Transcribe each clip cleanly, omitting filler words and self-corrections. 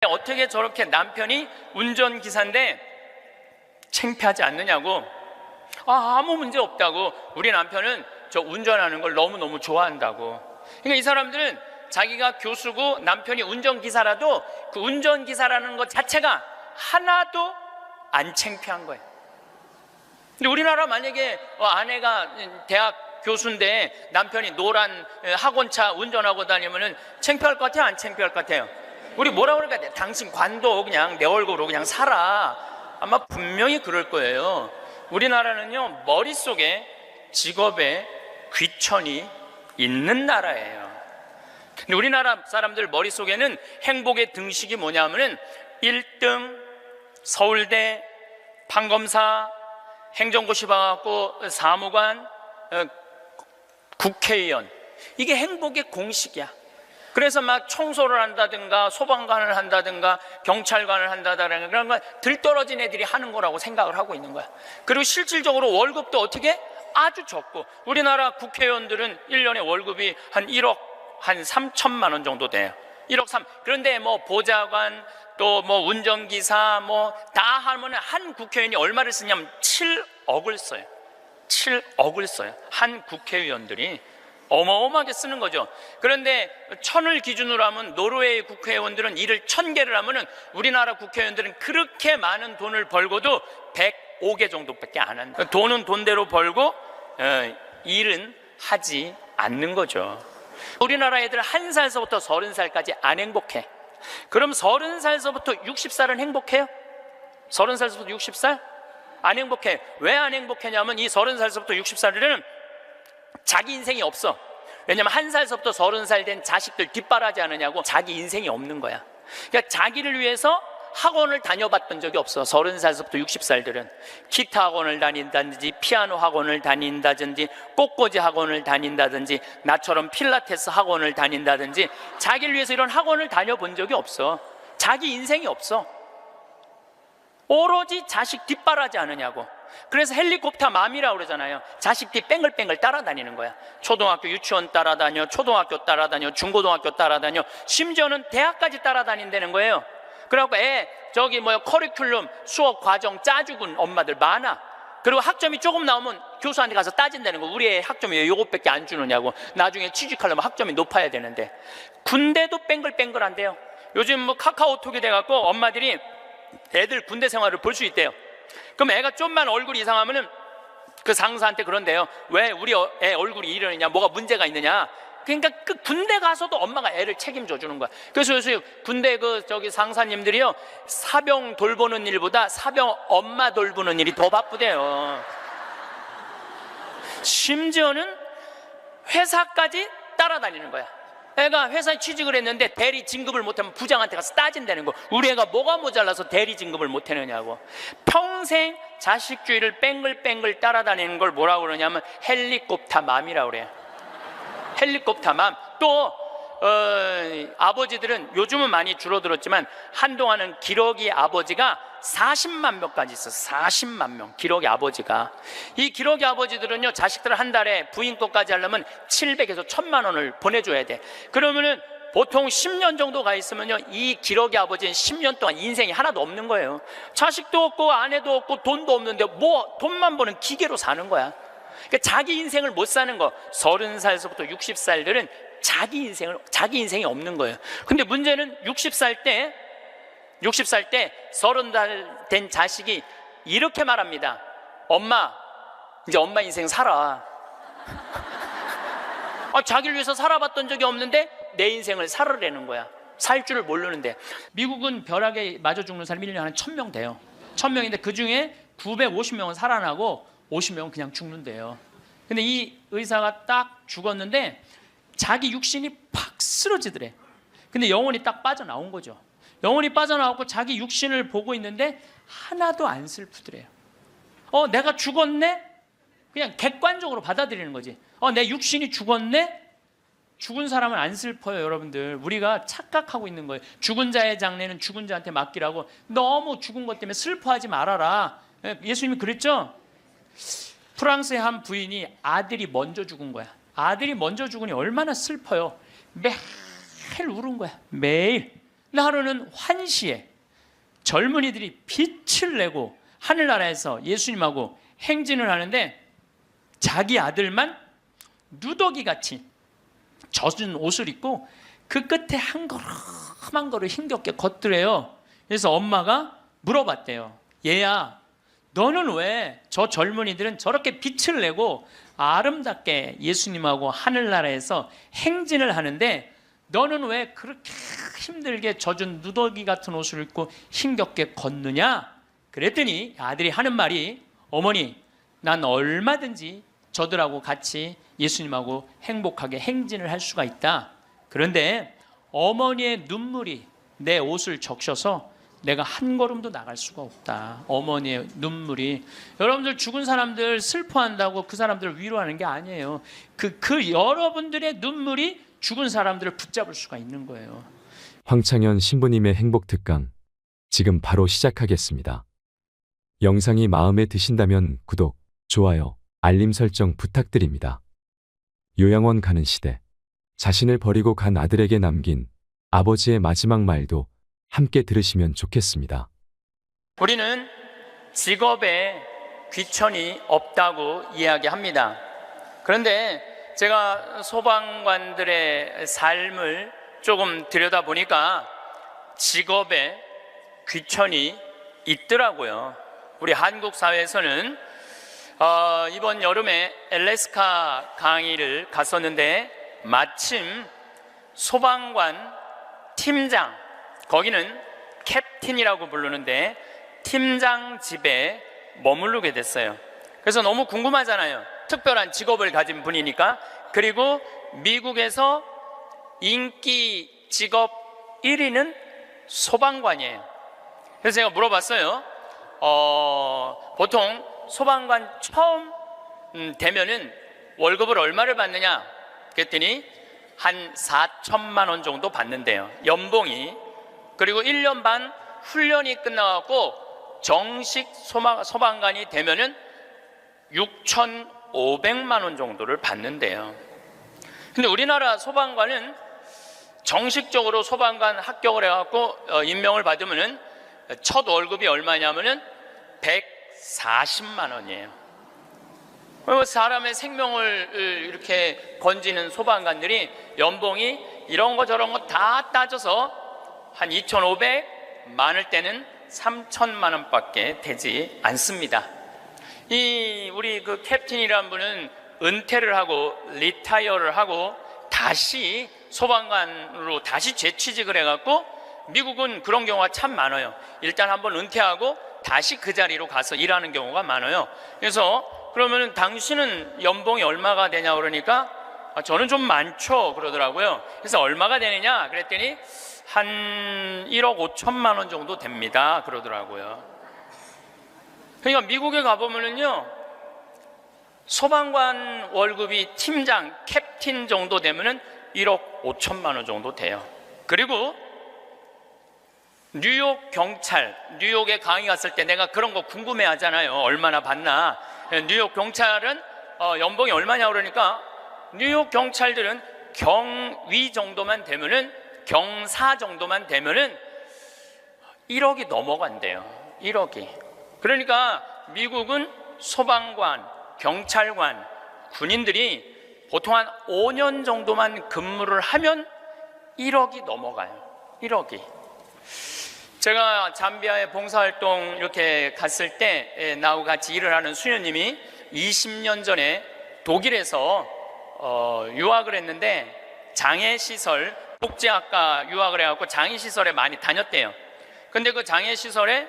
어떻게 저렇게 남편이 운전기사인데 창피하지 않느냐고. 아무 문제 없다고. 우리 남편은 저 운전하는 걸 너무너무 좋아한다고. 그러니까 이 사람들은 자기가 교수고 남편이 운전기사라도 그 운전기사라는 것 자체가 하나도 안 창피한 거예요. 근데 우리나라 만약에 아내가 대학 교수인데 남편이 노란 학원차 운전하고 다니면은 창피할 것 같아요? 안 창피할 것 같아요? 우리 뭐라 그럴까? 당신 관도 그냥 내 얼굴로 그냥 살아. 아마 분명히 그럴 거예요. 우리나라는요, 머릿속에 직업에 귀천이 있는 나라예요. 근데 우리나라 사람들 머릿속에는 행복의 등식이 뭐냐면은 1등, 서울대, 판검사, 행정고시 봐갖고 사무관, 국회의원. 이게 행복의 공식이야. 그래서 막 청소를 한다든가 소방관을 한다든가 경찰관을 한다든가 그런 거 들떨어진 애들이 하는 거라고 생각을 하고 있는 거야. 그리고 실질적으로 월급도 어떻게? 아주 적고. 우리나라 국회의원들은 1년에 월급이 한 1억 한 3천만 원 정도 돼요. 1억 3. 그런데 뭐 보좌관 또 뭐 운전기사 뭐 다 하면 한 국회의원이 얼마를 쓰냐면 7억을 써요. 7억을 써요. 한 국회의원들이 어마어마하게 쓰는 거죠. 그런데 1000을 기준으로 하면 노르웨이 국회의원들은 일을 1000개를 하면은 우리나라 국회의원들은 그렇게 많은 돈을 벌고도 105개 정도밖에 안 한다. 돈은 돈대로 벌고 일은 하지 않는 거죠. 우리나라 애들 1살서부터 30살까지 안 행복해. 그럼 30살서부터 60살은 행복해요? 30살서부터 60살? 안 행복해. 왜 안 행복하냐면 이 30살서부터 60살에는 자기 인생이 없어. 왜냐면 1살서부터 30살 된 자식들 뒷바라지 않으냐고. 자기 인생이 없는 거야. 그러니까 자기를 위해서 학원을 다녀봤던 적이 없어. 30살서부터 60살들은 기타 학원을 다닌다든지 피아노 학원을 다닌다든지 꽃꽂이 학원을 다닌다든지 나처럼 필라테스 학원을 다닌다든지 자기를 위해서 이런 학원을 다녀본 적이 없어. 자기 인생이 없어. 오로지 자식 뒷바라지 않으냐고. 그래서 헬리콥터 맘이라고 그러잖아요. 자식 뒤 뺑글뺑글 따라다니는 거야. 초등학교 유치원 따라다녀, 초등학교 따라다녀, 중고등학교 따라다녀, 심지어는 대학까지 따라다닌다는 거예요. 그래갖고 저기 커리큘럼 수업 과정 짜주군 엄마들 많아. 그리고 학점이 조금 나오면 교수한테 가서 따진다는 거. 우리 애 학점이 왜 이것밖에 안 주느냐고. 나중에 취직하려면 학점이 높아야 되는데. 군대도 뺑글뺑글한데요. 요즘 카카오톡이 돼갖고 엄마들이 애들 군대 생활을 볼 수 있대요. 그럼 애가 좀만 얼굴이 이상하면은 그 상사한테 그런대요. 왜 우리 애 얼굴이 이러느냐, 뭐가 문제가 있느냐. 그러니까 그 군대 가서도 엄마가 애를 책임져 주는 거야. 그래서 요새 군대 상사님들이요, 사병 돌보는 일보다 사병 엄마 돌보는 일이 더 바쁘대요. 심지어는 회사까지 따라다니는 거야. 애가 회사에 취직을 했는데 대리 진급을 못하면 부장한테 가서 따진다는 거. 우리 애가 뭐가 모자라서 대리 진급을 못하느냐고. 평생 자식주의를 뺑글뺑글 따라다니는 걸 뭐라고 그러냐면 헬리콥터 맘이라고 그래요. 헬리콥터 맘. 또 아버지들은 요즘은 많이 줄어들었지만 한동안은 기러기 아버지가 40만 명까지 있었어. 40만 명 기러기 아버지가. 이 기러기 아버지들은요, 자식들을 한 달에 부인 것까지 하려면 700에서 1000만 원을 보내줘야 돼. 그러면은 보통 10년 정도 가 있으면요, 이 기러기 아버지는 10년 동안 인생이 하나도 없는 거예요. 자식도 없고 아내도 없고 돈도 없는데 뭐 돈만 버는 기계로 사는 거야. 그러니까 자기 인생을 못 사는 거. 30살서부터 60살들은 자기 인생이 없는 거예요. 근데 문제는 60살 때 30살 된 자식이 이렇게 말합니다. 엄마, 이제 엄마 인생 살아. 자기를 위해서 살아봤던 적이 없는데 내 인생을 살으라는 거야. 살 줄을 모르는데. 미국은 벼락에 맞아 죽는 사람이 1년에 한 1000명 돼요. 1000명인데 그 중에 950명은 살아나고 50명은 그냥 죽는데요. 근데 이 의사가 딱 죽었는데 자기 육신이 팍 쓰러지더래. 근데 영혼이 딱 빠져나온 거죠. 영혼이 빠져나오고 자기 육신을 보고 있는데 하나도 안 슬프더래요. 내가 죽었네? 그냥 객관적으로 받아들이는 거지. 내 육신이 죽었네? 죽은 사람은 안 슬퍼요, 여러분들. 우리가 착각하고 있는 거예요. 죽은 자의 장례는 죽은 자한테 맡기라고. 너무 죽은 것 때문에 슬퍼하지 말아라. 예수님이 그랬죠? 프랑스의 한 부인이 아들이 먼저 죽은 거야. 아들이 먼저 죽으니 얼마나 슬퍼요. 매일 울은 거야. 매일. 근데 하루는 환시에 젊은이들이 빛을 내고 하늘나라에서 예수님하고 행진을 하는데 자기 아들만 누더기같이 젖은 옷을 입고 그 끝에 한 걸음 한 걸음 힘겹게 걷더래요. 그래서 엄마가 물어봤대요. 얘야, 너는 왜 저 젊은이들은 저렇게 빛을 내고 아름답게 예수님하고 하늘나라에서 행진을 하는데 너는 왜 그렇게 힘들게 젖은 누더기 같은 옷을 입고 힘겹게 걷느냐? 그랬더니 아들이 하는 말이, 어머니, 난 얼마든지 저들하고 같이 예수님하고 행복하게 행진을 할 수가 있다. 그런데 어머니의 눈물이 내 옷을 적셔서 내가 한 걸음도 나갈 수가 없다. 어머니의 눈물이. 여러분들 죽은 사람들 슬퍼한다고 그 사람들을 위로하는 게 아니에요. 그 여러분들의 눈물이 죽은 사람들을 붙잡을 수가 있는 거예요. 황창현 신부님의 행복 특강 지금 바로 시작하겠습니다. 영상이 마음에 드신다면 구독, 좋아요, 알림 설정 부탁드립니다. 요양원 가는 시대, 자신을 버리고 간 아들에게 남긴 아버지의 마지막 말도 함께 들으시면 좋겠습니다. 우리는 직업에 귀천이 없다고 이야기합니다. 그런데 제가 소방관들의 삶을 조금 들여다보니까 직업에 귀천이 있더라고요. 우리 한국 사회에서는 이번 여름에 엘래스카 강의를 갔었는데 마침 소방관 팀장, 거기는 캡틴이라고 부르는데 팀장 집에 머무르게 됐어요. 그래서 너무 궁금하잖아요. 특별한 직업을 가진 분이니까. 그리고 미국에서 인기 직업 1위는 소방관이에요. 그래서 제가 물어봤어요. 보통 소방관 처음 되면은 월급을 얼마를 받느냐? 그랬더니 한 4천만 원 정도 받는데요. 연봉이. 그리고 1년 반 훈련이 끝나갖고 정식 소방관이 되면은 6,500만 원 정도를 받는데요. 근데 우리나라 소방관은 정식적으로 소방관 합격을 해갖고 임명을 받으면은 첫 월급이 얼마냐면은 140만 원이에요. 사람의 생명을 이렇게 건지는 소방관들이 연봉이 이런 거 저런 거 다 따져서 한 2,500, 많을 때는 3천만 원밖에 되지 않습니다. 우리 그 캡틴이라는 분은 은퇴를 하고 리타이어를 하고 다시 소방관으로 다시 재취직을 해갖고 미국은 그런 경우가 참 많아요. 일단 한번 은퇴하고 다시 그 자리로 가서 일하는 경우가 많아요. 그래서 그러면은 당신은 연봉이 얼마가 되냐 그러니까 저는 좀 많죠 그러더라고요. 그래서 얼마가 되느냐 그랬더니 한 1억 5천만 원 정도 됩니다 그러더라고요. 그러니까 미국에 가보면은요, 소방관 월급이 팀장, 캡틴 정도 되면은 1억 5천만 원 정도 돼요. 그리고 뉴욕 경찰, 뉴욕에 강의 갔을 때 내가 그런 거 궁금해 하잖아요. 얼마나 받나. 뉴욕 경찰은 연봉이 얼마냐 그러니까 뉴욕 경찰들은 경위 정도만 되면은, 경사 정도만 되면은 1억이 넘어간대요. 1억이. 그러니까 미국은 소방관, 경찰관, 군인들이 보통 한 5년 정도만 근무를 하면 1억이 넘어가요. 1억이. 제가 잠비아에 봉사활동 이렇게 갔을 때 나하고 같이 일을 하는 수녀님이 20년 전에 독일에서 유학을 했는데 장애시설, 복지학과 유학을 해갖고 장애시설에 많이 다녔대요. 근데 그 장애시설에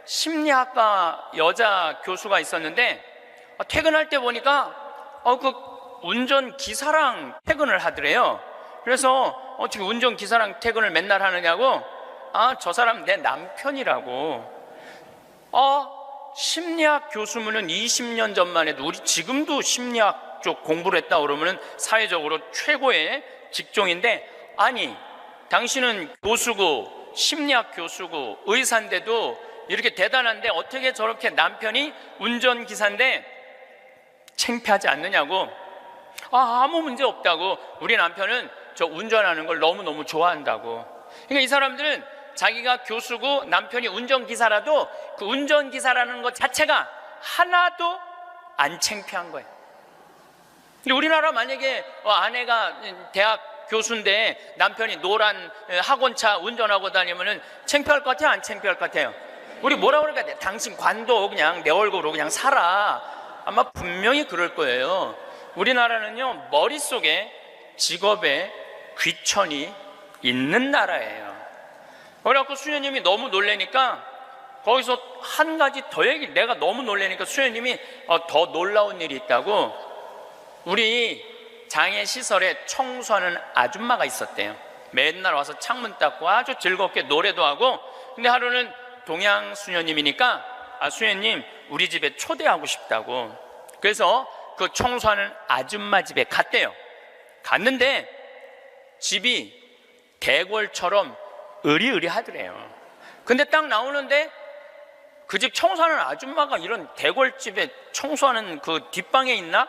심리학과 여자 교수가 있었는데 퇴근할 때 보니까 그 운전기사랑 퇴근을 하더래요. 그래서 어떻게 운전기사랑 퇴근을 맨날 하느냐고, 저 사람 내 남편이라고. 심리학 교수면은 20년 전만 해도, 우리 지금도 심리학 쪽 공부를 했다 그러면은 사회적으로 최고의 직종인데, 아니 당신은 교수고 심리학 교수고 의사인데도 이렇게 대단한데 어떻게 저렇게 남편이 운전기사인데 창피하지 않느냐고. 아무 문제 없다고. 우리 남편은 저 운전하는 걸 너무너무 좋아한다고. 그러니까 이 사람들은 자기가 교수고 남편이 운전기사라도 그 운전기사라는 것 자체가 하나도 안 창피한 거예요. 근데 우리나라 만약에 아내가 대학 교수인데 남편이 노란 학원차 운전하고 다니면은 창피할 것 같아요? 안 창피할 것 같아요? 우리 뭐라 그럴까? 당신 관도 그냥 내 얼굴로 그냥 살아. 아마 분명히 그럴 거예요. 우리나라는요, 머릿속에 직업에 귀천이 있는 나라예요. 그래갖고 수녀님이 너무 놀래니까 거기서 한 가지 더 내가 너무 놀래니까 수녀님이 더 놀라운 일이 있다고, 우리 장애 시설에 청소하는 아줌마가 있었대요. 맨날 와서 창문 닦고 아주 즐겁게 노래도 하고. 근데 하루는 동양 수녀님이니까 수녀님 우리 집에 초대하고 싶다고, 그래서 그 청소하는 아줌마 집에 갔대요. 갔는데 집이 대궐처럼 으리으리하더래요. 근데 딱 나오는데 그 집 청소하는 아줌마가 이런 대궐집에 청소하는 그 뒷방에 있나?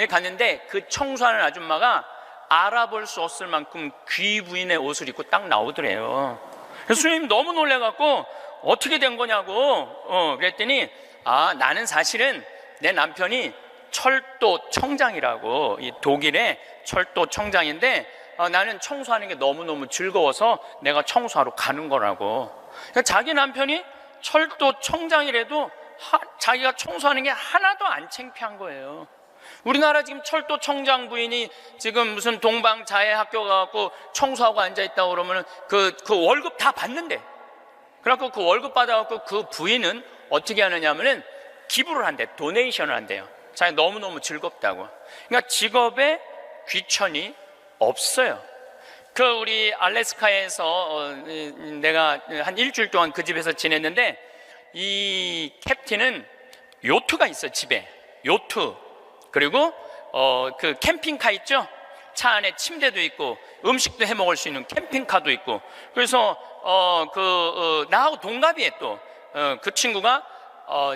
갔는데 그 청소하는 아줌마가 알아볼 수 없을 만큼 귀부인의 옷을 입고 딱 나오더래요. 그래서 수녀님 너무 놀래갖고 어떻게 된 거냐고 그랬더니 나는 사실은 내 남편이 철도 청장이라고, 이 독일의 철도 청장인데 나는 청소하는 게 너무너무 즐거워서 내가 청소하러 가는 거라고. 그러니까 자기 남편이 철도 청장이라도 자기가 청소하는 게 하나도 안 창피한 거예요. 우리나라 지금 철도 청장 부인이 지금 무슨 동방자해 학교 가갖고 청소하고 앉아있다고 그러면은 그 월급 다 받는데, 그래갖고 그 월급 받아갖고 그 부인은 어떻게 하느냐면은 기부를 한대, 도네이션을 한대요. 자기 너무너무 즐겁다고. 그러니까 직업에 귀천이 없어요. 우리 알래스카에서 내가 한 일주일 동안 그 집에서 지냈는데, 이 캡틴은 요트가 있어, 집에. 요트. 그리고 그 캠핑카 있죠? 차 안에 침대도 있고 음식도 해 먹을 수 있는 캠핑카도 있고. 그래서 나하고 동갑이에요. 또 그 친구가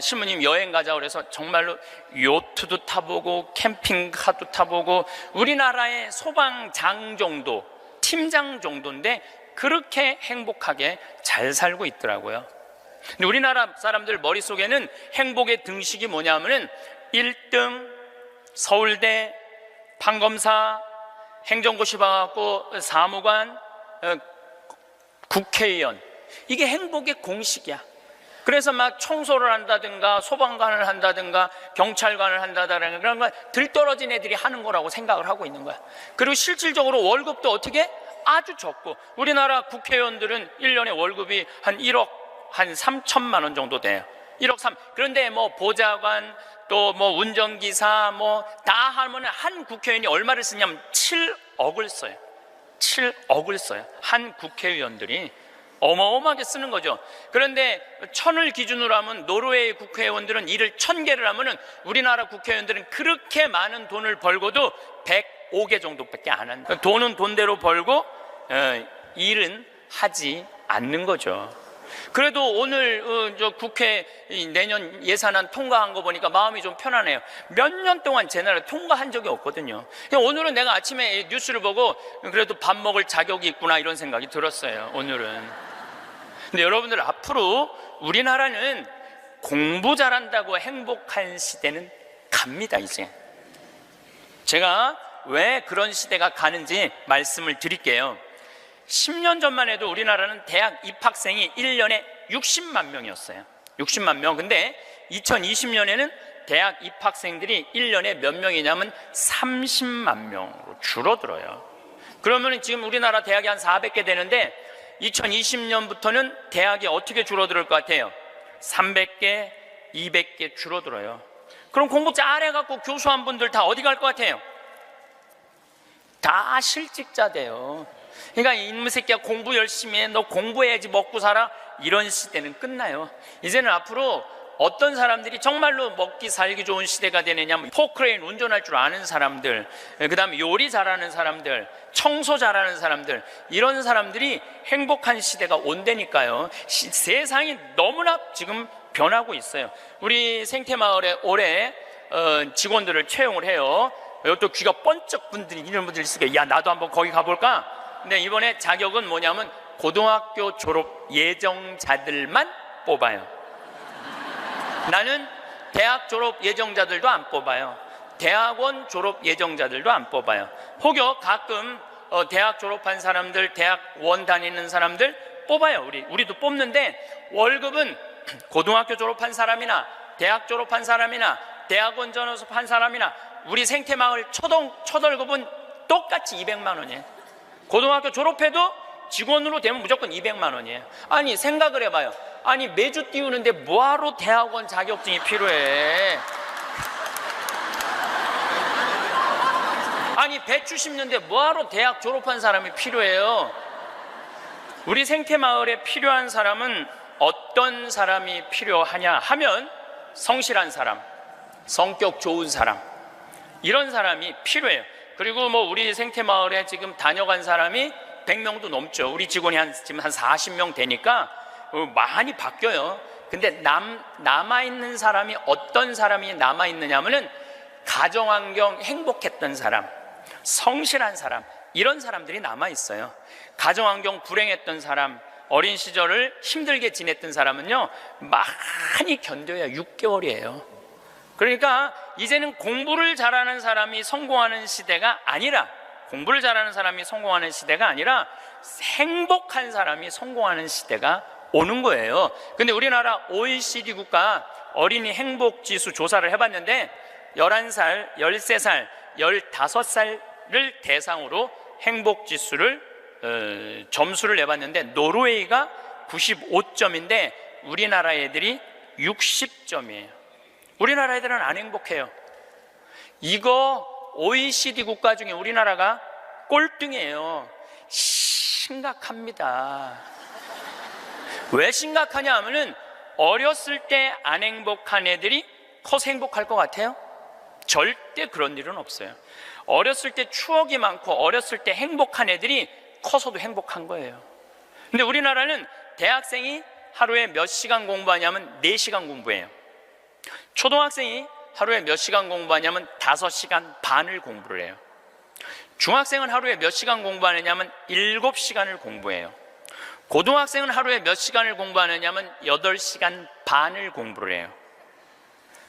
신부님 여행 가자 그래서 정말로 요트도 타보고 캠핑카도 타보고, 우리나라의 소방장 정도, 팀장 정도인데 그렇게 행복하게 잘 살고 있더라고요. 근데 우리나라 사람들 머릿속에는 행복의 등식이 뭐냐면은 1등 서울대, 판검사, 행정고시 봐갖고 사무관, 국회의원, 이게 행복의 공식이야. 그래서 막 청소를 한다든가 소방관을 한다든가 경찰관을 한다든가 그런 거 들떨어진 애들이 하는 거라고 생각을 하고 있는 거야. 그리고 실질적으로 월급도 어떻게? 아주 적고, 우리나라 국회의원들은 1년에 월급이 한 1억 한 3천만 원 정도 돼요. 1억 3. 그런데 뭐 보좌관 또 뭐 운전기사 뭐 다 하면 한 국회의원이 얼마를 쓰냐면 7억을 써요. 7억을 써요. 한 국회의원들이 어마어마하게 쓰는 거죠. 그런데 1000을 기준으로 하면 노르웨이 국회의원들은 일을 1000개를 하면은 우리나라 국회의원들은 그렇게 많은 돈을 벌고도 105개 정도밖에 안 한다. 돈은 돈대로 벌고 일은 하지 않는 거죠. 그래도 오늘 저 국회 내년 예산안 통과한 거 보니까 마음이 좀 편하네요. 몇 년 동안 제 나라 통과한 적이 없거든요. 오늘은 내가 아침에 뉴스를 보고 그래도 밥 먹을 자격이 있구나 이런 생각이 들었어요. 오늘은. 근데 여러분들, 앞으로 우리나라는 공부 잘한다고 행복한 시대는 갑니다. 이제 제가 왜 그런 시대가 가는지 말씀을 드릴게요. 10년 전만 해도 우리나라는 대학 입학생이 1년에 60만 명이었어요. 60만 명. 근데 2020년에는 대학 입학생들이 1년에 몇 명이냐면 30만 명으로 줄어들어요. 그러면 지금 우리나라 대학이 한 400개 되는데 2020년부터는 대학이 어떻게 줄어들 것 같아요? 300개, 200개 줄어들어요. 그럼 공부 잘해갖고 교수한 분들 다 어디 갈 것 같아요? 다 실직자 돼요. 그러니까 이놈의 새끼야, 공부 열심히 해, 너 공부해야지 먹고 살아, 이런 시대는 끝나요. 이제는 앞으로 어떤 사람들이 정말로 먹기 살기 좋은 시대가 되느냐면 포크레인 운전할 줄 아는 사람들, 그 다음에 요리 잘하는 사람들, 청소 잘하는 사람들, 이런 사람들이 행복한 시대가 온다니까요. 세상이 너무나 지금 변하고 있어요. 우리 생태마을에 올해 직원들을 채용을 해요. 이것도 귀가 번쩍 분들이 이런 분들이 있으니까 야, 나도 한번 거기 가볼까? 근데 이번에 자격은 뭐냐면 고등학교 졸업 예정자들만 뽑아요. 나는 대학 졸업 예정자들도 안 뽑아요. 대학원 졸업 예정자들도 안 뽑아요. 혹여 가끔 대학 졸업한 사람들, 대학원 다니는 사람들 뽑아요. 우리도 뽑는데 월급은 고등학교 졸업한 사람이나 대학 졸업한 사람이나 대학원 졸업한 사람이나 우리 생태마을 첫 월급은 똑같이 200만 원이에요. 고등학교 졸업해도 직원으로 되면 무조건 200만 원이에요. 아니 생각을 해봐요. 아니 매주 띄우는데 뭐하러 대학원 자격증이 필요해? 아니 배추 심는데 뭐하러 대학 졸업한 사람이 필요해요? 우리 생태마을에 필요한 사람은 어떤 사람이 필요하냐 하면 성실한 사람, 성격 좋은 사람, 이런 사람이 필요해요. 그리고 뭐 우리 생태마을에 지금 다녀간 사람이 100명도 넘죠. 우리 직원이 지금 한 40명 되니까 많이 바뀌어요. 근데 남아있는 사람이 어떤 사람이 남아있느냐면은 가정환경 행복했던 사람, 성실한 사람, 이런 사람들이 남아있어요. 가정환경 불행했던 사람, 어린 시절을 힘들게 지냈던 사람은요 많이 견뎌야 6개월이에요. 그러니까 이제는 공부를 잘하는 사람이 성공하는 시대가 아니라, 공부를 잘하는 사람이 성공하는 시대가 아니라 행복한 사람이 성공하는 시대가 오는 거예요. 근데 우리나라 OECD 국가 어린이 행복지수 조사를 해봤는데 11살, 13살, 15살을 대상으로 행복지수를 점수를 내봤는데 노르웨이가 95점인데 우리나라 애들이 60점이에요. 우리나라 애들은 안 행복해요. 이거 OECD 국가 중에 우리나라가 꼴등이에요. 심각합니다. 왜 심각하냐 하면은 어렸을 때 안 행복한 애들이 커서 행복할 것 같아요? 절대 그런 일은 없어요. 어렸을 때 추억이 많고 어렸을 때 행복한 애들이 커서도 행복한 거예요. 근데 우리나라는 대학생이 하루에 몇 시간 공부하냐면 4시간 공부해요. 초등학생이 하루에 몇 시간 공부하냐면 5시간 반을 공부를 해요. 중학생은 하루에 몇 시간 공부하느냐면 7시간을 공부해요. 고등학생은 하루에 몇 시간을 공부하느냐면 8시간 반을 공부를 해요.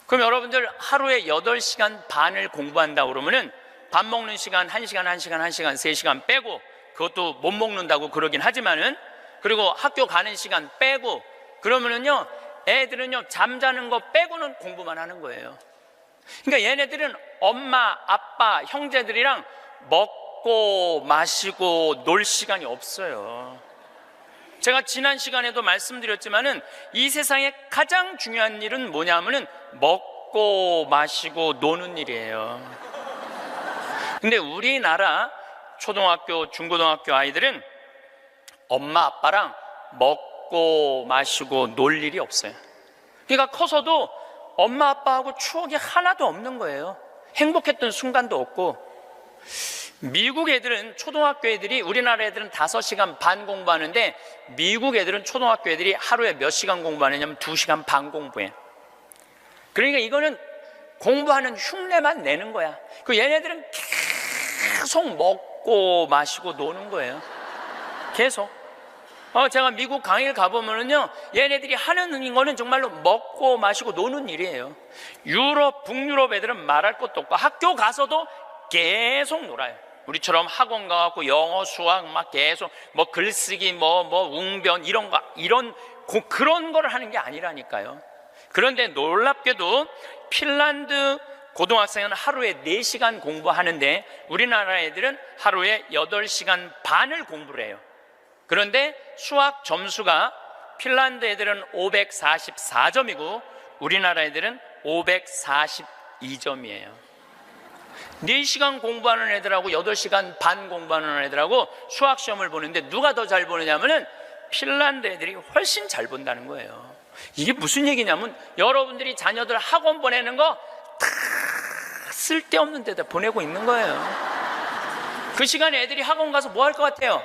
그럼 여러분들 하루에 8시간 반을 공부한다 그러면은 밥 먹는 시간 1시간, 1시간, 1시간, 3시간 빼고, 그것도 못 먹는다고 그러긴 하지만은, 그리고 학교 가는 시간 빼고, 그러면은요 애들은요 잠자는 거 빼고는 공부만 하는 거예요. 그러니까 얘네들은 엄마, 아빠, 형제들이랑 먹고 마시고 놀 시간이 없어요. 제가 지난 시간에도 말씀드렸지만은 이 세상에 가장 중요한 일은 뭐냐면은 먹고 마시고 노는 일이에요. 근데 우리나라 초등학교, 중고등학교 아이들은 엄마, 아빠랑 먹고 마시고 놀 일이 없어요. 그러니까 커서도 엄마, 아빠하고 추억이 하나도 없는 거예요. 행복했던 순간도 없고. 미국 애들은, 초등학교 애들이, 우리나라 애들은 5시간 반 공부하는데 미국 애들은 초등학교 애들이 하루에 몇 시간 공부하느냐면 2시간 반 공부해. 그러니까 이거는 공부하는 흉내만 내는 거야. 그 얘네들은 계속 먹고 마시고 노는 거예요. 계속. 제가 미국 강의를 가보면은요, 얘네들이 하는 거는 정말로 먹고 마시고 노는 일이에요. 유럽, 북유럽 애들은 말할 것도 없고 학교 가서도 계속 놀아요. 우리처럼 학원 가갖고 영어, 수학 막 계속 뭐 글쓰기, 뭐 웅변 그런 거를 하는 게 아니라니까요. 그런데 놀랍게도 핀란드 고등학생은 하루에 4시간 공부하는데 우리나라 애들은 하루에 8시간 반을 공부를 해요. 그런데 수학 점수가 핀란드 애들은 544점이고 우리나라 애들은 542점이에요. 4시간 공부하는 애들하고 8시간 반 공부하는 애들하고 수학 시험을 보는데 누가 더 잘 보느냐면은 핀란드 애들이 훨씬 잘 본다는 거예요. 이게 무슨 얘기냐면 여러분들이 자녀들 학원 보내는 거 다 쓸데없는 데다 보내고 있는 거예요. 그 시간에 애들이 학원 가서 뭐 할 것 같아요?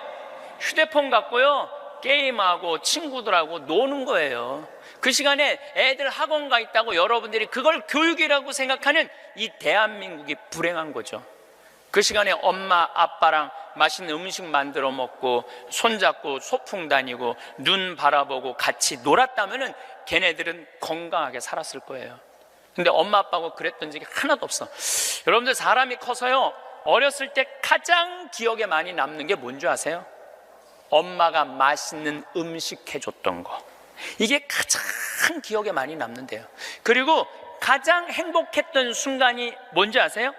휴대폰 갖고요 게임하고 친구들하고 노는 거예요. 그 시간에 애들 학원 가 있다고 여러분들이 그걸 교육이라고 생각하는 이 대한민국이 불행한 거죠. 그 시간에 엄마 아빠랑 맛있는 음식 만들어 먹고 손잡고 소풍 다니고 눈 바라보고 같이 놀았다면은 걔네들은 건강하게 살았을 거예요. 근데 엄마 아빠하고 그랬던 적이 하나도 없어. 여러분들 사람이 커서요, 어렸을 때 가장 기억에 많이 남는 게 뭔지 아세요? 엄마가 맛있는 음식 해줬던 거. 이게 가장 기억에 많이 남는데요. 그리고 가장 행복했던 순간이 뭔지 아세요?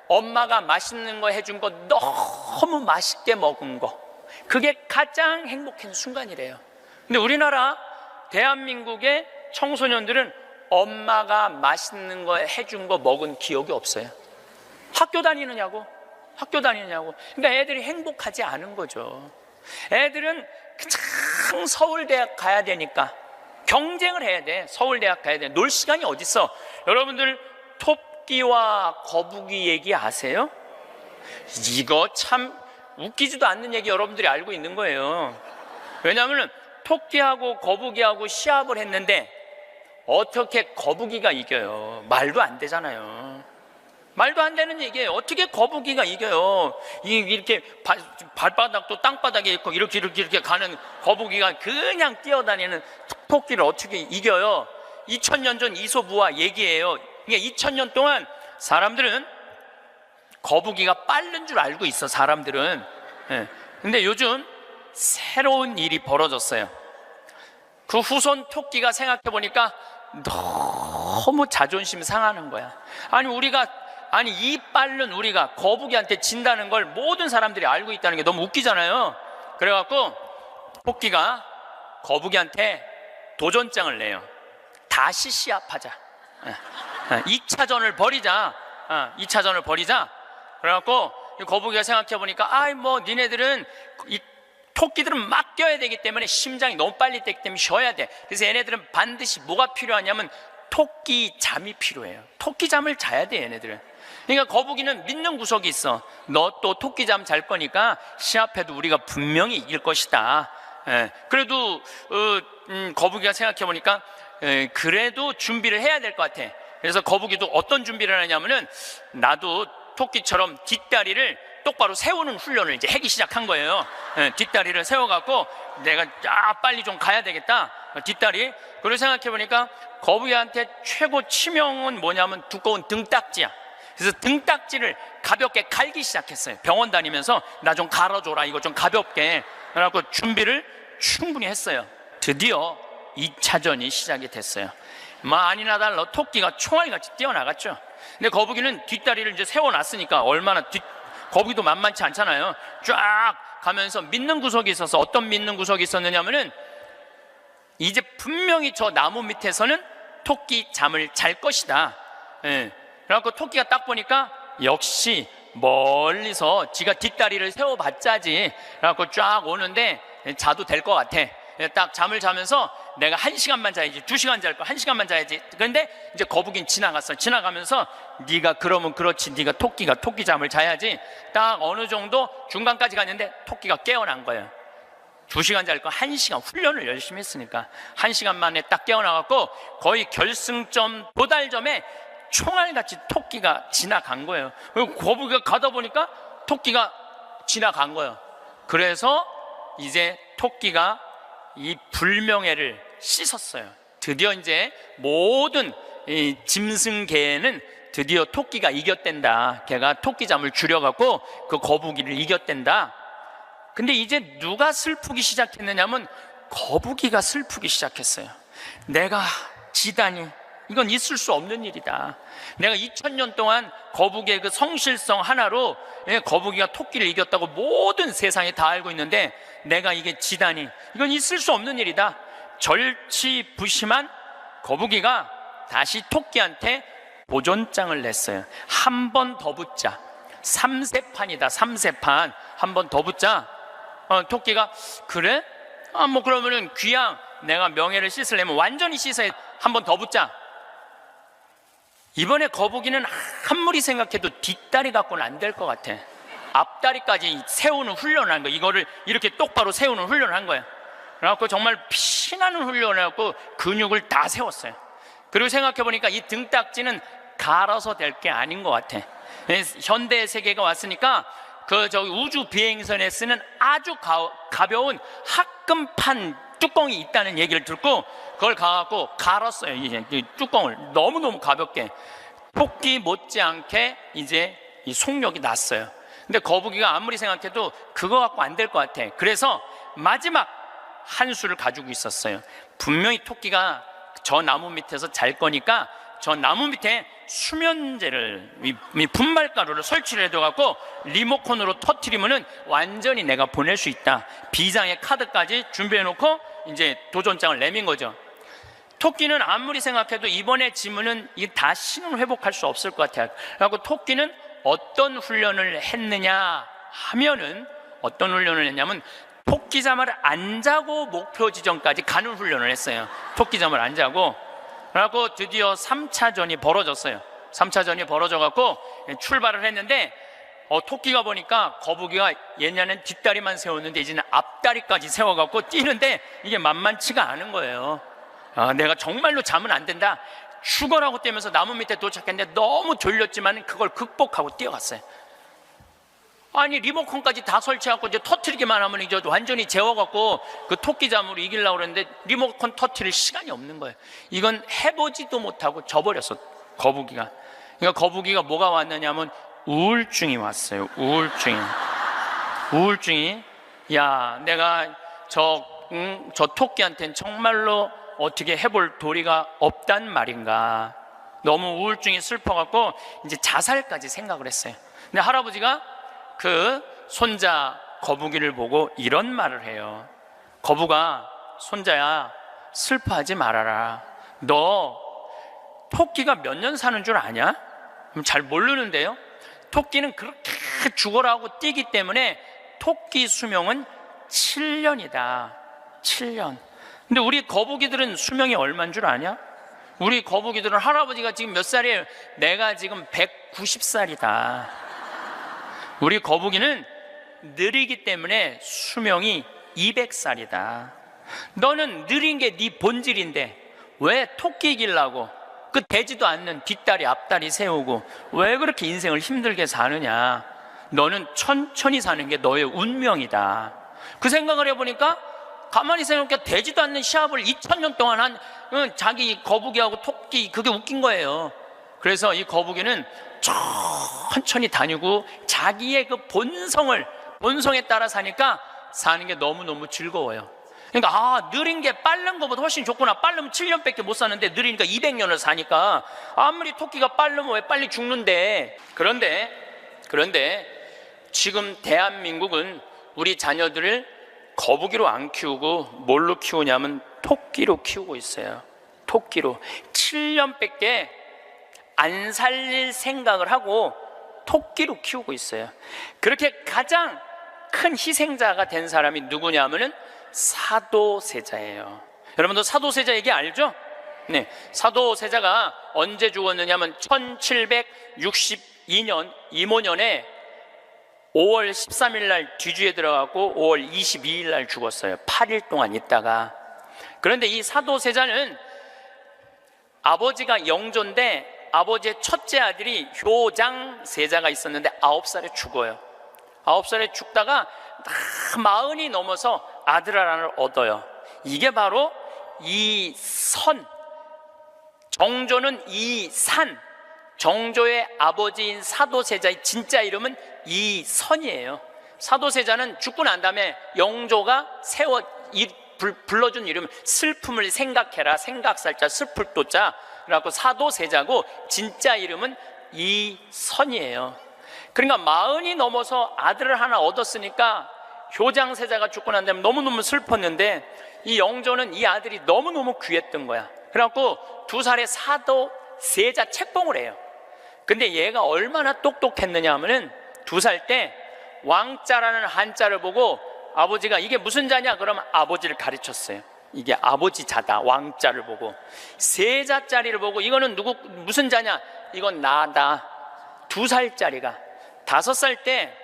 엄마가 맛있는 거 해준 거 너무 맛있게 먹은 거. 그게 가장 행복한 순간이래요. 근데 우리나라 대한민국의 청소년들은 엄마가 맛있는 거 해준 거 먹은 기억이 없어요. 학교 다니느냐고. 그러니까 애들이 행복하지 않은 거죠. 애들은 참 서울대학 가야 되니까 경쟁을 해야 돼. 서울대학 가야 돼. 놀 시간이 어딨어. 여러분들 토끼와 거북이 얘기 아세요? 이거 참 웃기지도 않는 얘기 여러분들이 알고 있는 거예요. 왜냐하면 토끼하고 거북이하고 시합을 했는데 어떻게 거북이가 이겨요? 말도 안 되잖아요. 말도 안 되는 얘기예요. 어떻게 거북이가 이겨요? 이렇게 발바닥도 땅바닥에 있고 이렇게 가는 거북이가 그냥 뛰어다니는 토끼를 어떻게 이겨요? 2000년 전 이솝우화 얘기예요. 그러니까 2000년 동안 사람들은 거북이가 빠른 줄 알고 있어, 사람들은. 근데 요즘 새로운 일이 벌어졌어요. 그 후손 토끼가 생각해 보니까 너무 자존심 상하는 거야. 아니 이 빠른 우리가 거북이한테 진다는 걸 모든 사람들이 알고 있다는 게 너무 웃기잖아요. 그래갖고 토끼가 거북이한테 도전장을 내요. 다시 시합하자. 2차전을 벌이자. 2차전을 벌이자. 그래갖고 거북이가 생각해 보니까 니네들은 이 토끼들은 막 뛰어야 되기 때문에 심장이 너무 빨리 뛰기 때문에 쉬어야 돼. 그래서 얘네들은 반드시 뭐가 필요하냐면 토끼 잠이 필요해요. 토끼 잠을 자야 돼, 얘네들은. 그러니까 거북이는 믿는 구석이 있어. 너 또 토끼 잠 잘 거니까 시합해도 우리가 분명히 이길 것이다. 그래도 거북이가 생각해 보니까 그래도 준비를 해야 될 것 같아. 그래서 거북이도 어떤 준비를 하냐면은 나도 토끼처럼 뒷다리를 똑바로 세우는 훈련을 이제 하기 시작한 거예요. 뒷다리를 세워갖고 내가 빨리 좀 가야 되겠다. 뒷다리. 그리고 생각해 보니까 거북이한테 최고 치명은 뭐냐면 두꺼운 등딱지야. 그래서 등딱지를 가볍게 갈기 시작했어요. 병원 다니면서 나 좀 갈아줘라, 이거 좀 가볍게. 그래갖고 준비를 충분히 했어요. 드디어 2차전이 시작이 됐어요. 아니나 달라 토끼가 총알같이 뛰어나갔죠. 근데 거북이는 뒷다리를 이제 세워놨으니까 거북이도 만만치 않잖아요. 쫙 가면서 믿는 구석이 있어서, 어떤 믿는 구석이 있었느냐면은 이제 분명히 저 나무 밑에서는 토끼 잠을 잘 것이다. 그래갖고 토끼가 딱 보니까 역시 멀리서 지가 뒷다리를 세워봤자지. 그래갖고 쫙 오는데 자도 될 것 같아. 딱 잠을 자면서 내가 1시간만 자야지, 2시간 잘 거, 1시간만 자야지. 그런데 이제 거북이는 지나갔어. 지나가면서 네가 그러면 그렇지, 네가 토끼가 토끼 잠을 자야지. 딱 어느 정도 중간까지 갔는데 토끼가 깨어난 거예요. 2시간 잘 거 1시간 훈련을 열심히 했으니까 1시간 만에 딱 깨어나갖고 거의 결승점 도달점에 총알같이 토끼가 지나간 거예요. 그리고 거북이가 가다 보니까 토끼가 지나간 거예요. 그래서 이제 토끼가 이 불명예를 씻었어요. 드디어 이제 모든 이 짐승계에는 드디어 토끼가 이겼댄다. 걔가 토끼잠을 줄여갖고 그 거북이를 이겼댄다. 근데 이제 누가 슬프기 시작했느냐면 거북이가 슬프기 시작했어요. 내가 지다니, 이건 있을 수 없는 일이다. 내가 2000년 동안 거북이의 그 성실성 하나로 거북이가 토끼를 이겼다고 모든 세상에 다 알고 있는데 내가 이게 지다니, 이건 있을 수 없는 일이다. 절치부심한 거북이가 다시 토끼한테 도전장을 냈어요. 한 번 더 붙자. 3세판이다. 3세판. 한 번 더 붙자. 토끼가 그래? 그러면은 귀양 내가 명예를 씻으려면 완전히 씻어야 한 번 더 붙자. 이번에 거북이는 아무리 생각해도 뒷다리 갖고는 안 될 것 같아. 앞다리까지 세우는 훈련을 한 거야. 이거를 이렇게 똑바로 세우는 훈련을 한 거야. 그래갖고 정말 피나는 훈련을 해갖고 근육을 다 세웠어요. 그리고 생각해보니까 이 등딱지는 갈아서 될 게 아닌 것 같아. 현대의 세계가 왔으니까 저기 우주 비행선에 쓰는 아주 가벼운 합금판 뚜껑이 있다는 얘기를 듣고 그걸 가갖고 갈았어요. 이 뚜껑을 너무너무 가볍게. 토끼 못지않게 이제 이 속력이 났어요. 근데 거북이가 아무리 생각해도 그거 갖고 안 될 것 같아. 그래서 마지막 한 수를 가지고 있었어요. 분명히 토끼가 저 나무 밑에서 잘 거니까 저 나무 밑에 수면제를, 이 분말가루를 설치를 해둬갖고 리모컨으로 터트리면은 완전히 내가 보낼 수 있다. 비장의 카드까지 준비해놓고 이제 도전장을 내민 거죠. 토끼는 아무리 생각해도 이번에 지면은 이게 다시는 회복할 수 없을 것 같아요. 그래갖고 토끼는 어떤 훈련을 했느냐 하면은, 어떤 훈련을 했냐면 토끼잠을 안 자고 목표 지점까지 가는 훈련을 했어요. 토끼잠을 안 자고. 그래갖고 드디어 3차전이 벌어졌어요. 3차전이 벌어져갖고 출발을 했는데 토끼가 보니까 거북이가 옛날엔 뒷다리만 세웠는데 이제는 앞다리까지 세워갖고 뛰는데 이게 만만치가 않은 거예요. 내가 정말로 자면 안 된다, 죽어라고 뛰면서 나무 밑에 도착했는데 너무 졸렸지만 그걸 극복하고 뛰어갔어요. 아니 리모컨까지 다 설치하고 이제 터트리기만 하면 이제 완전히 재워갖고 그 토끼잠으로 이기려고 그랬는데 리모컨 터트릴 시간이 없는 거예요. 이건 해보지도 못하고 져버렸어, 거북이가. 그러니까 거북이가 뭐가 왔느냐면 우울증이 왔어요. 우울증이 야, 내가 저 토끼한테는 정말로 어떻게 해볼 도리가 없단 말인가. 너무 우울증이 슬퍼갖고 이제 자살까지 생각을 했어요. 근데 할아버지가 그 손자 거북이를 보고 이런 말을 해요. 거북아, 손자야, 슬퍼하지 말아라. 너 토끼가 몇 년 사는 줄 아냐? 잘 모르는데요. 토끼는 그렇게 죽어라고 뛰기 때문에 토끼 수명은 7년이다. 7년. 근데 우리 거북이들은 수명이 얼마인 줄 아냐? 우리 거북이들은, 할아버지가 지금 몇 살이에요? 내가 지금 190살이다. 우리 거북이는 느리기 때문에 수명이 200살이다. 너는 느린 게 네 본질인데 왜 토끼 이기려고 그 되지도 않는 뒷다리 앞다리 세우고 왜 그렇게 인생을 힘들게 사느냐. 너는 천천히 사는 게 너의 운명이다. 그 생각을 해보니까 가만히 생각해 되지도 않는 시합을 2000년 동안 한 자기 거북이하고 토끼, 그게 웃긴 거예요. 그래서 이 거북이는 천천히 다니고 자기의 그 본성에 따라 사니까 사는 게 너무너무 즐거워요. 그러니까 느린 게 빠른 것보다 훨씬 좋구나. 빠르면 7년밖에 못 사는데 느리니까 200년을 사니까 아무리 토끼가 빠르면 왜 빨리 죽는데. 그런데 지금 대한민국은 우리 자녀들을 거북이로 안 키우고 뭘로 키우냐면 토끼로 키우고 있어요. 토끼로. 7년밖에 안 살릴 생각을 하고 토끼로 키우고 있어요. 그렇게 가장 큰 희생자가 된 사람이 누구냐면은 사도세자예요. 여러분도 사도세자 얘기 알죠? 네, 사도세자가 언제 죽었느냐면 1762년 이모년에 5월 13일 날 뒤주에 들어가고 5월 22일 날 죽었어요. 8일 동안 있다가. 그런데 이 사도세자는 아버지가 영조인데 아버지의 첫째 아들이 효장세자가 있었는데 9살에 죽어요. 9살에 죽다가 40이 넘어서 아들 하나를 얻어요. 이게 바로 이선. 정조는 이산. 정조의 아버지인 사도세자의 진짜 이름은 이선이에요. 사도세자는 죽고 난 다음에 영조가 불러준 이름은 슬픔을 생각해라. 생각살자 슬플 도자. 그래갖고 사도세자고 진짜 이름은 이선이에요. 그러니까 40이 넘어서 아들을 하나 얻었으니까 효장세자가 죽고 난 다음에 너무너무 슬펐는데 이 영조는 이 아들이 너무너무 귀했던 거야. 그래갖고 2살에 사도세자 책봉을 해요. 근데 얘가 얼마나 똑똑했느냐 하면은 2살 때 왕자라는 한자를 보고 아버지가 이게 무슨 자냐 그러면 아버지를 가르쳤어요. 이게 아버지 자다. 왕자를 보고. 세자짜리를 보고 이거는 무슨 자냐, 이건 나다. 2살짜리가 5살 때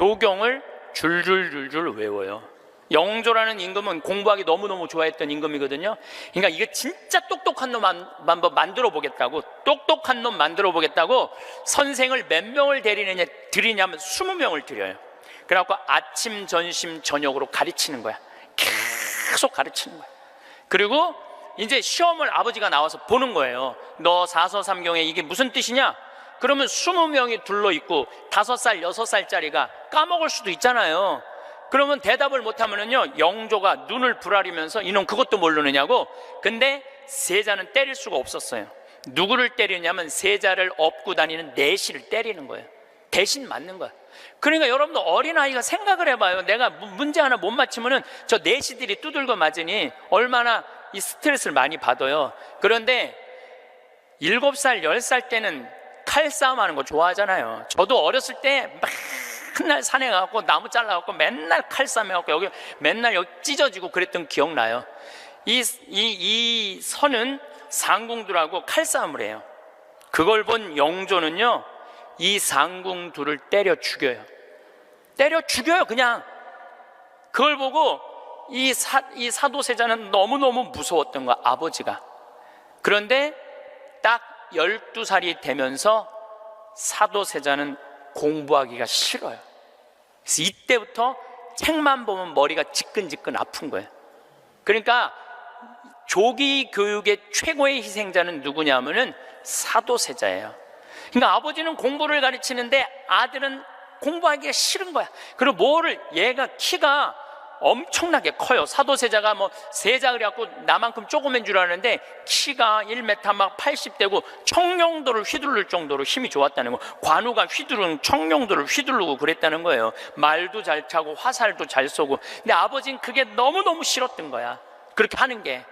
효경을 줄줄줄줄 외워요. 영조라는 임금은 공부하기 너무너무 좋아했던 임금이거든요. 그러니까 이거 진짜 똑똑한 놈 한번 만들어 보겠다고, 똑똑한 놈 만들어 보겠다고 선생을 몇 명을 들이냐면 20명을 들여요. 그래갖고 아침, 점심, 저녁으로 가르치는 거야. 계속 가르치는 거야. 그리고 이제 시험을 아버지가 나와서 보는 거예요. 너 사서삼경에 이게 무슨 뜻이냐? 그러면 20명이 둘러있고 5살, 6살짜리가 까먹을 수도 있잖아요. 그러면 대답을 못하면은요, 영조가 눈을 부라리면서 이놈 그것도 모르느냐고. 근데 세자는 때릴 수가 없었어요. 누구를 때리냐면 세자를 업고 다니는 내시를 때리는 거예요. 대신 맞는 거야. 그러니까 여러분들 어린아이가 생각을 해봐요. 내가 문제 하나 못 맞히면은 저 내시들이 두들겨 맞으니 얼마나 이 스트레스를 많이 받아요. 그런데 7살, 10살 때는 칼싸움 하는 거 좋아하잖아요. 저도 어렸을 때 맨날 산에 가고 나무 잘라갖고 맨날 칼싸움 해갖고 여기 맨날 여기 찢어지고 그랬던 기억나요. 이 선은 상궁들하고 칼싸움을 해요. 그걸 본 영조는요, 이 상궁들을 때려 죽여요. 때려 죽여요, 그냥. 그걸 보고 이 사도세자는 너무너무 무서웠던 거야, 아버지가. 그런데 딱 12살이 되면서 사도세자는 공부하기가 싫어요. 그래서 이때부터 책만 보면 머리가 지끈지끈 아픈 거예요. 그러니까 조기 교육의 최고의 희생자는 누구냐면은 사도세자예요. 그러니까 아버지는 공부를 가르치는데 아들은 공부하기가 싫은 거야. 그리고 얘가 키가 엄청나게 커요. 사도세자가 뭐 세자 그래갖고 나만큼 조그만 줄 아는데 키가 1m 막 80대고 청룡도를 휘두를 정도로 힘이 좋았다는 거. 관우가 휘두른 청룡도를 휘두르고 그랬다는 거예요. 말도 잘 차고 화살도 잘 쏘고. 근데 아버지는 그게 너무너무 싫었던 거야, 그렇게 하는 게.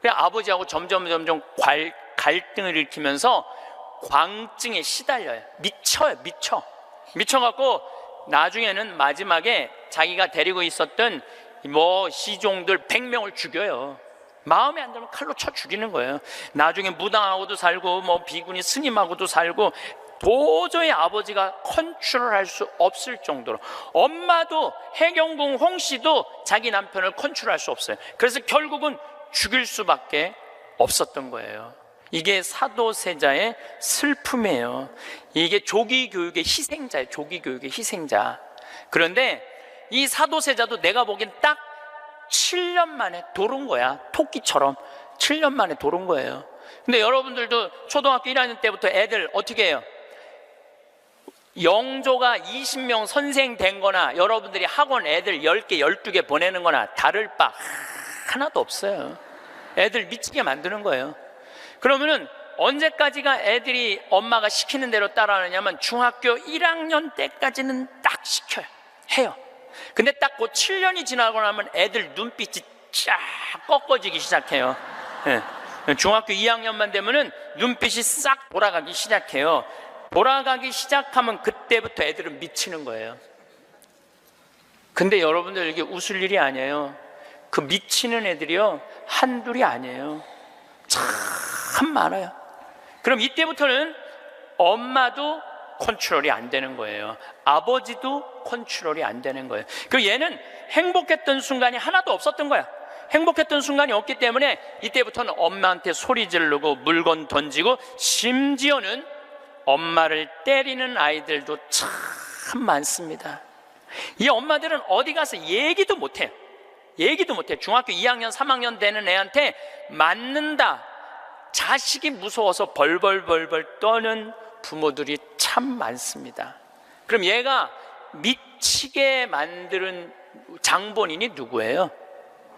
그래 아버지하고 점점 갈등을 일으키면서 광증에 시달려요. 미쳐갖고 나중에는 마지막에 자기가 데리고 있었던 시종들 100명을 죽여요. 마음에 안 들면 칼로 쳐 죽이는 거예요. 나중에 무당하고도 살고 비구니 스님하고도 살고, 도저히 아버지가 컨트롤할 수 없을 정도로. 엄마도 해경궁 홍씨도 자기 남편을 컨트롤할 수 없어요. 그래서 결국은 죽일 수밖에 없었던 거예요. 이게 사도세자의 슬픔이에요. 이게 조기교육의 희생자예요. 조기교육의 희생자. 그런데 이 사도세자도 내가 보기엔 딱 7년 만에 돌은 거야. 토끼처럼 7년 만에 돌은 거예요. 근데 여러분들도 초등학교 1학년 때부터 애들 어떻게 해요? 영조가 20명 선생 된 거나 여러분들이 학원 애들 10개, 12개 보내는 거나 다를 바 하나도 없어요. 애들 미치게 만드는 거예요. 그러면은 언제까지가 애들이 엄마가 시키는 대로 따라하느냐면 중학교 1학년 때까지는 딱 시켜요. 해요. 근데 딱 그 7년이 지나고 나면 애들 눈빛이 쫙 꺾어지기 시작해요. 네. 중학교 2학년만 되면은 눈빛이 싹 돌아가기 시작해요. 돌아가기 시작하면 그때부터 애들은 미치는 거예요. 근데 여러분들 이게 웃을 일이 아니에요. 그 미치는 애들이요, 한둘이 아니에요. 참 많아요. 그럼 이때부터는 엄마도 컨트롤이 안 되는 거예요. 아버지도 컨트롤이 안 되는 거예요. 그리고 얘는 행복했던 순간이 하나도 없었던 거야. 행복했던 순간이 없기 때문에 이때부터는 엄마한테 소리 지르고 물건 던지고, 심지어는 엄마를 때리는 아이들도 참 많습니다. 이 엄마들은 어디 가서 얘기도 못해요. 중학교 2학년 3학년 되는 애한테 맞는다, 자식이 무서워서 벌벌 떠는 부모들이 참 많습니다. 그럼 얘가 미치게 만드는 장본인이 누구예요?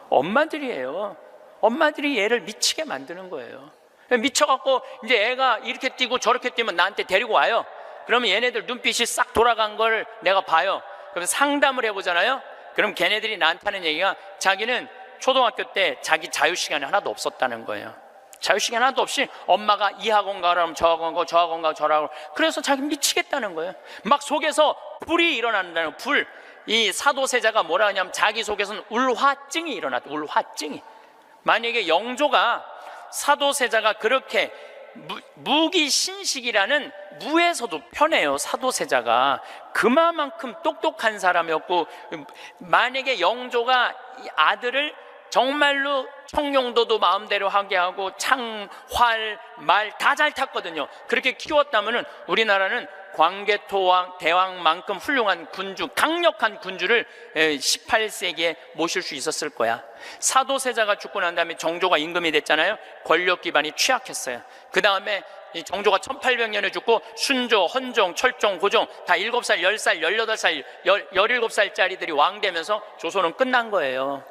엄마들이에요. 엄마들이 얘를 미치게 만드는 거예요. 미쳐갖고 이제 애가 이렇게 뛰고 저렇게 뛰면 나한테 데리고 와요. 그러면 얘네들 눈빛이 싹 돌아간 걸 내가 봐요. 그럼 상담을 해보잖아요. 그럼 걔네들이 나한테 하는 얘기가, 자기는 초등학교 때 자기 자유시간이 하나도 없었다는 거예요. 자유시간 하나도 없이 엄마가 이 학원 가라면 저 학원 가고 저 학원 가고 저 학원 가고, 그래서 자기 미치겠다는 거예요. 막 속에서 불이 일어난다는 불. 이 사도세자가 뭐라 하냐면 자기 속에서는 울화증이 일어났다. 울화증이. 만약에 영조가 사도세자가 그렇게 무기신식이라는 무에서도 편해요. 사도세자가 그만큼 똑똑한 사람이었고, 만약에 영조가 이 아들을 정말로 청룡도도 마음대로 하게 하고 창, 활, 말 다 잘 탔거든요. 그렇게 키웠다면 우리나라는 광개토왕 대왕만큼 훌륭한 군주, 강력한 군주를 18세기에 모실 수 있었을 거야. 사도세자가 죽고 난 다음에 정조가 임금이 됐잖아요. 권력 기반이 취약했어요. 그 다음에 정조가 1800년에 죽고 순조, 헌종, 철종, 고종 다 7살, 10살, 18살, 17살짜리들이 왕 되면서 조선은 끝난 거예요.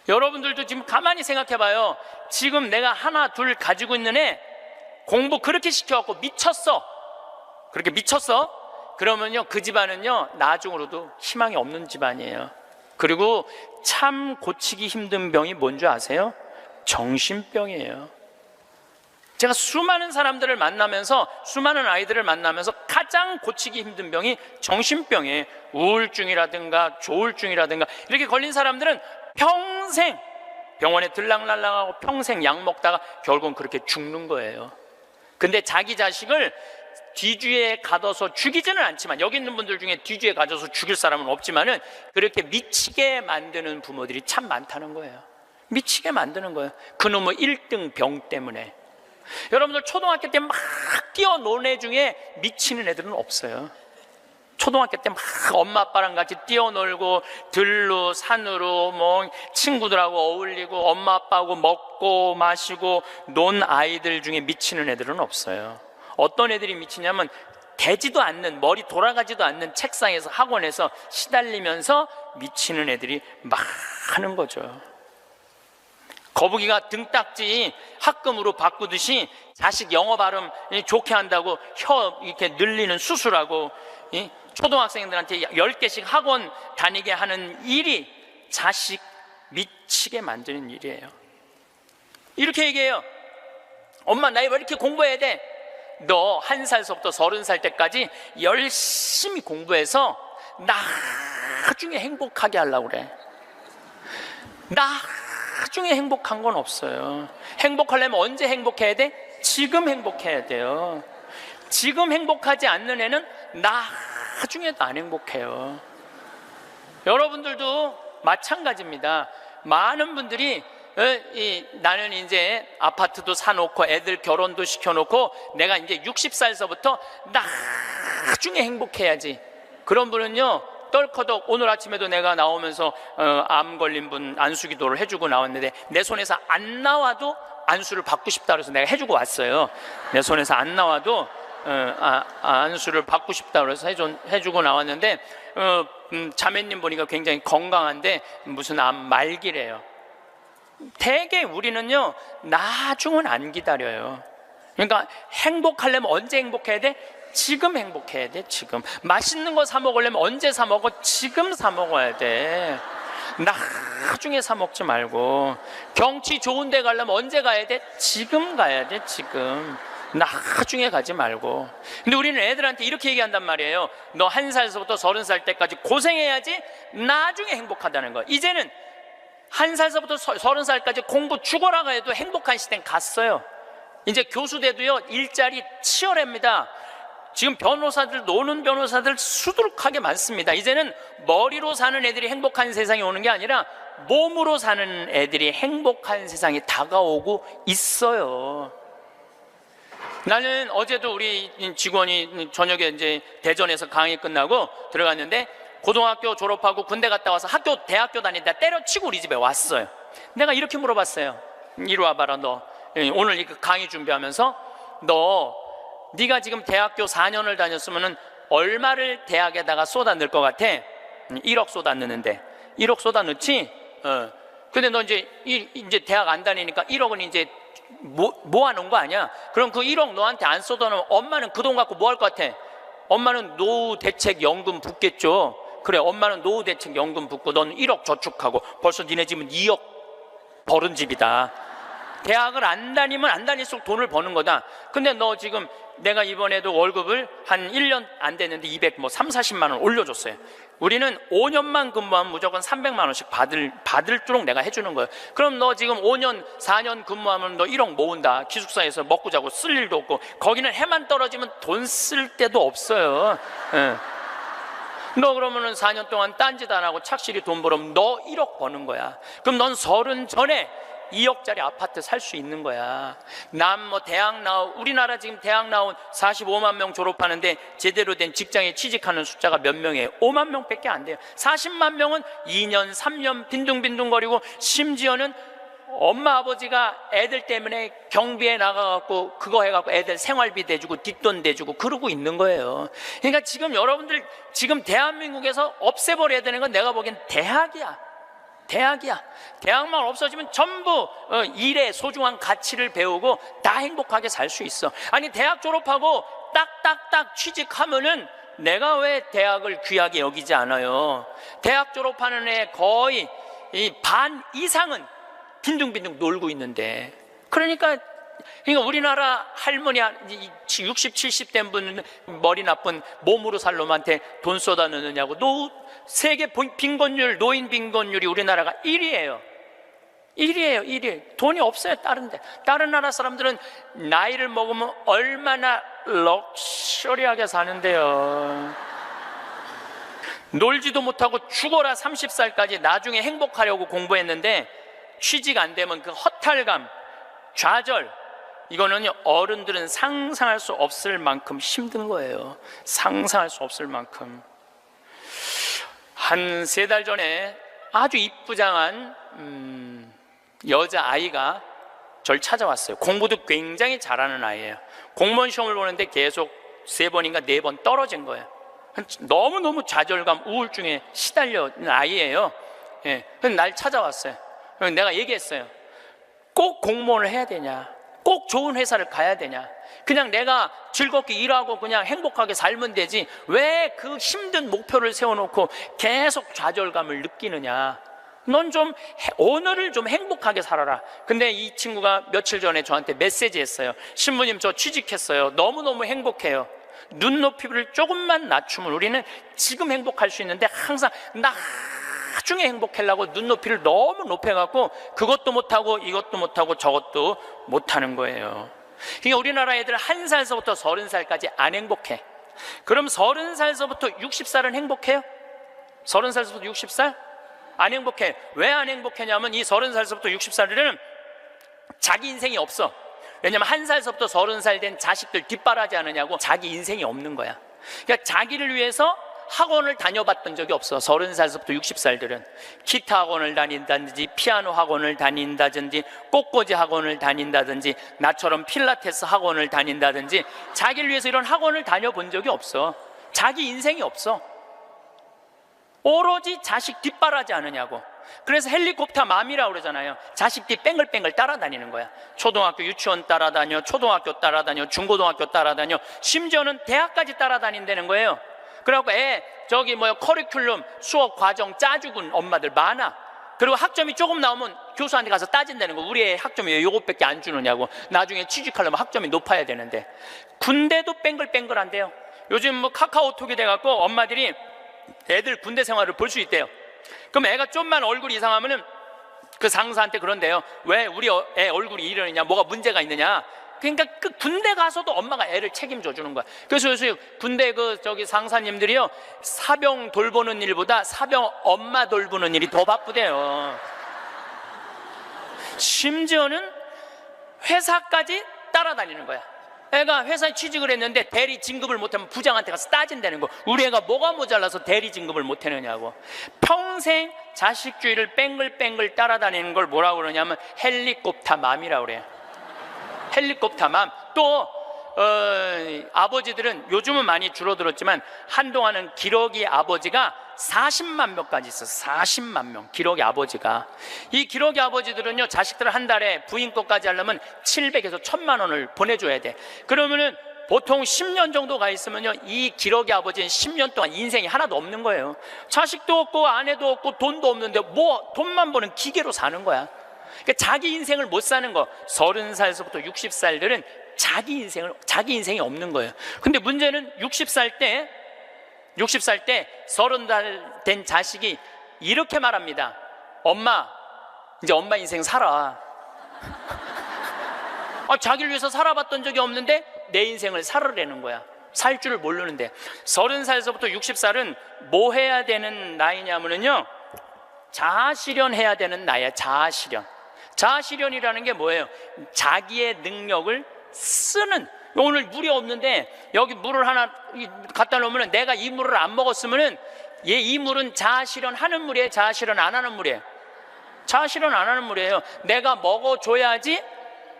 여러분들도 지금 가만히 생각해 봐요. 지금 내가 하나 둘 가지고 있는 애 공부 그렇게 시켜갖고 미쳤어. 그렇게 미쳤어? 그러면요, 그 집안은요 나중으로도 희망이 없는 집안이에요. 그리고 참 고치기 힘든 병이 뭔지 아세요? 정신병이에요. 제가 수많은 사람들을 만나면서, 수많은 아이들을 만나면서 가장 고치기 힘든 병이 정신병이에요. 우울증이라든가 조울증이라든가 이렇게 걸린 사람들은 평생 병원에 들락날락하고 평생 약 먹다가 결국은 그렇게 죽는 거예요. 근데 자기 자식을 뒤주에 가둬서 죽이지는 않지만, 여기 있는 분들 중에 뒤주에 가둬서 죽일 사람은 없지만은 그렇게 미치게 만드는 부모들이 참 많다는 거예요. 미치게 만드는 거예요. 그놈의 1등 병 때문에. 여러분들 초등학교 때 막 뛰어노는 애 중에 미치는 애들은 없어요. 초등학교 때 막 엄마 아빠랑 같이 뛰어놀고 들로 산으로 뭐 친구들하고 어울리고 엄마 아빠하고 먹고 마시고 논 아이들 중에 미치는 애들은 없어요. 어떤 애들이 미치냐면 되지도 않는, 머리 돌아가지도 않는 책상에서 학원에서 시달리면서 미치는 애들이 많은 거죠. 거북이가 등딱지 합금으로 바꾸듯이 자식 영어 발음 좋게 한다고 혀 이렇게 늘리는 수술하고 초등학생들한테 10개씩 학원 다니게 하는 일이 자식 미치게 만드는 일이에요. 이렇게 얘기해요. 엄마, 나 왜 이렇게 공부해야 돼? 너 1살서부터 30살 때까지 열심히 공부해서 나중에 행복하게 하려고 그래. 나중에 행복한 건 없어요. 행복하려면 언제 행복해야 돼? 지금 행복해야 돼요. 지금 행복하지 않는 애는 나중에도 안 행복해요. 여러분들도 마찬가지입니다. 많은 분들이 나는 이제 아파트도 사놓고 애들 결혼도 시켜놓고 내가 이제 60살서부터 나중에 행복해야지. 그런 분은요, 떨커덕 오늘 아침에도 내가 나오면서 암 걸린 분 안수기도를 해주고 나왔는데 내 손에서 안 나와도 안수를 받고 싶다 그래서 내가 해주고 왔어요. 내 손에서 안 나와도 안수를 받고 싶다 그래서 해주고 나왔는데 자매님 보니까 굉장히 건강한데 무슨 암 말기래요. 대개 우리는요 나중은 안 기다려요. 그러니까 행복하려면 언제 행복해야 돼? 지금 행복해야 돼. 지금 맛있는 거 사 먹으려면 언제 사 먹어? 지금 사 먹어야 돼. 나중에 사 먹지 말고. 경치 좋은 데 가려면 언제 가야 돼? 지금 가야 돼. 지금. 나중에 가지 말고. 근데 우리는 애들한테 이렇게 얘기한단 말이에요. 너 1살서부터 30살 때까지 고생해야지 나중에 행복하다는 거. 이제는 1살서부터 30살까지 공부 죽어라 해도 행복한 시대는 갔어요. 이제 교수 돼도요 일자리 치열합니다. 지금 변호사들, 노는 변호사들 수두룩하게 많습니다. 이제는 머리로 사는 애들이 행복한 세상이 오는 게 아니라 몸으로 사는 애들이 행복한 세상이 다가오고 있어요. 나는 어제도 우리 직원이 저녁에 이제 대전에서 강의 끝나고 들어갔는데 고등학교 졸업하고 군대 갔다 와서 대학교 다니다 때려치고 우리 집에 왔어요. 내가 이렇게 물어봤어요. 이리 와봐라. 너 오늘 이 강의 준비하면서 네가 지금 대학교 4년을 다녔으면 얼마를 대학에다가 쏟아 넣을 것 같아? 1억 쏟아 넣는데 1억 쏟아 넣지? 근데 너 이제 대학 안 다니니까 1억은 이제 모아놓은 거 아니야? 그럼 그 1억 너한테 안 쏟아 놓으면 엄마는 그 돈 갖고 뭐 할 것 같아? 엄마는 노후대책연금 붓겠죠. 그래, 엄마는 노후대책연금 붓고 넌 1억 저축하고 벌써 니네 집은 2억 벌은 집이다. 대학을 안 다니면 안 다닐수록 돈을 버는 거다. 근데 너 지금 내가 이번에도 월급을 한 1년 안 됐는데 30, 40만 원 올려줬어요. 우리는 5년만 근무하면 무조건 300만 원씩 받을도록 내가 해주는 거예요. 그럼 너 지금 5년, 4년 근무하면 너 1억 모은다. 기숙사에서 먹고 자고 쓸 일도 없고, 거기는 해만 떨어지면 돈 쓸 데도 없어요. 예. 너 그러면은 4년 동안 딴짓 안 하고 착실히 돈 벌으면 너 1억 버는 거야. 그럼 넌 30 전에 2억짜리 아파트 살 수 있는 거야. 난 뭐 우리나라 지금 대학 나온 45만 명 졸업하는데 제대로 된 직장에 취직하는 숫자가 몇 명이에요? 5만 명밖에 안 돼요. 40만 명은 2년, 3년 빈둥빈둥거리고, 심지어는 엄마 아버지가 애들 때문에 경비에 나가갖고 그거 해갖고 애들 생활비 대주고 뒷돈 대주고 그러고 있는 거예요. 그러니까 지금 여러분들, 지금 대한민국에서 없애버려야 되는 건 내가 보기엔 대학이야. 대학만 없어지면 전부 일의 소중한 가치를 배우고 다 행복하게 살 수 있어. 아니, 대학 졸업하고 딱딱딱 취직하면은 내가 왜 대학을 귀하게 여기지 않아요? 대학 졸업하는 애 거의 반 이상은 빈둥빈둥 놀고 있는데. 그러니까 우리나라 할머니 60, 70 된 분, 머리 나쁜 몸으로 살 놈한테 돈 쏟아 넣느냐고. 세계 빈곤율, 노인 빈곤율이 우리나라가 1위예요. 1위. 돈이 없어요. 다른 나라 사람들은 나이를 먹으면 얼마나 럭셔리하게 사는데요. 놀지도 못하고 죽어라 30살까지 나중에 행복하려고 공부했는데 취직 안 되면 그 허탈감, 좌절, 이거는 어른들은 상상할 수 없을 만큼 힘든 거예요. 상상할 수 없을 만큼. 한 3달 전에 아주 이쁘장한 여자아이가 절 찾아왔어요. 공부도 굉장히 잘하는 아이예요. 공무원 시험을 보는데 계속 3번인가 4번 떨어진 거예요. 너무너무 좌절감, 우울증에 시달려있는 아이예요. 예. 그래서 날 찾아왔어요. 내가 얘기했어요. 꼭 공무원을 해야 되냐? 꼭 좋은 회사를 가야 되냐? 그냥 내가 즐겁게 일하고 그냥 행복하게 살면 되지 왜 그 힘든 목표를 세워놓고 계속 좌절감을 느끼느냐? 넌 좀 오늘을 좀 행복하게 살아라. 근데 이 친구가 며칠 전에 저한테 메시지 했어요. 신부님, 저 취직했어요. 너무너무 행복해요. 눈높이를 조금만 낮추면 우리는 지금 행복할 수 있는데 항상 나중에 행복하려고 눈높이를 너무 높여갖고 그것도 못하고 이것도 못하고 저것도 못하는 거예요. 그러니까 우리나라 애들 1살서부터 30살까지 안 행복해. 그럼 30살서부터 60살은 행복해요? 30살서부터 60살? 안 행복해. 왜 안 행복하냐면 이 30살서부터 60살에는 자기 인생이 없어. 왜냐면 1살서부터 30살 된 자식들 뒷바라지 않느냐고 자기 인생이 없는 거야. 그러니까 자기를 위해서 학원을 다녀봤던 적이 없어. 30살서부터 60살들은 기타 학원을 다닌다든지 피아노 학원을 다닌다든지 꽃꽂이 학원을 다닌다든지 나처럼 필라테스 학원을 다닌다든지 자기를 위해서 이런 학원을 다녀본 적이 없어. 자기 인생이 없어. 오로지 자식 뒷바라지 않느냐고. 그래서 헬리콥터 맘이라고 그러잖아요. 자식 뒤 뺑글뺑글 따라다니는 거야. 초등학교 유치원 따라다녀, 초등학교 따라다녀, 중고등학교 따라다녀, 심지어는 대학까지 따라다닌다는 거예요. 그래갖고 커리큘럼 수업 과정 짜주군 엄마들 많아. 그리고 학점이 조금 나오면 교수한테 가서 따진다는 거. 우리 애 학점이 왜 요것밖에 안 주느냐고. 나중에 취직하려면 학점이 높아야 되는데. 군대도 뺑글뺑글한데요. 요즘 카카오톡이 돼갖고 엄마들이 애들 군대 생활을 볼 수 있대요. 그럼 애가 좀만 얼굴이 이상하면은 그 상사한테 그런대요. 왜 우리 애 얼굴이 이러느냐, 뭐가 문제가 있느냐. 그러니까 그 군대 가서도 엄마가 애를 책임져 주는 거야. 그래서 요새 군대 상사님들이요, 사병 돌보는 일보다 사병 엄마 돌보는 일이 더 바쁘대요. 심지어는 회사까지 따라다니는 거야. 애가 회사에 취직을 했는데 대리 진급을 못하면 부장한테 가서 따진다는 거. 우리 애가 뭐가 모자라서 대리 진급을 못하느냐고. 평생 자식주의를 뺑글뺑글 따라다니는 걸 뭐라고 그러냐면 헬리콥터 맘이라고 그래요. 헬리콥터 맘. 또 아버지들은 요즘은 많이 줄어들었지만 한동안은 기러기 아버지가 40만 명까지 있었어. 40만 명 기러기 아버지가. 이 기러기 아버지들은요, 자식들 한 달에 부인 것까지 하려면 700에서 1000만 원을 보내줘야 돼. 그러면은 보통 10년 정도 가 있으면요, 이 기러기 아버지는 10년 동안 인생이 하나도 없는 거예요. 자식도 없고 아내도 없고 돈도 없는데 뭐 돈만 버는 기계로 사는 거야. 그러니까 자기 인생을 못 사는 거. 30살서부터 60살들은 자기 인생이 없는 거예요. 근데 문제는 60살 때 30살 된 자식이 이렇게 말합니다. 엄마, 이제 엄마 인생 살아. 자기를 위해서 살아봤던 적이 없는데 내 인생을 살으라는 거야. 살 줄을 모르는데. 30살에서부터 60살은 뭐 해야 되는 나이냐면요, 자아실현해야 되는 나이야. 자아실현이라는 게 뭐예요? 자기의 능력을 쓰는. 오늘 물이 없는데 여기 물을 하나 갖다 놓으면 내가 이 물을 안 먹었으면은 이 물은 자아실현하는 물이에요? 자아실현 안 하는 물이에요? 자아실현 안 하는 물이에요. 내가 먹어줘야지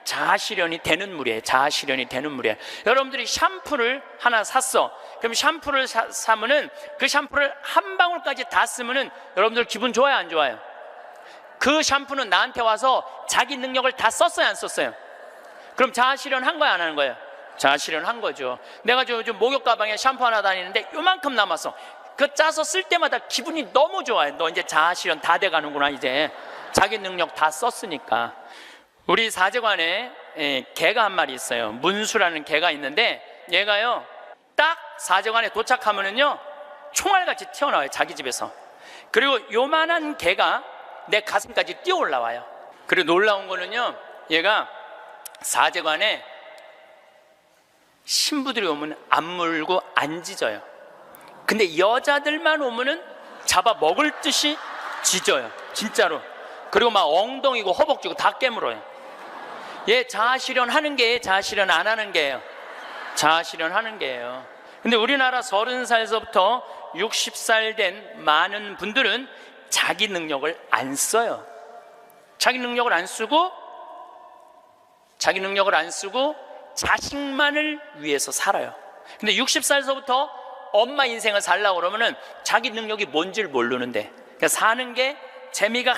자아실현이 되는 물이에요. 자아실현이 되는 물이에요. 여러분들이 샴푸를 하나 샀어. 그럼 샴푸를 사면은 그 샴푸를 한 방울까지 다 쓰면은 여러분들 기분 좋아요, 안 좋아요? 그 샴푸는 나한테 와서 자기 능력을 다 썼어요, 안 썼어요? 그럼 자아실현 한 거야, 안 하는 거예요? 자아실현 한 거죠. 내가 요즘 목욕 가방에 샴푸 하나 다니는데 요만큼 남았어. 그 짜서 쓸 때마다 기분이 너무 좋아요. 너 이제 자아실현 다 돼가는구나. 이제 자기 능력 다 썼으니까. 우리 사제관에 개가 한 마리 있어요. 문수라는 개가 있는데 얘가요, 딱 사제관에 도착하면은요 총알같이 튀어나와요, 자기 집에서. 그리고 요만한 개가 내 가슴까지 뛰어 올라와요. 그리고 놀라운 거는요, 얘가 사제관에 신부들이 오면 안 물고 안 짖어요. 근데 여자들만 오면은 잡아 먹을 듯이 짖어요, 진짜로. 그리고 막 엉덩이고 허벅지고 다 깨물어요. 얘 자아실현 하는 게예요, 자아실현 안 하는 게예요? 자아실현 하는 게예요. 근데 우리나라 30살에서부터 60살 된 많은 분들은 자기 능력을 안 써요. 자기 능력을 안 쓰고 자식만을 위해서 살아요. 근데 60살에서부터 엄마 인생을 살려고 그러면은 자기 능력이 뭔지를 모르는데, 그러니까 사는 게 재미가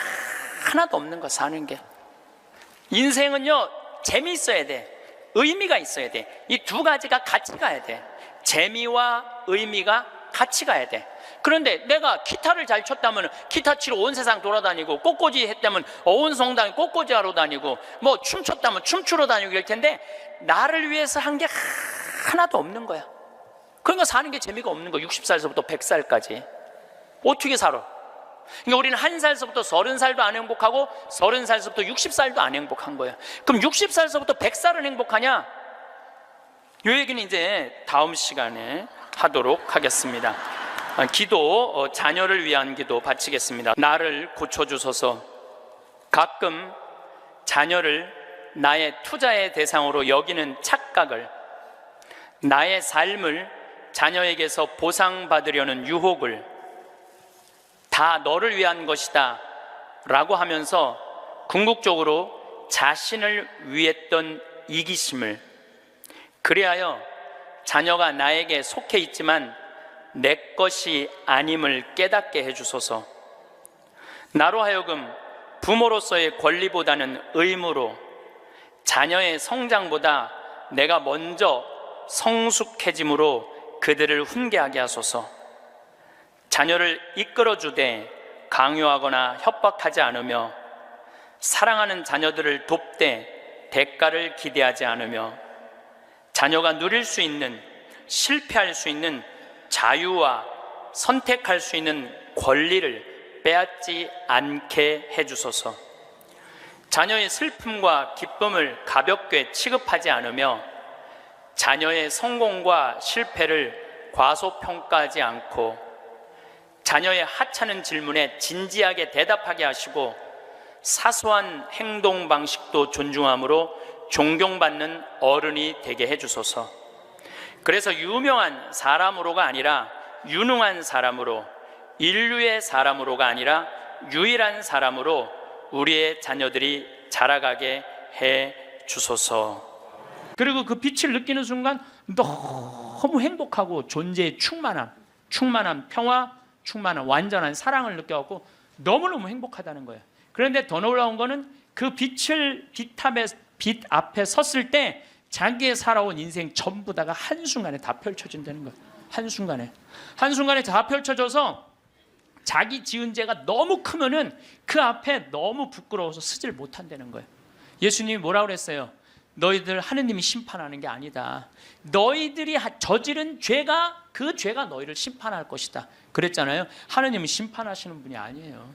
하나도 없는 거. 사는 게, 인생은요 재미있어야 돼, 의미가 있어야 돼. 이 두 가지가 같이 가야 돼. 재미와 의미가 같이 가야 돼. 그런데 내가 기타를 잘 쳤다면 기타 치러 온 세상 돌아다니고, 꽃꽂이 했다면 온 성당에 꽃꽂이 하러 다니고, 뭐 춤췄다면 춤추러 다니고 이럴 텐데 나를 위해서 한 게 하나도 없는 거야. 그러니까 사는 게 재미가 없는 거야. 60살에서부터 100살까지 어떻게 살아? 그러니까 우리는 1살에서부터 30살도 안 행복하고 30살에서부터 60살도 안 행복한 거야. 그럼 60살에서부터 100살은 행복하냐? 이 얘기는 이제 다음 시간에 하도록 하겠습니다. 기도, 자녀를 위한 기도 바치겠습니다. 나를 고쳐주소서. 가끔 자녀를 나의 투자의 대상으로 여기는 착각을, 나의 삶을 자녀에게서 보상받으려는 유혹을, 다 너를 위한 것이다 라고 하면서 궁극적으로 자신을 위했던 이기심을, 그리하여 자녀가 나에게 속해 있지만 내 것이 아님을 깨닫게 해주소서. 나로 하여금 부모로서의 권리보다는 의무로, 자녀의 성장보다 내가 먼저 성숙해짐으로 그들을 훈계하게 하소서. 자녀를 이끌어주되 강요하거나 협박하지 않으며, 사랑하는 자녀들을 돕되 대가를 기대하지 않으며, 자녀가 누릴 수 있는, 실패할 수 있는 자유와 선택할 수 있는 권리를 빼앗지 않게 해주소서. 자녀의 슬픔과 기쁨을 가볍게 취급하지 않으며, 자녀의 성공과 실패를 과소평가하지 않고, 자녀의 하찮은 질문에 진지하게 대답하게 하시고, 사소한 행동 방식도 존중함으로 존경받는 어른이 되게 해주소서. 그래서 유명한 사람으로가 아니라 유능한 사람으로, 인류의 사람으로가 아니라 유일한 사람으로 우리의 자녀들이 자라가게 해 주소서. 그리고 그 빛을 느끼는 순간 너무 행복하고 존재의 충만함, 평화, 충만함, 완전한 사랑을 느껴갖고 너무너무 행복하다는 거예요. 그런데 더 놀라운 거는 그 빛 앞에 섰을 때 자기의 살아온 인생 전부 다가 한순간에 다 펼쳐진다는 거예요. 한순간에 다 펼쳐져서 자기 지은 죄가 너무 크면은 그 앞에 너무 부끄러워서 쓰질 못한다는 거예요. 예수님이 뭐라고 그랬어요? 너희들 하느님이 심판하는 게 아니다. 너희들이 저지른 죄가 그 죄가 너희를 심판할 것이다. 그랬잖아요. 하느님은 심판하시는 분이 아니에요.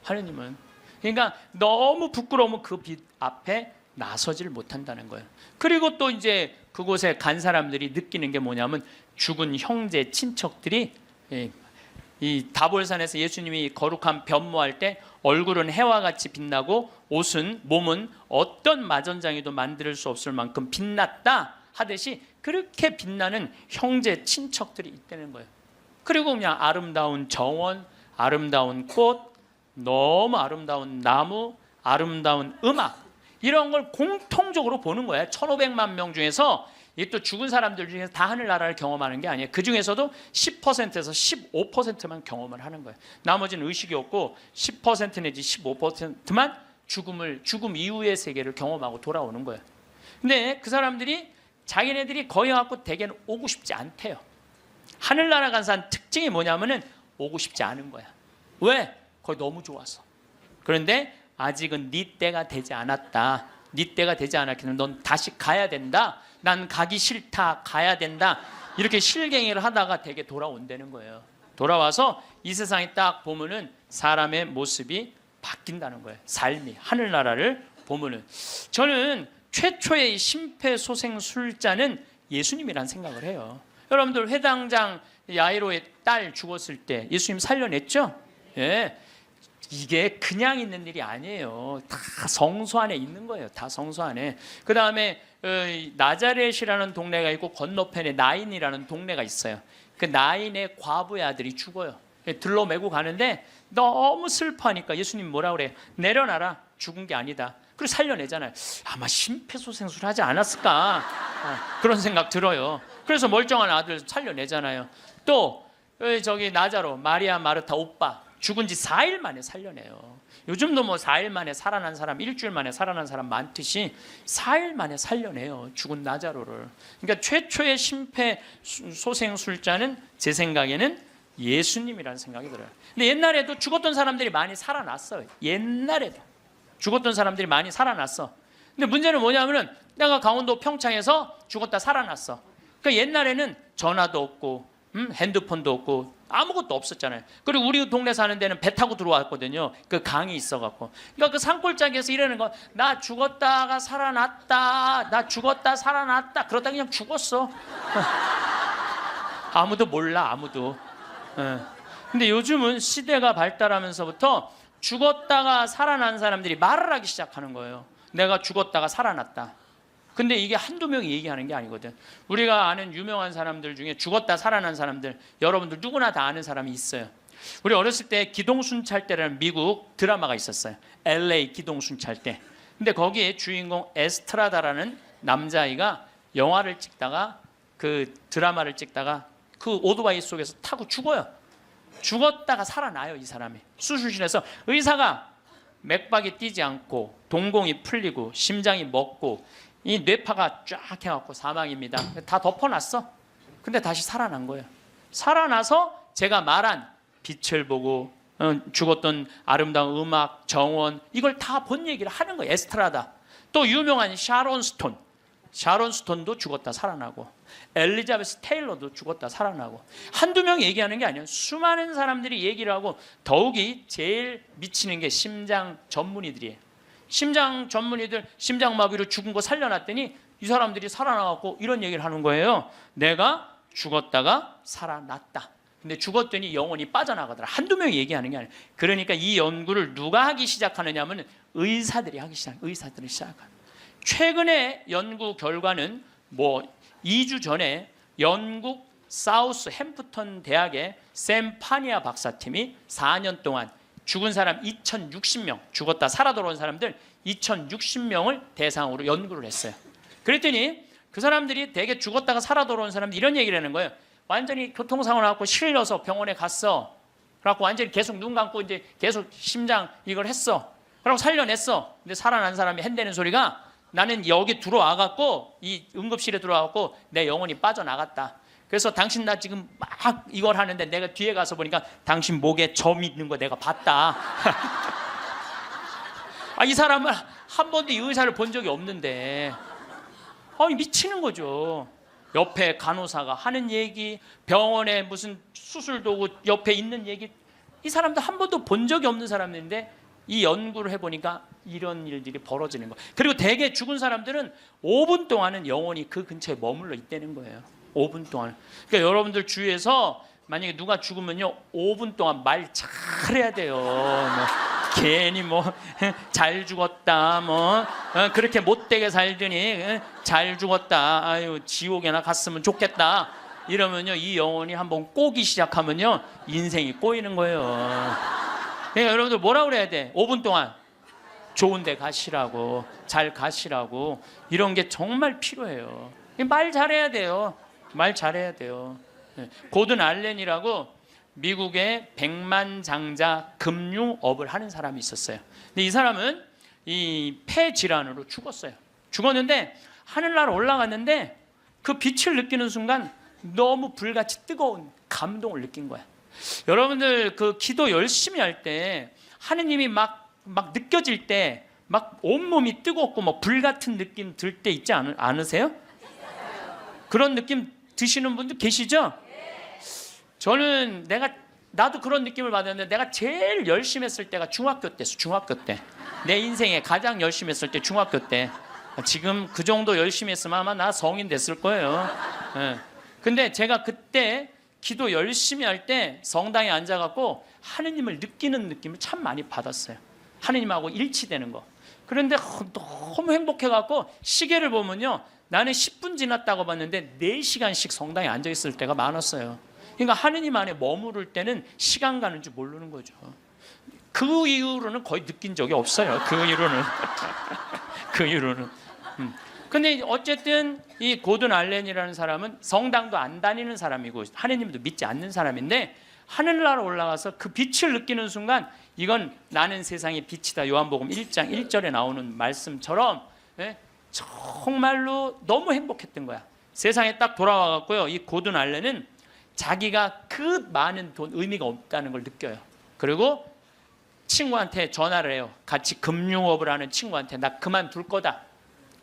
하느님은. 그러니까 너무 부끄러우면 그 빛 앞에 나서질 못한다는 거예요. 그리고 또 이제 그곳에 간 사람들이 느끼는 게 뭐냐면 죽은 형제 친척들이 이 다볼산에서 예수님이 거룩한 변모할 때 얼굴은 해와 같이 빛나고 옷은 몸은 어떤 마전장이도 만들 수 없을 만큼 빛났다 하듯이 그렇게 빛나는 형제 친척들이 있다는 거예요. 그리고 그냥 아름다운 정원, 아름다운 꽃, 너무 아름다운 나무, 아름다운 음악 이런 걸 공통적으로 보는 거예요. 1,500만 명 중에서 이 또 죽은 사람들 중에서 다 하늘나라를 경험하는 게 아니에요. 그 중에서도 10%에서 15%만 경험을 하는 거예요. 나머지는 의식이 없고 10% 내지 15%만 죽음 이후의 세계를 경험하고 돌아오는 거예요. 근데 그 사람들이 자기네들이 거기 갖고 대개는 오고 싶지 않대요. 하늘나라 간 사람 특징이 뭐냐면은 오고 싶지 않은 거야. 왜? 거기 너무 좋아서. 그런데 아직은 네 때가 되지 않았다. 네 때가 되지 않았기 때문에 넌 다시 가야 된다. 난 가기 싫다. 가야 된다. 이렇게 실갱이를 하다가 되게 돌아온다는 거예요. 돌아와서 이 세상에 딱 보면은 사람의 모습이 바뀐다는 거예요. 삶이 하늘나라를 보면은 저는 최초의 심폐소생술자는 예수님이란 생각을 해요. 여러분들 회당장 야이로의 딸 죽었을 때 예수님 살려냈죠? 예. 이게 그냥 있는 일이 아니에요. 다 성소 안에 있는 거예요. 다 성소 안에. 그 다음에 나자렛이라는 동네가 있고 건너편에 나인이라는 동네가 있어요. 그 나인의 과부의 아들이 죽어요. 들러 메고 가는데 너무 슬퍼하니까 예수님 뭐라 그래요? 내려놔라. 죽은 게 아니다. 그리고 살려내잖아요. 아마 심폐소생술 하지 않았을까? 그런 생각 들어요. 그래서 멀쩡한 아들 살려내잖아요. 또 저기 나자로 마리아 마르타 오빠 죽은 지 4일 만에 살려내요. 요즘도 뭐 4일 만에 살아난 사람, 일주일 만에 살아난 사람 많듯이 4일 만에 살려내요. 죽은 나자로를. 그러니까 최초의 심폐소생술자는 제 생각에는 예수님이라는 생각이 들어요. 근데 옛날에도 죽었던 사람들이 많이 살아났어요. 옛날에도 죽었던 사람들이 많이 살아났어. 근데 문제는 뭐냐면은 내가 강원도 평창에서 죽었다 살아났어. 그러니까 옛날에는 전화도 없고 핸드폰도 없고 아무것도 없었잖아요. 그리고 우리 동네 사는 데는 배 타고 들어왔거든요. 그 강이 있어갖고. 그러니까 그 산골짜기에서 이러는 거, 나 죽었다가 살아났다. 나 죽었다 살아났다. 그러다 그냥 죽었어. 아무도 몰라, 아무도. 근데 요즘은 시대가 발달하면서부터 죽었다가 살아난 사람들이 말을 하기 시작하는 거예요. 내가 죽었다가 살아났다. 근데 이게 한두 명이 얘기하는 게 아니거든. 우리가 아는 유명한 사람들 중에 죽었다 살아난 사람들 여러분들 누구나 다 아는 사람이 있어요. 우리 어렸을 때 기동순찰대라는 미국 드라마가 있었어요. LA 기동순찰대. 근데 거기에 주인공 에스트라다라는 남자아이가 영화를 찍다가 그 드라마를 찍다가 그 오토바이 속에서 타고 죽어요. 죽었다가 살아나요. 이 사람이 수술실에서 의사가 맥박이 뛰지 않고 동공이 풀리고 심장이 멎고 이 뇌파가 쫙 해갖고 사망입니다. 다 덮어놨어. 근데 다시 살아난 거예요. 살아나서 제가 말한 빛을 보고 죽었던 아름다운 음악, 정원 이걸 다 본 얘기를 하는 거예요. 에스트라다. 또 유명한 샤론 스톤도 죽었다 살아나고 엘리자베스 테일러도 죽었다 살아나고 한두 명 얘기하는 게 아니에요. 수많은 사람들이 얘기를 하고 더욱이 제일 미치는 게 심장 전문의들이에요. 심장 전문의들 심장마비로 죽은 거 살려놨더니 이 사람들이 살아나갖고 이런 얘기를 하는 거예요. 내가 죽었다가 살아났다. 근데 죽었더니 영혼이 빠져나가더라. 한두 명이 얘기하는 게 아니에요. 그러니까 이 연구를 누가 하기 시작하느냐 하면 의사들이 시작하는. 최근에 연구 결과는 뭐 2주 전에 영국 사우스 햄프턴 대학의 샘 파니아 박사팀이 4년 동안 죽은 사람 2060명, 죽었다 살아 돌아온 사람들 2060명을 대상으로 연구를 했어요. 그랬더니 그 사람들이 대개 죽었다가 살아 돌아온 사람들 이런 얘기를 하는 거예요. 완전히 교통사고 나고 실려서 병원에 갔어. 그래갖고 완전히 계속 눈 감고 이제 계속 심장 이걸 했어. 그러고 살려냈어. 근데 살아난 사람이 핸대는 소리가 나는 여기 들어와갖고 이 응급실에 들어와갖고 내 영혼이 빠져나갔다. 그래서 당신 나 지금 막 이걸 하는데 내가 뒤에 가서 보니까 당신 목에 점 있는 거 내가 봤다. 이 사람은 한 번도 이 의사를 본 적이 없는데 미치는 거죠. 옆에 간호사가 하는 얘기, 병원에 무슨 수술 도구 옆에 있는 얘기, 이 사람도 한 번도 본 적이 없는 사람인데 이 연구를 해보니까 이런 일들이 벌어지는 거예요. 그리고 대개 죽은 사람들은 5분 동안은 영원히 그 근처에 머물러 있다는 거예요. 5분 동안. 그러니까 여러분들 주위에서 만약에 누가 죽으면요 5분 동안 말 잘해야 돼요. 괜히 잘 죽었다, 그렇게 못되게 살더니 잘 죽었다, 아유 지옥에나 갔으면 좋겠다 이러면요 이 영혼이 한번 꼬기 시작하면요 인생이 꼬이는 거예요. 그러니까 여러분들 뭐라 그래야 돼? 5분 동안 좋은 데 가시라고, 잘 가시라고, 이런 게 정말 필요해요. 말 잘해야 돼요. 말 잘해야 돼요. 고든 알렌이라고 미국의 백만장자 금융업을 하는 사람이 있었어요. 근데 이 사람은 이 폐 질환으로 죽었어요. 죽었는데 하늘나라 올라갔는데 그 빛을 느끼는 순간 너무 불같이 뜨거운 감동을 느낀 거야. 여러분들 그 기도 열심히 할 때 하느님이 막 느껴질 때 막 온몸이 뜨겁고 불 같은 느낌 들 때 있지 않으세요? 그런 느낌 드시는 분들 계시죠? 저는 나도 그런 느낌을 받았는데 내가 제일 열심히 했을 때가 중학교 때였어. 중학교 때. 내 인생에 가장 열심히 했을 때 중학교 때. 지금 그 정도 열심히 했으면 아마 나 성인 됐을 거예요. 근데 제가 그때 기도 열심히 할 때 성당에 앉아갖고 하느님을 느끼는 느낌을 참 많이 받았어요. 하느님하고 일치되는 거. 그런데 너무 행복해갖고 시계를 보면요 나는 10분 지났다고 봤는데 4시간씩 성당에 앉아있을 때가 많았어요. 그러니까 하느님 안에 머무를 때는 시간 가는 줄 모르는 거죠. 그 이후로는 거의 느낀 적이 없어요. 그 이후로는. 그 이후로는. 근데 어쨌든 이 고든 알렌이라는 사람은 성당도 안 다니는 사람이고 하느님도 믿지 않는 사람인데 하늘나라 올라가서 그 빛을 느끼는 순간 이건 나는 세상의 빛이다. 요한복음 1장 1절에 나오는 말씀처럼 정말로 너무 행복했던 거야. 세상에 딱 돌아와갖고요. 이 고든 알렌은 자기가 그 많은 돈 의미가 없다는 걸 느껴요. 그리고 친구한테 전화를 해요. 같이 금융업을 하는 친구한테 나 그만둘 거다.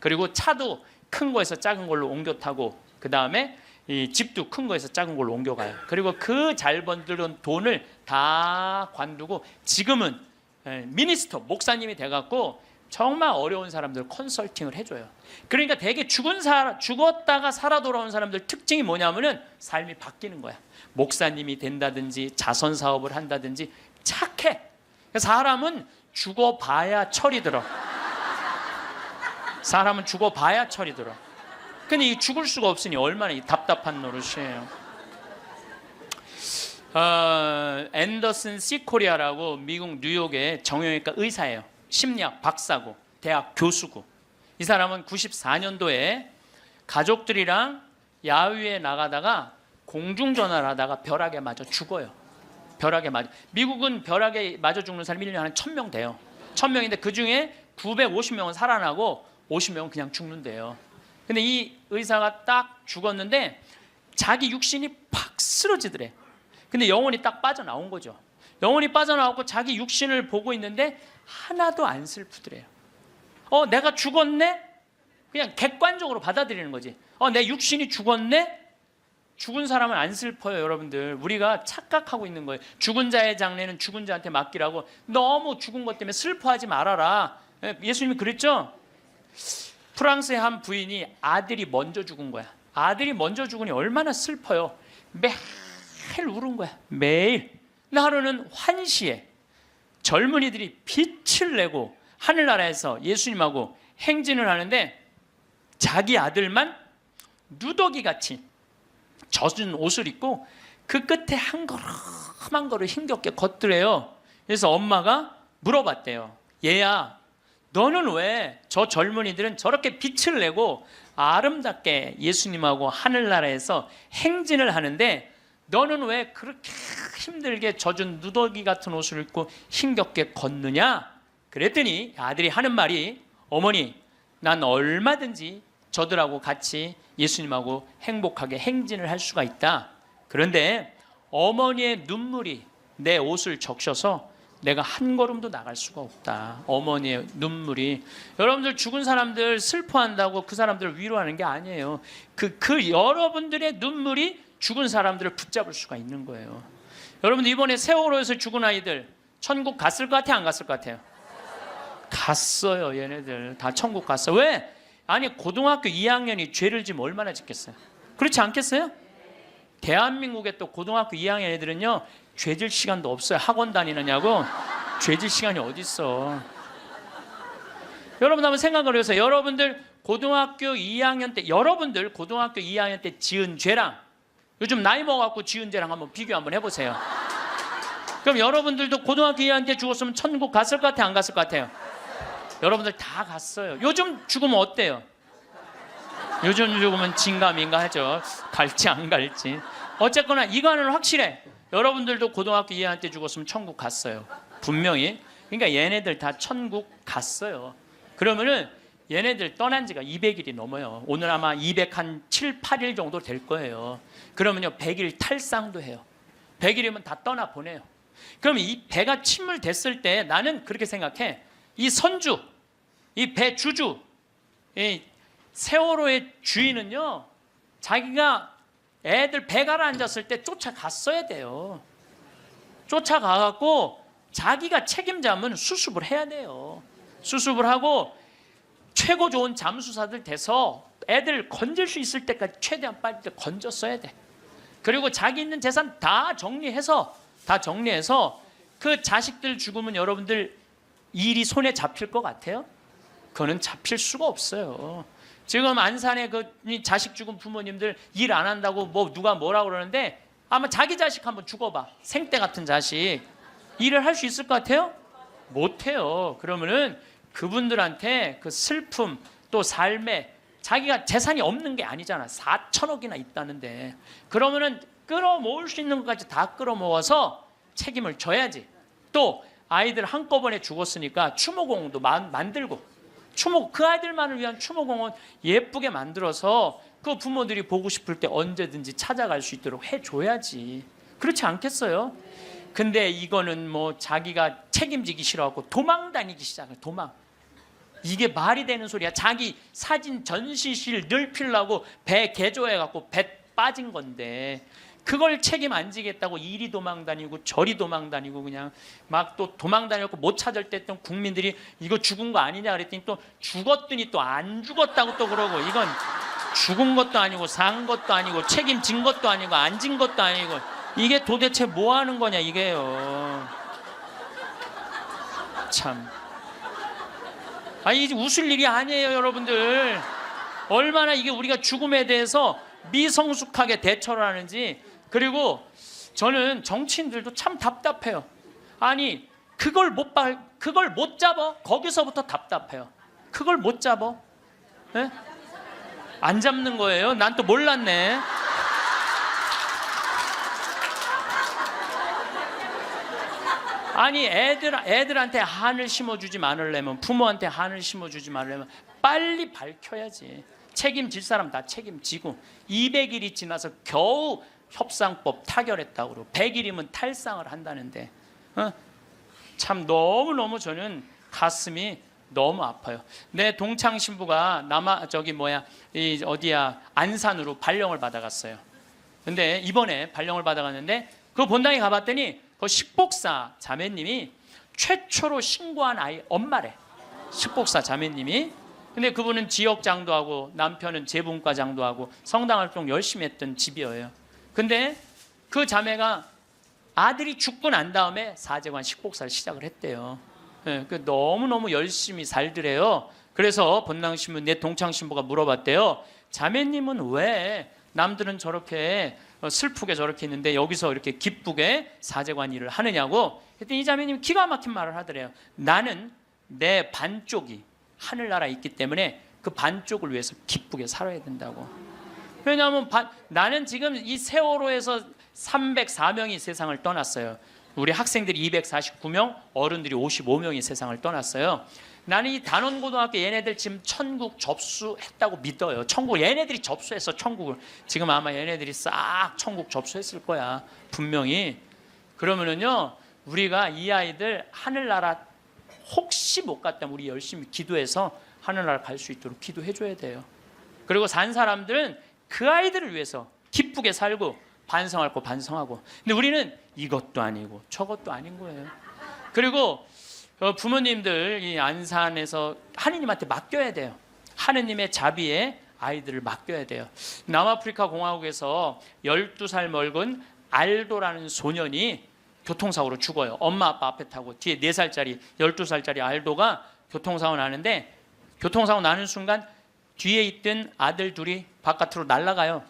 그리고 차도 큰 거에서 작은 걸로 옮겨 타고 그 다음에 이 집도 큰 거에서 작은 걸로 옮겨가요. 그리고 그 잘 번들은 돈을 다 관두고 지금은 미니스터 목사님이 돼갖고 정말 어려운 사람들 컨설팅을 해줘요. 그러니까 되게 죽었다가 살아 돌아온 사람들 특징이 뭐냐면은 삶이 바뀌는 거야. 목사님이 된다든지 자선 사업을 한다든지 착해. 사람은 죽어봐야 철이 들어. 사람은 죽어봐야 철이 들어. 근데 이 죽을 수가 없으니 얼마나 이 답답한 노릇이에요. 앤더슨 시코리아라고 미국 뉴욕의 정형외과 의사예요. 심리학 박사고 대학 교수고. 이 사람은 94년도에 가족들이랑 야외에 나가다가 공중전화를 하다가 벼락에 맞아 죽어요. 벼락에 맞아. 미국은 벼락에 맞아 죽는 사람이 1년에 한 1000명 돼요. 1000명인데 그중에 950명은 살아나고 50명은 그냥 죽는데요. 근데 이 의사가 딱 죽었는데 자기 육신이 팍 쓰러지더래. 근데 영혼이 딱 빠져나온 거죠. 영혼이 빠져나오고 자기 육신을 보고 있는데 하나도 안 슬프더래요. 내가 죽었네? 그냥 객관적으로 받아들이는 거지. 내 육신이 죽었네? 죽은 사람은 안 슬퍼요, 여러분들. 우리가 착각하고 있는 거예요. 죽은 자의 장례는 죽은 자한테 맡기라고. 너무 죽은 것 때문에 슬퍼하지 말아라. 예수님이 그랬죠? 프랑스의 한 부인이 아들이 먼저 죽은 거야. 아들이 먼저 죽으니 얼마나 슬퍼요. 매일 울은 거야. 매일. 근데 하루는 환시에 젊은이들이 빛을 내고 하늘나라에서 예수님하고 행진을 하는데 자기 아들만 누더기같이 젖은 옷을 입고 그 끝에 한 걸음 한 걸음 힘겹게 걷더래요. 그래서 엄마가 물어봤대요. 얘야, 너는 왜 저 젊은이들은 저렇게 빛을 내고 아름답게 예수님하고 하늘나라에서 행진을 하는데 너는 왜 그렇게 힘들게 젖은 누더기 같은 옷을 입고 힘겹게 걷느냐? 그랬더니 아들이 하는 말이 어머니, 난 얼마든지 저들하고 같이 예수님하고 행복하게 행진을 할 수가 있다. 그런데 어머니의 눈물이 내 옷을 적셔서 내가 한 걸음도 나갈 수가 없다. 어머니의 눈물이. 여러분들 죽은 사람들 슬퍼한다고 그 사람들을 위로하는 게 아니에요. 그 여러분들의 눈물이 죽은 사람들을 붙잡을 수가 있는 거예요. 여러분들 이번에 세월호에서 죽은 아이들 천국 갔을 것 같아요? 안 갔을 것 같아요? 갔어요. 얘네들 다 천국 갔어. 왜? 아니 고등학교 2학년이 죄를 지면 얼마나 짓겠어요? 그렇지 않겠어요? 대한민국의 또 고등학교 2학년 애들은요 죄질 시간도 없어요. 학원 다니느냐고 죄질 시간이 어디 있어. 여러분 한번 생각을 해보세요. 여러분들 고등학교 2학년 때 지은 죄랑 요즘 나이 먹어갖고 지은 죄랑 한번 비교 한번 해보세요. 그럼 여러분들도 고등학교 2학년 때 죽었으면 천국 갔을 것 같아요? 안 갔을 것 같아요? 여러분들 다 갔어요. 요즘 죽으면 어때요? 요즘 죽으면 진감인가 하죠. 갈지 안 갈지. 어쨌거나 이거는 확실해. 여러분들도 고등학교 2학년 때 죽었으면 천국 갔어요. 분명히. 그러니까 얘네들 다 천국 갔어요. 그러면은 얘네들 떠난 지가 200일이 넘어요. 오늘 아마 207, 8일 정도 될 거예요. 그러면요 100일 탈상도 해요. 100일이면 다 떠나보내요. 그럼 이 배가 침몰됐을 때 나는 그렇게 생각해. 이 선주, 이 배 주주, 이 세월호의 주인은요 자기가 애들 배 가라앉았을 때 쫓아갔어야 돼요. 쫓아가갖고 자기가 책임자면 수습을 해야 돼요. 수습을 하고 최고 좋은 잠수사들 돼서 애들 건질 수 있을 때까지 최대한 빨리 건졌어야 돼. 그리고 자기 있는 재산 다 정리해서 그 자식들 죽으면 여러분들 일이 손에 잡힐 것 같아요? 그거는 잡힐 수가 없어요. 지금 안산에 그 자식 죽은 부모님들 일 안 한다고 뭐 누가 뭐라 그러는데 아마 자기 자식 한번 죽어봐. 생떼 같은 자식. 일을 할 수 있을 것 같아요? 못해요. 그러면은 그분들한테 그 슬픔 또 삶에 자기가 재산이 없는 게 아니잖아. 4천억이나 있다는데. 그러면은 끌어모을 수 있는 것까지 다 끌어모아서 책임을 져야지. 또 아이들 한꺼번에 죽었으니까 추모공원도 만들고 그 아이들만을 위한 추모공원 예쁘게 만들어서 그 부모들이 보고 싶을 때 언제든지 찾아갈 수 있도록 해줘야지. 그렇지 않겠어요? 근데 이거는 뭐 자기가 책임지기 싫어하고 도망 다니기 시작해. 도망. 이게 말이 되는 소리야. 자기 사진 전시실 넓히려고 배 개조해갖고 배 빠진 건데 그걸 책임 안 지겠다고 이리 도망 다니고 저리 도망 다니고 그냥 막 또 도망 다녔고 못 찾을 때 또 국민들이 이거 죽은 거 아니냐 그랬더니 또 죽었더니 또 안 죽었다고 또 그러고 이건 죽은 것도 아니고 산 것도 아니고 책임진 것도 아니고 안 진 것도 아니고 이게 도대체 뭐 하는 거냐 이게요. 참. 아니 이제 웃을 일이 아니에요 여러분들. 얼마나 이게 우리가 죽음에 대해서 미성숙하게 대처를 하는지. 그리고 저는 정치인들도 참 답답해요. 아니 그걸 못 잡아? 거기서부터 답답해요. 그걸 못 잡아? 네? 안 잡는 거예요? 난 또 몰랐네. 아니 애들한테 한을 심어주지 말으려면 부모한테 한을 심어주지 말으려면 빨리 밝혀야지. 책임질 사람 다 책임지고 200일이 지나서 겨우 협상법 타결했다고 그러고 100일이면 탈상을 한다는데 참 너무너무 저는 가슴이 너무 아파요. 내 동창 신부가 안산으로 발령을 받아갔어요. 근데 이번에 발령을 받아갔는데 그 본당에 가봤더니 그 식복사 자매님이 최초로 신고한 아이 엄마래. 식복사 자매님이. 근데 그분은 지역장도 하고 남편은 재분과장도 하고 성당활동 열심히 했던 집이에요. 근데 그 자매가 아들이 죽고 난 다음에 사제관 식복사를 시작을 했대요. 네, 너무너무 열심히 살더래요. 그래서 본당신부 내 동창신부가 물어봤대요. 자매님은 왜 남들은 저렇게 슬프게 저렇게 있는데 여기서 이렇게 기쁘게 사제관 일을 하느냐고. 그랬더니 이 자매님이 기가 막힌 말을 하더래요. 나는 내 반쪽이 하늘나라에 있기 때문에 그 반쪽을 위해서 기쁘게 살아야 된다고. 왜냐하면 나는 지금 이 세월호에서 304명이 세상을 떠났어요. 우리 학생들이 249명, 어른들이 55명이 세상을 떠났어요. 나는 이 단원고등학교 얘네들 지금 천국 접수했다고 믿어요. 천국 얘네들이 접수했어. 천국을. 지금 아마 얘네들이 싹 천국 접수했을 거야. 분명히. 그러면은요 우리가 이 아이들 하늘나라 혹시 못 갔다면 우리 열심히 기도해서 하늘나라 갈 수 있도록 기도해 줘야 돼요. 그리고 산 사람들은 그 아이들을 위해서 기쁘게 살고 반성할 거 반성하고. 근데 우리는 이것도 아니고 저것도 아닌 거예요. 그리고 부모님들 이 안산에서 하느님한테 맡겨야 돼요. 하느님의 자비에 아이들을 맡겨야 돼요. 남아프리카 공화국에서 12살 먹은 알도라는 소년이 교통사고로 죽어요. 엄마 아빠 앞에 타고 뒤에 4살짜리 12살짜리 알도가 교통사고 나는데, 교통사고 나는 순간 뒤에 있던 아들 둘이 바깥으로 날아가요.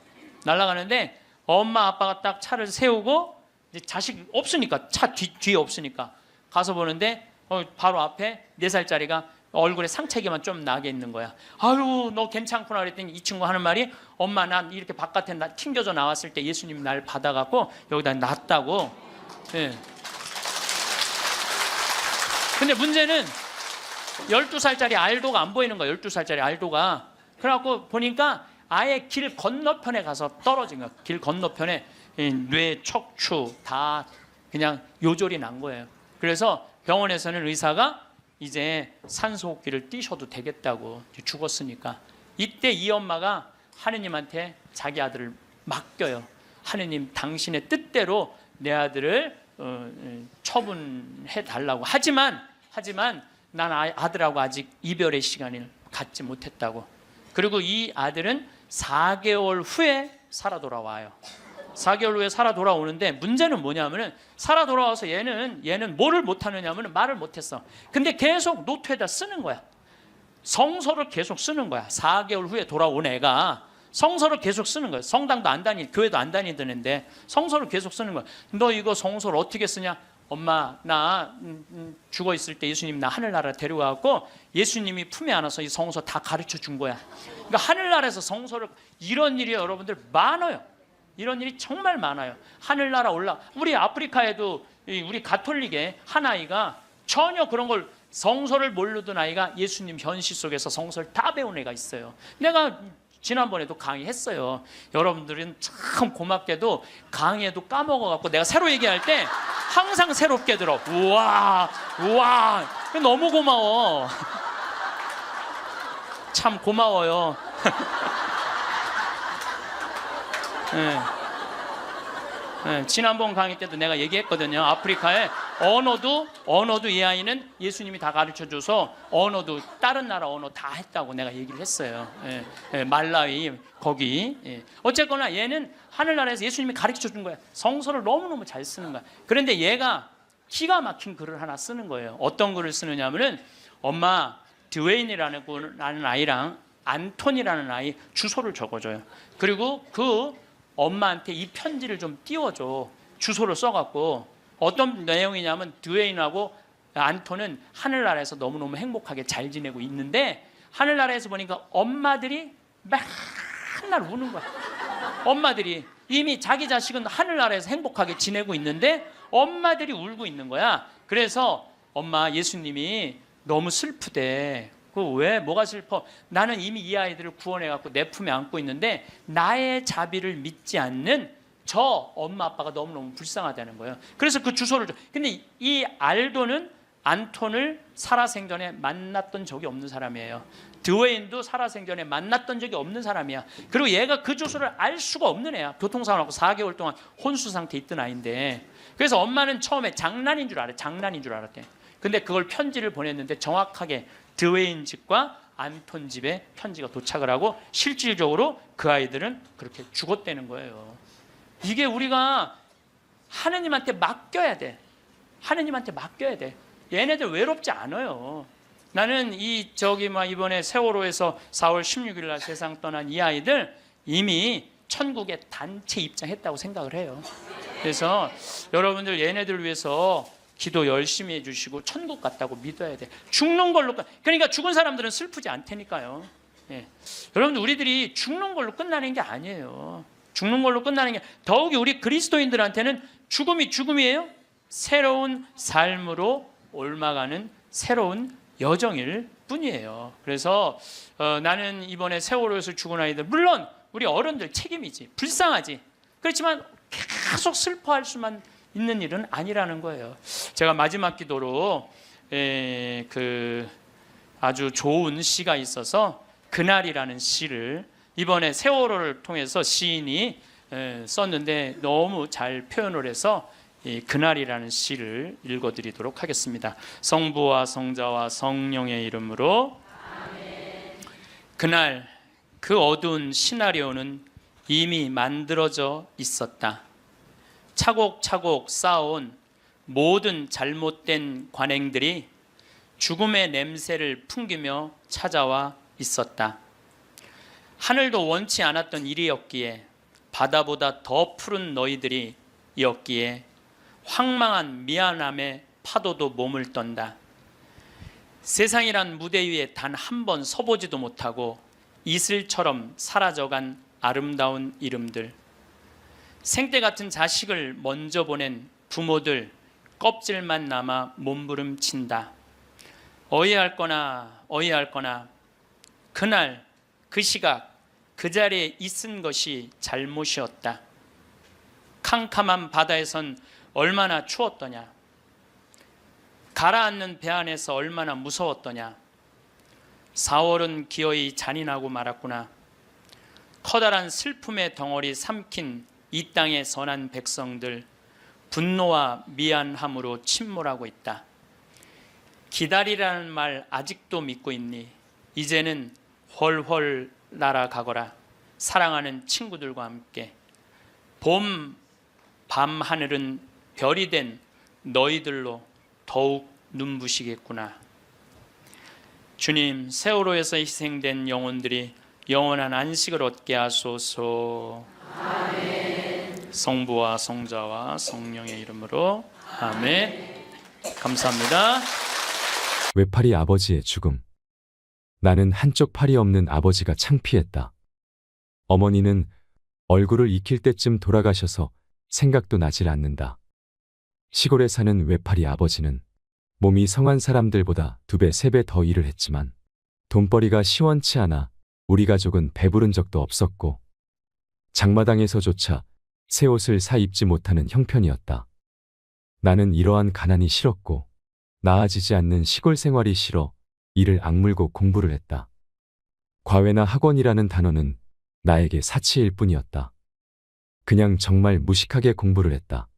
날아가는데 엄마 아빠가 딱 차를 세우고, 이제 자식 없으니까, 차 뒤에 없으니까 가서 보는데 바로 앞에 4살짜리가 얼굴에 상처기만 좀 나게 있는 거야. 아유, 너 괜찮구나 그랬더니 이 친구 하는 말이, 엄마 난 이렇게 바깥에 튕겨져 나왔을 때 예수님이 날 받아갖고 여기다 놨다고. 예. 근데 문제는 12살짜리 알도가 안 보이는 거야. 12살짜리 알도가. 그래갖고 보니까 아예 길 건너편에 가서 떨어진 거야. 길 건너편에 뇌, 척추 다 그냥 요절이 난 거예요. 그래서 병원에서는 의사가 이제 산소호흡기를 띄셔도 되겠다고, 죽었으니까. 이때 이 엄마가 하느님한테 자기 아들을 맡겨요. 하느님, 당신의 뜻대로 내 아들을 처분해 달라고. 하지만 난 아들하고 아직 이별의 시간을 갖지 못했다고. 그리고 이 아들은 4개월 후에 살아 돌아와요. 4개월 후에 살아 돌아오는데, 문제는 뭐냐면은 살아 돌아와서 얘는 뭐를 못하느냐면 말을 못했어. 근데 계속 노트에다 쓰는 거야. 성서를 계속 쓰는 거야. 4개월 후에 돌아온 애가 성서를 계속 쓰는 거야. 성당도 안 교회도 안 다니던 애인데 성서를 계속 쓰는 거야. 너 이거 성서를 어떻게 쓰냐? 엄마, 나 죽어 있을 때 예수님 나 하늘나라 데려가고 예수님이 품에 안아서 이 성서 다 가르쳐 준 거야. 그러니까 하늘나라에서 성서를, 이런 일이 여러분들 많아요. 이런 일이 정말 많아요. 하늘나라 우리 아프리카에도 우리 가톨릭의 한 아이가 전혀 그런 걸, 성서를 모르던 아이가 예수님 현실 속에서 성서를 다 배운 애가 있어요. 내가 지난번에도 강의했어요. 여러분들은 참 고맙게도 강의에도 까먹어갖고 내가 새로 얘기할 때 항상 새롭게 들어. 우와 너무 고마워. 참 고마워요. 네, 지난번 강의 때도 내가 얘기했거든요. 아프리카에 언어도 이 아이는 예수님이 다 가르쳐줘서 언어도 다른 나라 언어 다 했다고 내가 얘기를 했어요. 말라위 거기. 어쨌거나 얘는 하늘나라에서 예수님이 가르쳐준 거야. 성서를 너무너무 잘 쓰는 거야. 그런데 얘가 기가 막힌 글을 하나 쓰는 거예요. 어떤 글을 쓰느냐면은, 엄마, 드웨인이라는 아이랑 안톤이라는 아이 주소를 적어줘요. 그리고 그 엄마한테 이 편지를 좀 띄워줘. 주소를 써갖고. 어떤 내용이냐면, 드웨인하고 안톤은 하늘나라에서 너무너무 행복하게 잘 지내고 있는데, 하늘나라에서 보니까 엄마들이 맨날 우는 거야. 엄마들이 이미 자기 자식은 하늘나라에서 행복하게 지내고 있는데 엄마들이 울고 있는 거야. 그래서 엄마, 예수님이 너무 슬프대. 왜, 뭐가 슬퍼? 나는 이미 이 아이들을 구원해갖고 내 품에 안고 있는데 나의 자비를 믿지 않는 저 엄마 아빠가 너무너무 불쌍하다는 거예요. 그래서 그 주소를 줘. 근데 이 알도는 안톤을 살아생전에 만났던 적이 없는 사람이에요. 드웨인도 살아생전에 만났던 적이 없는 사람이야. 그리고 얘가 그 주소를 알 수가 없는 애야. 교통사고 나고 4개월 동안 혼수 상태에 있던 아이인데. 그래서 엄마는 처음에 장난인 줄 알았대. 근데 그걸 편지를 보냈는데 정확하게 드웨인 집과 안톤 집에 편지가 도착을 하고 실질적으로 그 아이들은 그렇게 죽었다는 거예요. 이게 우리가 하느님한테 맡겨야 돼. 하느님한테 맡겨야 돼. 얘네들 외롭지 않아요. 나는 이번에 세월호에서 4월 16일 날 세상 떠난 이 아이들 이미 천국에 단체 입장했다고 생각을 해요. 그래서 여러분들 얘네들 위해서 기도 열심히 해주시고 천국 갔다고 믿어야 돼. 죽는 걸로 그러니까 죽은 사람들은 슬프지 않다니까요. 여러분들, 우리들이 죽는 걸로 끝나는 게 아니에요. 죽는 걸로 끝나는 게, 더욱이 우리 그리스도인들한테는 죽음이 죽음이에요. 새로운 삶으로 옮아가는 새로운 여정일 뿐이에요. 그래서 나는 이번에 세월호에서 죽은 아이들, 물론 우리 어른들 책임이지, 불쌍하지. 그렇지만 계속 슬퍼할 수만 있는 일은 아니라는 거예요. 제가 마지막 기도로 아주 좋은 시가 있어서 그날이라는 시를 이번에 세월호를 통해서 시인이 썼는데 너무 잘 표현을 해서 이 그날이라는 시를 읽어드리도록 하겠습니다. 성부와 성자와 성령의 이름으로 아멘. 그날 그 어두운 시나리오는 이미 만들어져 있었다. 차곡차곡 쌓아온 모든 잘못된 관행들이 죽음의 냄새를 풍기며 찾아와 있었다. 하늘도 원치 않았던 일이었기에, 바다보다 더 푸른 너희들이 었기에 황망한 미안함의 파도도 몸을 떤다. 세상이란 무대 위에 단 한 번 서보지도 못하고 이슬처럼 사라져간 아름다운 이름들, 생때 같은 자식을 먼저 보낸 부모들 껍질만 남아 몸부림친다. 어이할 거나 그날 그 시각 그 자리에 있은 것이 잘못이었다. 캄캄한 바다에선 얼마나 추웠더냐. 가라앉는 배 안에서 얼마나 무서웠더냐. 4월은 기어이 잔인하고 말았구나. 커다란 슬픔의 덩어리 삼킨 이 땅의 선한 백성들, 분노와 미안함으로 침몰하고 있다. 기다리라는 말 아직도 믿고 있니? 이제는 훨훨 날아가거라. 사랑하는 친구들과 함께. 봄 밤 하늘은 별이 된 너희들로 더욱 눈부시겠구나. 주님, 세월호에서 희생된 영혼들이 영원한 안식을 얻게 하소서. 아멘. 성부와 성자와 성령의 이름으로 아멘. 감사합니다. 외팔이 아버지의 죽음. 나는 한쪽 팔이 없는 아버지가 창피했다. 어머니는 얼굴을 익힐 때쯤 돌아가셔서 생각도 나질 않는다. 시골에 사는 외팔이 아버지는 몸이 성한 사람들보다 2배, 3배 더 일을 했지만 돈벌이가 시원치 않아 우리 가족은 배부른 적도 없었고 장마당에서조차 새 옷을 사 입지 못하는 형편이었다. 나는 이러한 가난이 싫었고 나아지지 않는 시골 생활이 싫어 이를 악물고 공부를 했다. 과외나 학원이라는 단어는 나에게 사치일 뿐이었다. 그냥 정말 무식하게 공부를 했다.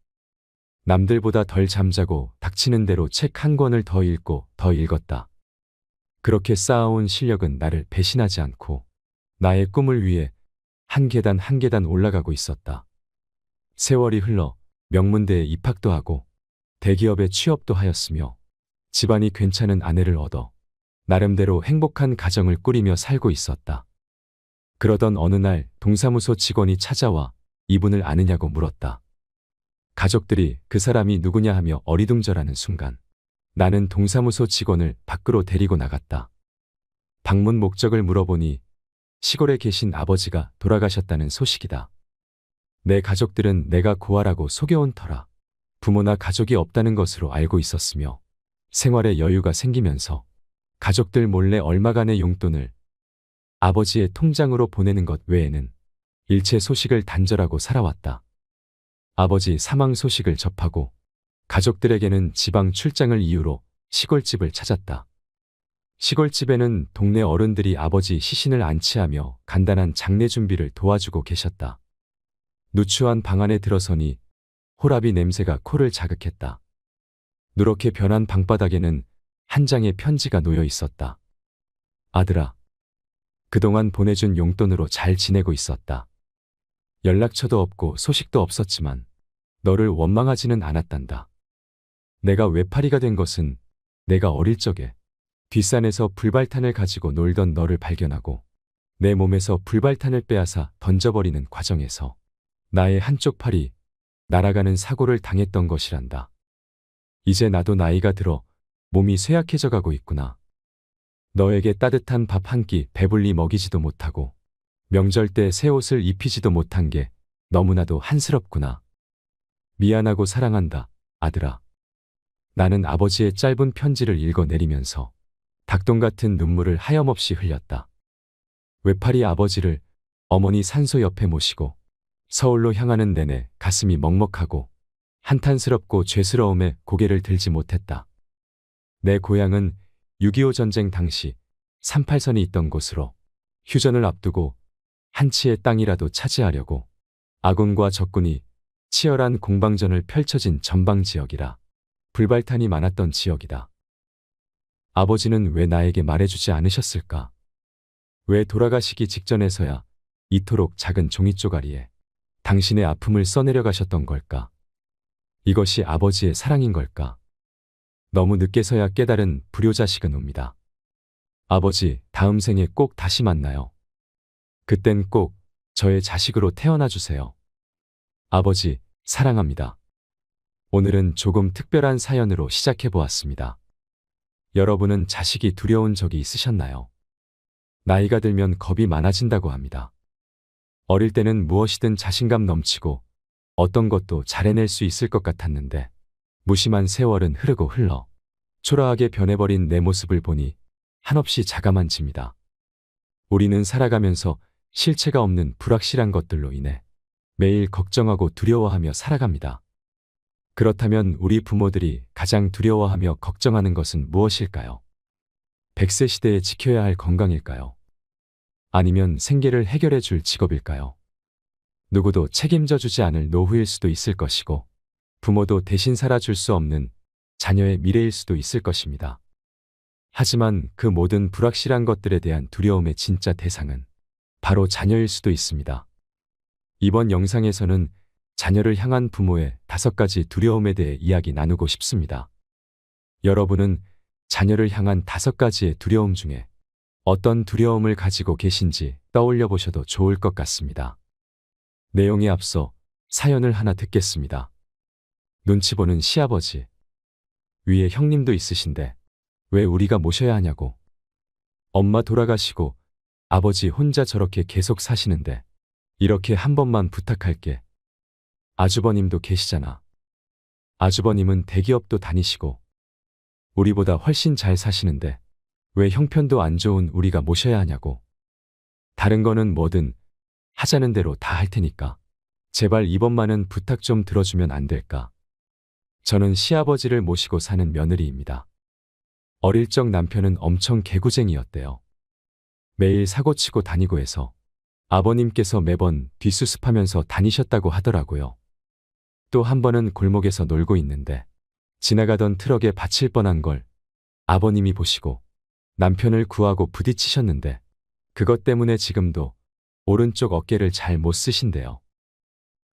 남들보다 덜 잠자고 닥치는 대로 책 한 권을 더 읽고 더 읽었다. 그렇게 쌓아온 실력은 나를 배신하지 않고 나의 꿈을 위해 한 계단 한 계단 올라가고 있었다. 세월이 흘러 명문대에 입학도 하고 대기업에 취업도 하였으며 집안이 괜찮은 아내를 얻어 나름대로 행복한 가정을 꾸리며 살고 있었다. 그러던 어느 날 동사무소 직원이 찾아와 이분을 아느냐고 물었다. 가족들이 그 사람이 누구냐 하며 어리둥절하는 순간 나는 동사무소 직원을 밖으로 데리고 나갔다. 방문 목적을 물어보니 시골에 계신 아버지가 돌아가셨다는 소식이다. 내 가족들은 내가 고아라고 속여온 터라 부모나 가족이 없다는 것으로 알고 있었으며 생활에 여유가 생기면서 가족들 몰래 얼마간의 용돈을 아버지의 통장으로 보내는 것 외에는 일체 소식을 단절하고 살아왔다. 아버지 사망 소식을 접하고 가족들에게는 지방 출장을 이유로 시골집을 찾았다. 시골집에는 동네 어른들이 아버지 시신을 안치하며 간단한 장례 준비를 도와주고 계셨다. 누추한 방 안에 들어서니 호라비 냄새가 코를 자극했다. 누렇게 변한 방바닥에는 한 장의 편지가 놓여 있었다. 아들아, 그동안 보내준 용돈으로 잘 지내고 있었다. 연락처도 없고 소식도 없었지만 너를 원망하지는 않았단다. 내가 외파리가 된 것은 내가 어릴 적에 뒷산에서 불발탄을 가지고 놀던 너를 발견하고 내 몸에서 불발탄을 빼앗아 던져버리는 과정에서 나의 한쪽 팔이 날아가는 사고를 당했던 것이란다. 이제 나도 나이가 들어 몸이 쇠약해져 가고 있구나. 너에게 따뜻한 밥 한 끼 배불리 먹이지도 못하고 명절 때 새 옷을 입히지도 못한 게 너무나도 한스럽구나. 미안하고 사랑한다, 아들아. 나는 아버지의 짧은 편지를 읽어내리면서 닭똥 같은 눈물을 하염없이 흘렸다. 외팔이 아버지를 어머니 산소 옆에 모시고 서울로 향하는 내내 가슴이 먹먹하고 한탄스럽고 죄스러움에 고개를 들지 못했다. 내 고향은 6.25 전쟁 당시 38선이 있던 곳으로 휴전을 앞두고 한 치의 땅이라도 차지하려고 아군과 적군이 치열한 공방전을 펼쳐진 전방 지역이라 불발탄이 많았던 지역이다. 아버지는 왜 나에게 말해주지 않으셨을까? 왜 돌아가시기 직전에서야 이토록 작은 종이 쪼가리에 당신의 아픔을 써내려 가셨던 걸까? 이것이 아버지의 사랑인 걸까? 너무 늦게서야 깨달은 불효자식은 옵니다. 아버지, 다음 생에 꼭 다시 만나요. 그땐 꼭 저의 자식으로 태어나 주세요. 아버지, 사랑합니다. 오늘은 조금 특별한 사연으로 시작해 보았습니다. 여러분은 자식이 두려운 적이 있으셨나요? 나이가 들면 겁이 많아진다고 합니다. 어릴 때는 무엇이든 자신감 넘치고 어떤 것도 잘 해낼 수 있을 것 같았는데 무심한 세월은 흐르고 흘러 초라하게 변해버린 내 모습을 보니 한없이 자감한집니다. 우리는 살아가면서 실체가 없는 불확실한 것들로 인해 매일 걱정하고 두려워하며 살아갑니다. 그렇다면 우리 부모들이 가장 두려워하며 걱정하는 것은 무엇일까요? 100세 시대에 지켜야 할 건강일까요? 아니면 생계를 해결해 줄 직업일까요? 누구도 책임져 주지 않을 노후일 수도 있을 것이고 부모도 대신 살아줄 수 없는 자녀의 미래일 수도 있을 것입니다. 하지만 그 모든 불확실한 것들에 대한 두려움의 진짜 대상은 바로 자녀일 수도 있습니다. 이번 영상에서는 자녀를 향한 부모의 5가지 두려움에 대해 이야기 나누고 싶습니다. 여러분은 자녀를 향한 5가지의 두려움 중에 어떤 두려움을 가지고 계신지 떠올려 보셔도 좋을 것 같습니다. 내용에 앞서 사연을 하나 듣겠습니다. 눈치 보는 시아버지. 위에 형님도 있으신데 왜 우리가 모셔야 하냐고. 엄마 돌아가시고 아버지 혼자 저렇게 계속 사시는데 이렇게 한 번만 부탁할게. 아주버님도 계시잖아. 아주버님은 대기업도 다니시고 우리보다 훨씬 잘 사시는데 왜 형편도 안 좋은 우리가 모셔야 하냐고. 다른 거는 뭐든 하자는 대로 다 할 테니까 제발 이번만은 부탁 좀 들어주면 안 될까. 저는 시아버지를 모시고 사는 며느리입니다. 어릴 적 남편은 엄청 개구쟁이였대요. 매일 사고치고 다니고 해서 아버님께서 매번 뒷수습하면서 다니셨다고 하더라고요. 또 한 번은 골목에서 놀고 있는데 지나가던 트럭에 받칠 뻔한 걸 아버님이 보시고 남편을 구하고 부딪히셨는데 그것 때문에 지금도 오른쪽 어깨를 잘 못 쓰신대요.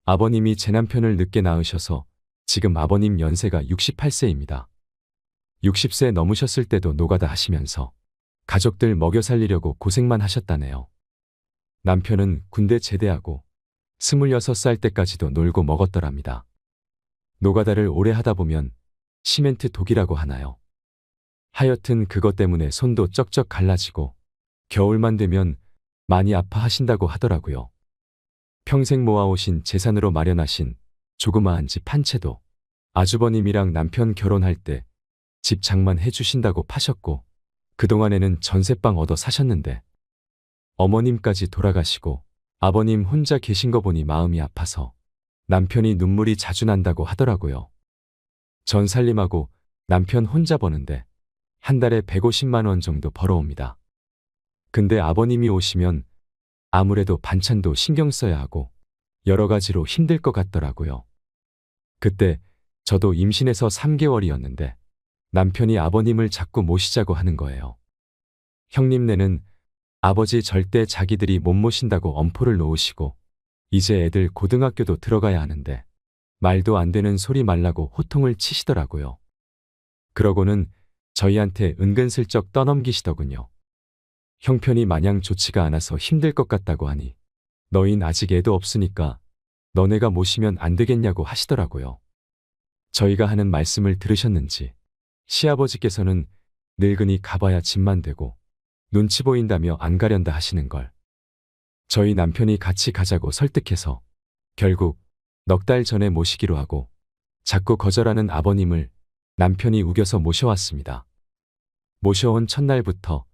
아버님이 제 남편을 늦게 낳으셔서 지금 아버님 연세가 68세입니다. 60세 넘으셨을 때도 노가다 하시면서 가족들 먹여 살리려고 고생만 하셨다네요. 남편은 군대 제대하고 26살 때까지도 놀고 먹었더랍니다. 노가다를 오래 하다 보면 시멘트 독이라고 하나요? 하여튼 그것 때문에 손도 쩍쩍 갈라지고 겨울만 되면 많이 아파하신다고 하더라고요. 평생 모아오신 재산으로 마련하신 조그마한 집 한 채도 아주버님이랑 남편 결혼할 때 집 장만해 주신다고 파셨고 그동안에는 전셋방 얻어 사셨는데 어머님까지 돌아가시고 아버님 혼자 계신 거 보니 마음이 아파서 남편이 눈물이 자주 난다고 하더라고요. 전 살림하고 남편 혼자 버는데 한 달에 150만 원 정도 벌어옵니다. 근데 아버님이 오시면 아무래도 반찬도 신경 써야 하고 여러 가지로 힘들 것 같더라고요. 그때 저도 임신해서 3개월이었는데 남편이 아버님을 자꾸 모시자고 하는 거예요. 형님네는 아버지 절대 자기들이 못 모신다고 엄포를 놓으시고 이제 애들 고등학교도 들어가야 하는데 말도 안 되는 소리 말라고 호통을 치시더라고요. 그러고는 저희한테 은근슬쩍 떠넘기시더군요. 형편이 마냥 좋지가 않아서 힘들 것 같다고 하니 너흰 아직 애도 없으니까 너네가 모시면 안 되겠냐고 하시더라고요. 저희가 하는 말씀을 들으셨는지 시아버지께서는 늙으니 가봐야 집만 되고 눈치 보인다며 안 가련다 하시는 걸 저희 남편이 같이 가자고 설득해서 결국 넉 달 전에 모시기로 하고 자꾸 거절하는 아버님을 남편이 우겨서 모셔왔습니다. 모셔온 첫날부터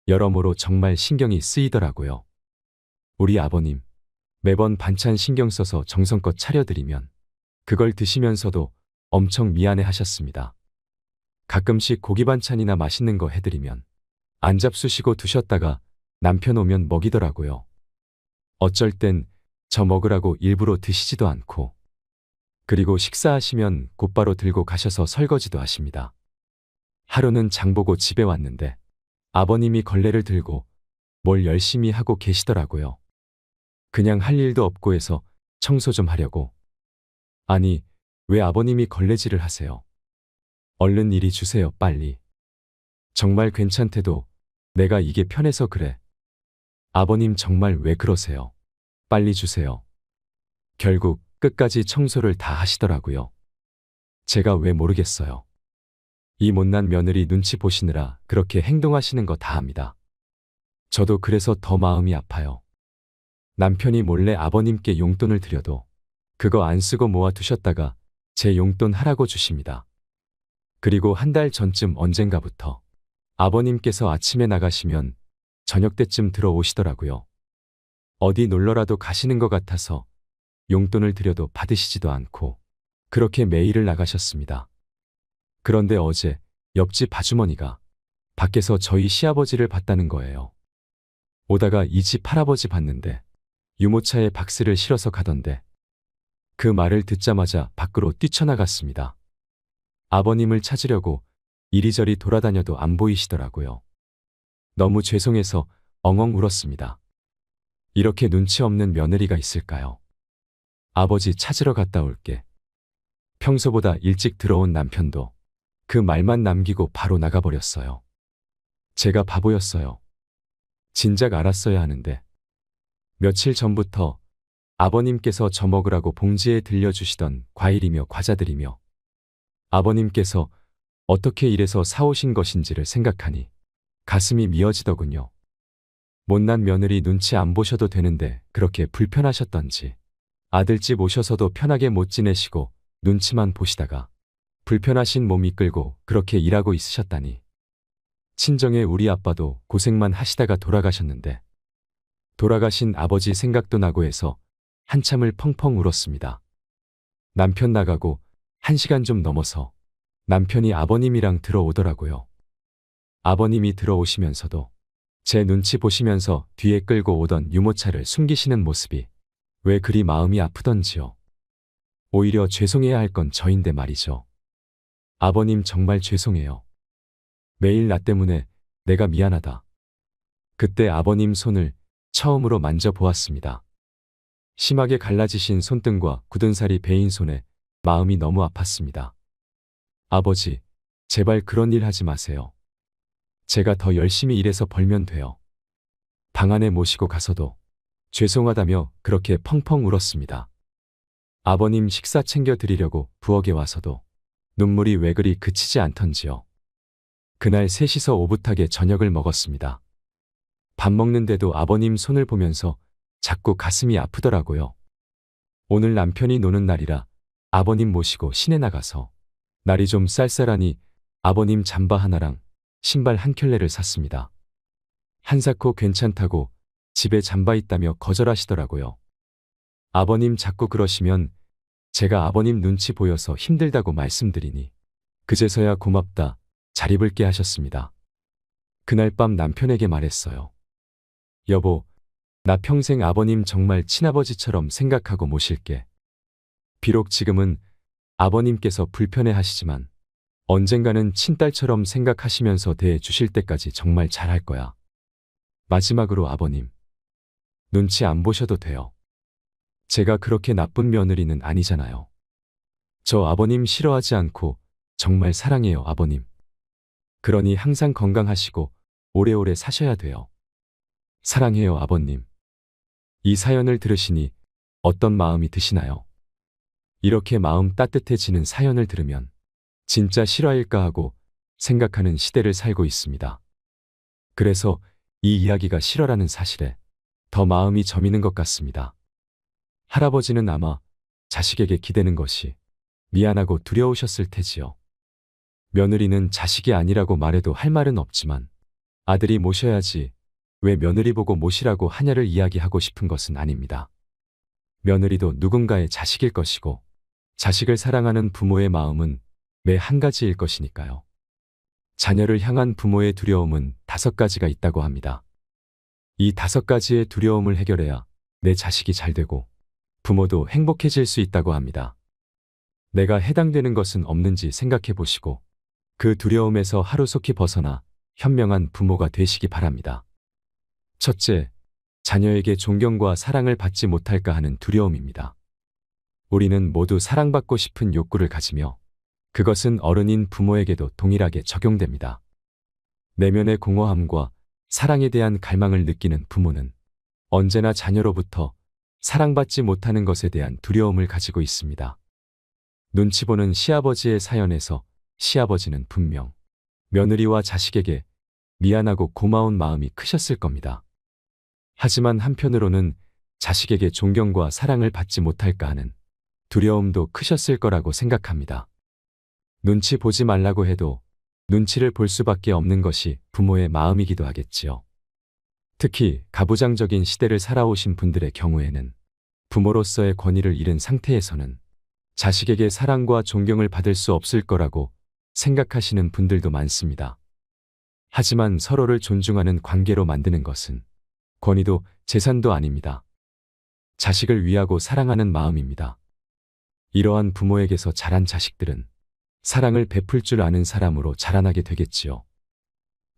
여러모로 정말 신경이 쓰이더라고요. 우리 아버님 매번 반찬 신경 써서 정성껏 차려드리면 그걸 드시면서도 엄청 미안해 하셨습니다. 가끔씩 고기 반찬이나 맛있는 거 해드리면 안 잡수시고 두셨다가 남편 오면 먹이더라고요. 어쩔 땐 저 먹으라고 일부러 드시지도 않고, 그리고 식사하시면 곧바로 들고 가셔서 설거지도 하십니다. 하루는 장보고 집에 왔는데 아버님이 걸레를 들고 뭘 열심히 하고 계시더라고요. 그냥 할 일도 없고 해서 청소 좀 하려고. 아니, 왜 아버님이 걸레질을 하세요? 얼른 이리 주세요, 빨리. 정말 괜찮대도 내가 이게 편해서 그래. 아버님 정말 왜 그러세요? 빨리 주세요. 결국 끝까지 청소를 다 하시더라고요. 제가 왜 모르겠어요. 이 못난 며느리 눈치 보시느라 그렇게 행동하시는 거 다 압니다. 저도 그래서 더 마음이 아파요. 남편이 몰래 아버님께 용돈을 드려도 그거 안 쓰고 모아 두셨다가 제 용돈 하라고 주십니다. 그리고 한 달 전쯤 언젠가부터 아버님께서 아침에 나가시면 저녁 때쯤 들어오시더라고요. 어디 놀러라도 가시는 것 같아서 용돈을 드려도 받으시지도 않고 그렇게 매일을 나가셨습니다. 그런데 어제 옆집 아주머니가 밖에서 저희 시아버지를 봤다는 거예요. 오다가 이 집 할아버지 봤는데 유모차에 박스를 실어서 가던데, 그 말을 듣자마자 밖으로 뛰쳐나갔습니다. 아버님을 찾으려고 이리저리 돌아다녀도 안 보이시더라고요. 너무 죄송해서 엉엉 울었습니다. 이렇게 눈치 없는 며느리가 있을까요? 아버지 찾으러 갔다 올게. 평소보다 일찍 들어온 남편도 그 말만 남기고 바로 나가버렸어요. 제가 바보였어요. 진작 알았어야 하는데. 며칠 전부터 아버님께서 저 먹으라고 봉지에 들려주시던 과일이며 과자들이며 아버님께서 어떻게 이래서 사오신 것인지를 생각하니 가슴이 미어지더군요. 못난 며느리 눈치 안 보셔도 되는데 그렇게 불편하셨던지 아들집 오셔서도 편하게 못 지내시고 눈치만 보시다가 불편하신 몸 이끌고 그렇게 일하고 있으셨다니. 친정의 우리 아빠도 고생만 하시다가 돌아가셨는데 돌아가신 아버지 생각도 나고 해서 한참을 펑펑 울었습니다. 남편 나가고 1시간 좀 넘어서 남편이 아버님이랑 들어오더라고요. 아버님이 들어오시면서도 제 눈치 보시면서 뒤에 끌고 오던 유모차를 숨기시는 모습이 왜 그리 마음이 아프던지요. 오히려 죄송해야 할 건 저인데 말이죠. 아버님 정말 죄송해요. 매일 나 때문에 내가 미안하다. 그때 아버님 손을 처음으로 만져보았습니다. 심하게 갈라지신 손등과 굳은 살이 베인 손에 마음이 너무 아팠습니다. 아버지, 제발 그런 일 하지 마세요. 제가 더 열심히 일해서 벌면 돼요. 방 안에 모시고 가서도 죄송하다며 그렇게 펑펑 울었습니다. 아버님 식사 챙겨 드리려고 부엌에 와서도 눈물이 왜 그리 그치지 않던지요. 그날 셋이서 오붓하게 저녁을 먹었습니다. 밥 먹는데도 아버님 손을 보면서 자꾸 가슴이 아프더라고요. 오늘 남편이 노는 날이라 아버님 모시고 시내 나가서 날이 좀 쌀쌀하니 아버님 잠바 하나랑 신발 한 켤레를 샀습니다. 한사코 괜찮다고 집에 잠바 있다며 거절하시더라고요. 아버님 자꾸 그러시면 제가 아버님 눈치 보여서 힘들다고 말씀드리니 그제서야 고맙다, 잘 입을게 하셨습니다. 그날 밤 남편에게 말했어요. 여보, 나 평생 아버님 정말 친아버지처럼 생각하고 모실게. 비록 지금은 아버님께서 불편해 하시지만 언젠가는 친딸처럼 생각하시면서 대해 주실 때까지 정말 잘할 거야. 마지막으로 아버님, 눈치 안 보셔도 돼요. 제가 그렇게 나쁜 며느리는 아니잖아요. 저 아버님 싫어하지 않고 정말 사랑해요, 아버님. 그러니 항상 건강하시고 오래오래 사셔야 돼요. 사랑해요, 아버님. 이 사연을 들으시니 어떤 마음이 드시나요? 이렇게 마음 따뜻해지는 사연을 들으면 진짜 실화일까 하고 생각하는 시대를 살고 있습니다. 그래서 이 이야기가 실화라는 사실에 더 마음이 저미는 것 같습니다. 할아버지는 아마 자식에게 기대는 것이 미안하고 두려우셨을 테지요. 며느리는 자식이 아니라고 말해도 할 말은 없지만 아들이 모셔야지 왜 며느리 보고 모시라고 하냐를 이야기하고 싶은 것은 아닙니다. 며느리도 누군가의 자식일 것이고 자식을 사랑하는 부모의 마음은 매 한 가지일 것이니까요. 자녀를 향한 부모의 두려움은 5가지가 있다고 합니다. 이 5가지의 두려움을 해결해야 내 자식이 잘 되고 부모도 행복해질 수 있다고 합니다. 내가 해당되는 것은 없는지 생각해 보시고 그 두려움에서 하루속히 벗어나 현명한 부모가 되시기 바랍니다. 첫째, 자녀에게 존경과 사랑을 받지 못할까 하는 두려움입니다. 우리는 모두 사랑받고 싶은 욕구를 가지며 그것은 어른인 부모에게도 동일하게 적용됩니다. 내면의 공허함과 사랑에 대한 갈망을 느끼는 부모는 언제나 자녀로부터 사랑받지 못하는 것에 대한 두려움을 가지고 있습니다. 눈치 보는 시아버지의 사연에서 시아버지는 분명 며느리와 자식에게 미안하고 고마운 마음이 크셨을 겁니다. 하지만 한편으로는 자식에게 존경과 사랑을 받지 못할까 하는 두려움도 크셨을 거라고 생각합니다. 눈치 보지 말라고 해도 눈치를 볼 수밖에 없는 것이 부모의 마음이기도 하겠지요. 특히 가부장적인 시대를 살아오신 분들의 경우에는 부모로서의 권위를 잃은 상태에서는 자식에게 사랑과 존경을 받을 수 없을 거라고 생각하시는 분들도 많습니다. 하지만 서로를 존중하는 관계로 만드는 것은 권위도 재산도 아닙니다. 자식을 위하고 사랑하는 마음입니다. 이러한 부모에게서 자란 자식들은 사랑을 베풀 줄 아는 사람으로 자라나게 되겠지요.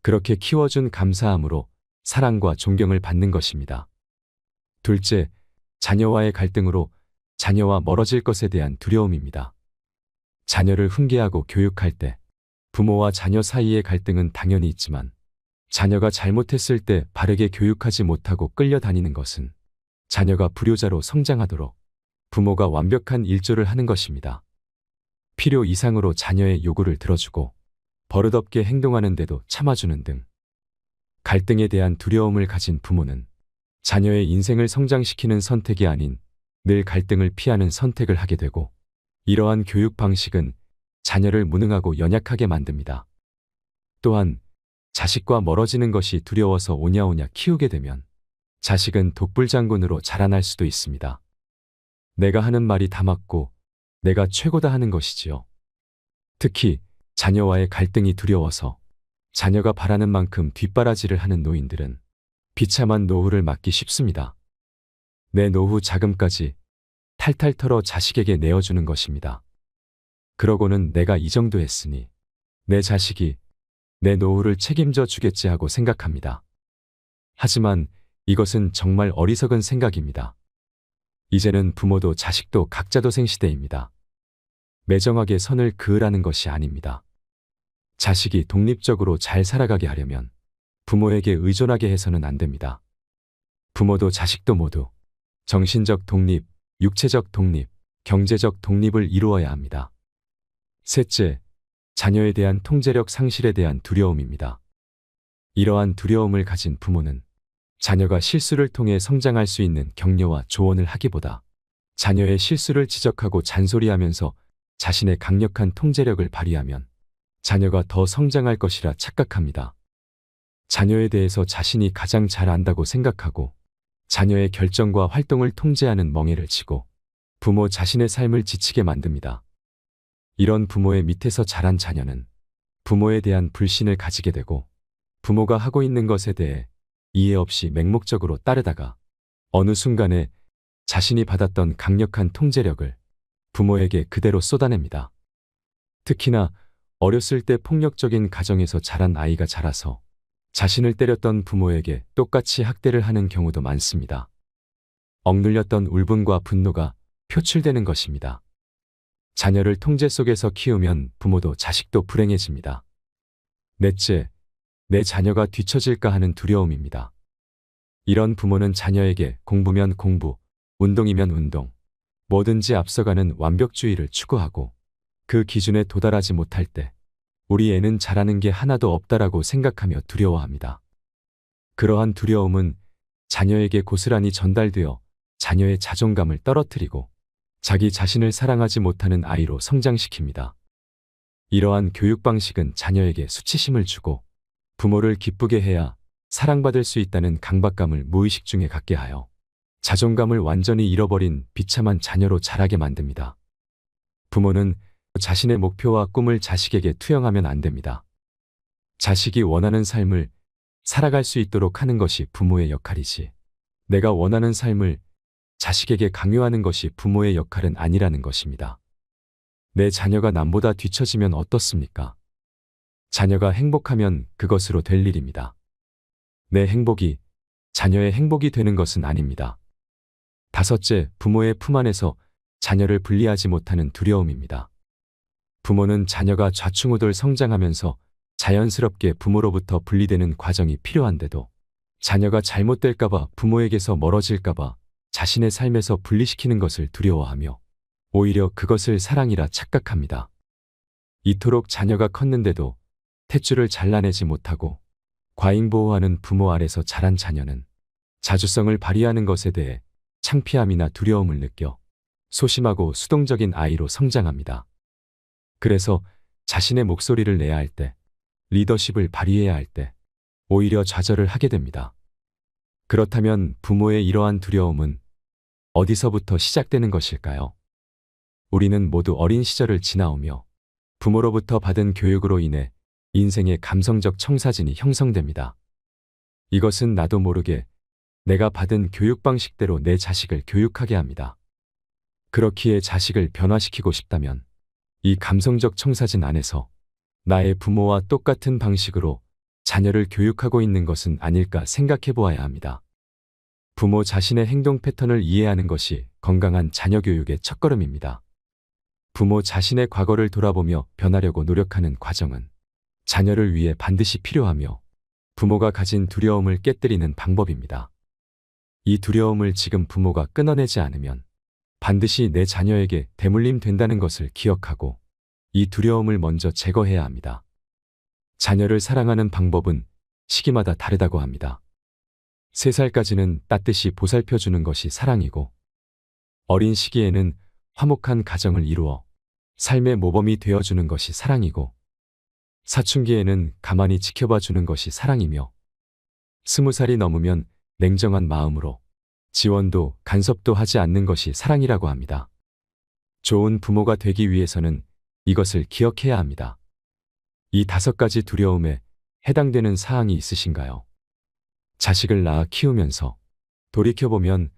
그렇게 키워준 감사함으로 사랑과 존경을 받는 것입니다. 둘째, 자녀와의 갈등으로 자녀와 멀어질 것에 대한 두려움입니다. 자녀를 훈계하고 교육할 때 부모와 자녀 사이의 갈등은 당연히 있지만 자녀가 잘못했을 때 바르게 교육하지 못하고 끌려다니는 것은 자녀가 불효자로 성장하도록 부모가 완벽한 일조를 하는 것입니다. 필요 이상으로 자녀의 요구를 들어주고 버릇없게 행동하는데도 참아주는 등 갈등에 대한 두려움을 가진 부모는 자녀의 인생을 성장시키는 선택이 아닌 늘 갈등을 피하는 선택을 하게 되고 이러한 교육 방식은 자녀를 무능하고 연약하게 만듭니다. 또한 자식과 멀어지는 것이 두려워서 오냐오냐 키우게 되면 자식은 독불장군으로 자라날 수도 있습니다. 내가 하는 말이 다 맞고 내가 최고다 하는 것이지요. 특히 자녀와의 갈등이 두려워서 자녀가 바라는 만큼 뒷바라지를 하는 노인들은 비참한 노후를 맞기 쉽습니다. 내 노후 자금까지 탈탈 털어 자식에게 내어주는 것입니다. 그러고는 내가 이 정도 했으니 내 자식이 내 노후를 책임져 주겠지 하고 생각합니다. 하지만 이것은 정말 어리석은 생각입니다. 이제는 부모도 자식도 각자도생 시대입니다. 매정하게 선을 그으라는 것이 아닙니다. 자식이 독립적으로 잘 살아가게 하려면 부모에게 의존하게 해서는 안 됩니다. 부모도 자식도 모두 정신적 독립, 육체적 독립, 경제적 독립을 이루어야 합니다. 셋째, 자녀에 대한 통제력 상실에 대한 두려움입니다. 이러한 두려움을 가진 부모는 자녀가 실수를 통해 성장할 수 있는 격려와 조언을 하기보다 자녀의 실수를 지적하고 잔소리하면서 자신의 강력한 통제력을 발휘하면 자녀가 더 성장할 것이라 착각합니다. 자녀에 대해서 자신이 가장 잘 안다고 생각하고 자녀의 결정과 활동을 통제하는 멍해를 치고 부모 자신의 삶을 지치게 만듭니다. 이런 부모의 밑에서 자란 자녀는 부모에 대한 불신을 가지게 되고 부모가 하고 있는 것에 대해 이해 없이 맹목적으로 따르다가 어느 순간에 자신이 받았던 강력한 통제력을 부모에게 그대로 쏟아냅니다. 특히나 어렸을 때 폭력적인 가정에서 자란 아이가 자라서 자신을 때렸던 부모에게 똑같이 학대를 하는 경우도 많습니다. 억눌렸던 울분과 분노가 표출되는 것입니다. 자녀를 통제 속에서 키우면 부모도 자식도 불행해집니다. 넷째, 내 자녀가 뒤처질까 하는 두려움입니다. 이런 부모는 자녀에게 공부면 공부, 운동이면 운동, 뭐든지 앞서가는 완벽주의를 추구하고 그 기준에 도달하지 못할 때 우리 애는 잘하는 게 하나도 없다라고 생각하며 두려워합니다. 그러한 두려움은 자녀에게 고스란히 전달되어 자녀의 자존감을 떨어뜨리고 자기 자신을 사랑하지 못하는 아이로 성장시킵니다. 이러한 교육 방식은 자녀에게 수치심을 주고 부모를 기쁘게 해야 사랑받을 수 있다는 강박감을 무의식 중에 갖게 하여 자존감을 완전히 잃어버린 비참한 자녀로 자라게 만듭니다. 부모는 자신의 목표와 꿈을 자식에게 투영하면 안 됩니다. 자식이 원하는 삶을 살아갈 수 있도록 하는 것이 부모의 역할이지, 내가 원하는 삶을 자식에게 강요하는 것이 부모의 역할은 아니라는 것입니다. 내 자녀가 남보다 뒤처지면 어떻습니까? 자녀가 행복하면 그것으로 될 일입니다. 내 행복이 자녀의 행복이 되는 것은 아닙니다. 다섯째, 부모의 품 안에서 자녀를 분리하지 못하는 두려움입니다. 부모는 자녀가 좌충우돌 성장하면서 자연스럽게 부모로부터 분리되는 과정이 필요한데도 자녀가 잘못될까봐, 부모에게서 멀어질까봐 자신의 삶에서 분리시키는 것을 두려워하며 오히려 그것을 사랑이라 착각합니다. 이토록 자녀가 컸는데도 탯줄을 잘라내지 못하고 과잉보호하는 부모 아래서 자란 자녀는 자주성을 발휘하는 것에 대해 창피함이나 두려움을 느껴 소심하고 수동적인 아이로 성장합니다. 그래서 자신의 목소리를 내야 할 때, 리더십을 발휘해야 할 때 오히려 좌절을 하게 됩니다. 그렇다면 부모의 이러한 두려움은 어디서부터 시작되는 것일까요? 우리는 모두 어린 시절을 지나오며 부모로부터 받은 교육으로 인해 인생의 감성적 청사진이 형성됩니다. 이것은 나도 모르게 내가 받은 교육 방식대로 내 자식을 교육하게 합니다. 그렇기에 자식을 변화시키고 싶다면 이 감성적 청사진 안에서 나의 부모와 똑같은 방식으로 자녀를 교육하고 있는 것은 아닐까 생각해 보아야 합니다. 부모 자신의 행동 패턴을 이해하는 것이 건강한 자녀 교육의 첫걸음입니다. 부모 자신의 과거를 돌아보며 변하려고 노력하는 과정은 자녀를 위해 반드시 필요하며 부모가 가진 두려움을 깨뜨리는 방법입니다. 이 두려움을 지금 부모가 끊어내지 않으면 반드시 내 자녀에게 대물림 된다는 것을 기억하고 이 두려움을 먼저 제거해야 합니다. 자녀를 사랑하는 방법은 시기마다 다르다고 합니다. 3살까지는 따뜻이 보살펴주는 것이 사랑이고, 어린 시기에는 화목한 가정을 이루어 삶의 모범이 되어주는 것이 사랑이고, 사춘기에는 가만히 지켜봐 주는 것이 사랑이며, 20살이 넘으면 냉정한 마음으로 지원도 간섭도 하지 않는 것이 사랑이라고 합니다. 좋은 부모가 되기 위해서는 이것을 기억해야 합니다. 이 5가지 두려움에 해당되는 사항이 있으신가요? 자식을 낳아 키우면서 돌이켜보면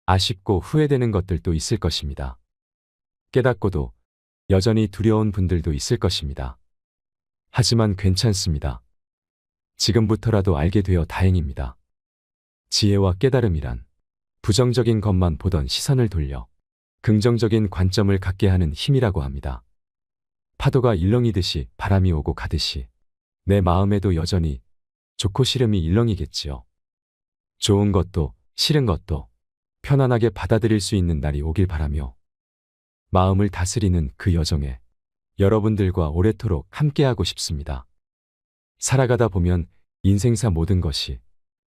아쉽고 후회되는 것들도 있을 것입니다. 깨닫고도 여전히 두려운 분들도 있을 것입니다. 하지만 괜찮습니다. 지금부터라도 알게 되어 다행입니다. 지혜와 깨달음이란 부정적인 것만 보던 시선을 돌려 긍정적인 관점을 갖게 하는 힘이라고 합니다. 파도가 일렁이듯이 바람이 오고 가듯이 내 마음에도 여전히 좋고 싫음이 일렁이겠지요. 좋은 것도 싫은 것도 편안하게 받아들일 수 있는 날이 오길 바라며, 마음을 다스리는 그 여정에 여러분들과 오래도록 함께하고 싶습니다. 살아가다 보면 인생사 모든 것이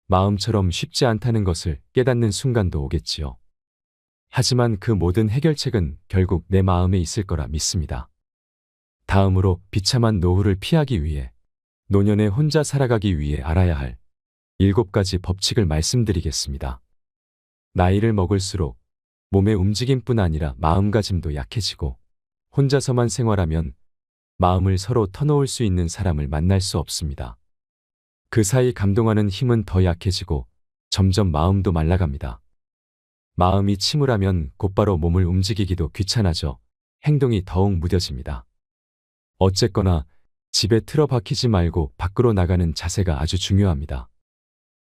마음처럼 쉽지 않다는 것을 깨닫는 순간도 오겠지요. 하지만 그 모든 해결책은 결국 내 마음에 있을 거라 믿습니다. 다음으로 비참한 노후를 피하기 위해, 노년에 혼자 살아가기 위해 알아야 할 7가지 법칙을 말씀드리겠습니다. 나이를 먹을수록 몸의 움직임뿐 아니라 마음가짐도 약해지고, 혼자서만 생활하면 마음을 서로 터놓을 수 있는 사람을 만날 수 없습니다. 그 사이 감동하는 힘은 더 약해지고 점점 마음도 말라갑니다. 마음이 침울하면 곧바로 몸을 움직이기도 귀찮아져 행동이 더욱 무뎌집니다. 어쨌거나 집에 틀어박히지 말고 밖으로 나가는 자세가 아주 중요합니다.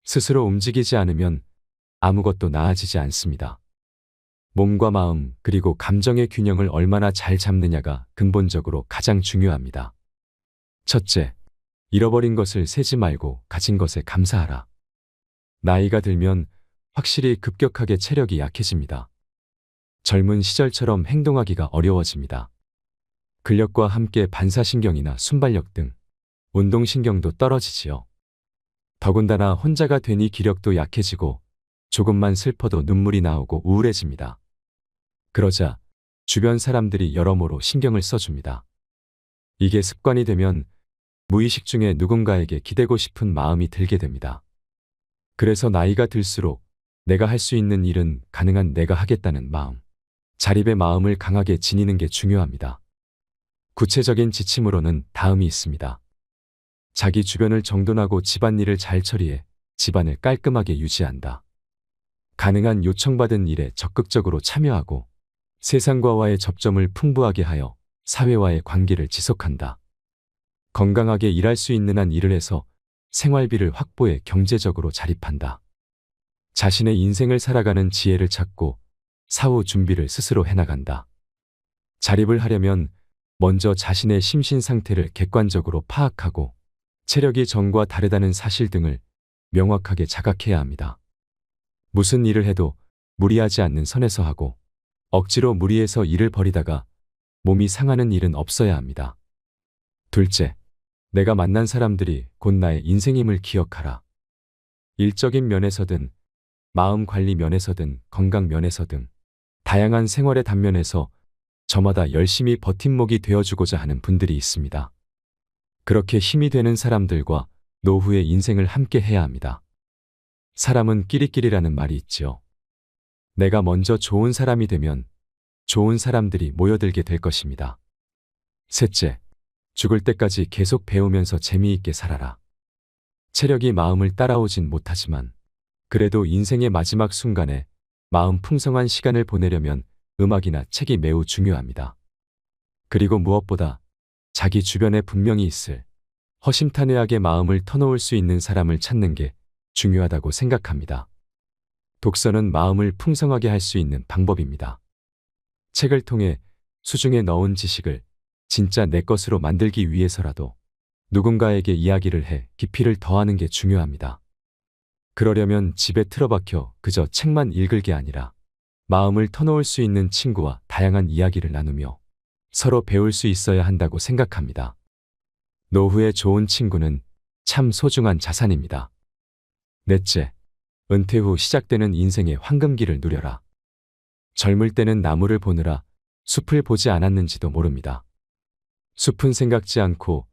스스로 움직이지 않으면 아무것도 나아지지 않습니다. 몸과 마음 그리고 감정의 균형을 얼마나 잘 잡느냐가 근본적으로 가장 중요합니다. 첫째, 잃어버린 것을 세지 말고 가진 것에 감사하라. 나이가 들면 확실히 급격하게 체력이 약해집니다. 젊은 시절처럼 행동하기가 어려워집니다. 근력과 함께 반사신경이나 순발력 등 운동신경도 떨어지지요. 더군다나 혼자가 되니 기력도 약해지고 조금만 슬퍼도 눈물이 나오고 우울해집니다. 그러자 주변 사람들이 여러모로 신경을 써줍니다. 이게 습관이 되면 무의식 중에 누군가에게 기대고 싶은 마음이 들게 됩니다. 그래서 나이가 들수록 내가 할 수 있는 일은 가능한 내가 하겠다는 마음, 자립의 마음을 강하게 지니는 게 중요합니다. 구체적인 지침으로는 다음이 있습니다. 자기 주변을 정돈하고 집안일을 잘 처리해 집안을 깔끔하게 유지한다. 가능한 요청받은 일에 적극적으로 참여하고 세상과의 접점을 풍부하게 하여 사회와의 관계를 지속한다. 건강하게 일할 수 있는 한 일을 해서 생활비를 확보해 경제적으로 자립한다. 자신의 인생을 살아가는 지혜를 찾고 사후 준비를 스스로 해나간다. 자립을 하려면 먼저 자신의 심신 상태를 객관적으로 파악하고 체력이 전과 다르다는 사실 등을 명확하게 자각해야 합니다. 무슨 일을 해도 무리하지 않는 선에서 하고 억지로 무리해서 일을 벌이다가 몸이 상하는 일은 없어야 합니다. 둘째, 내가 만난 사람들이 곧 나의 인생임을 기억하라. 일적인 면에서든 마음 관리 면에서든 건강 면에서든 다양한 생활의 단면에서 저마다 열심히 버팀목이 되어주고자 하는 분들이 있습니다. 그렇게 힘이 되는 사람들과 노후의 인생을 함께 해야 합니다. 사람은 끼리끼리라는 말이 있지요. 내가 먼저 좋은 사람이 되면 좋은 사람들이 모여들게 될 것입니다. 셋째, 죽을 때까지 계속 배우면서 재미있게 살아라. 체력이 마음을 따라오진 못하지만 그래도 인생의 마지막 순간에 마음 풍성한 시간을 보내려면 음악이나 책이 매우 중요합니다. 그리고 무엇보다 자기 주변에 분명히 있을 허심탄회하게 마음을 터놓을 수 있는 사람을 찾는 게 중요하다고 생각합니다. 독서는 마음을 풍성하게 할 수 있는 방법입니다. 책을 통해 수중에 넣은 지식을 진짜 내 것으로 만들기 위해서라도 누군가에게 이야기를 해 깊이를 더하는 게 중요합니다. 그러려면 집에 틀어박혀 그저 책만 읽을 게 아니라 마음을 터놓을 수 있는 친구와 다양한 이야기를 나누며 서로 배울 수 있어야 한다고 생각합니다. 노후에 좋은 친구는 참 소중한 자산입니다. 넷째, 은퇴 후 시작되는 인생의 황금기를 누려라. 젊을 때는 나무를 보느라 숲을 보지 않았는지도 모릅니다. 숲은 생각지 않고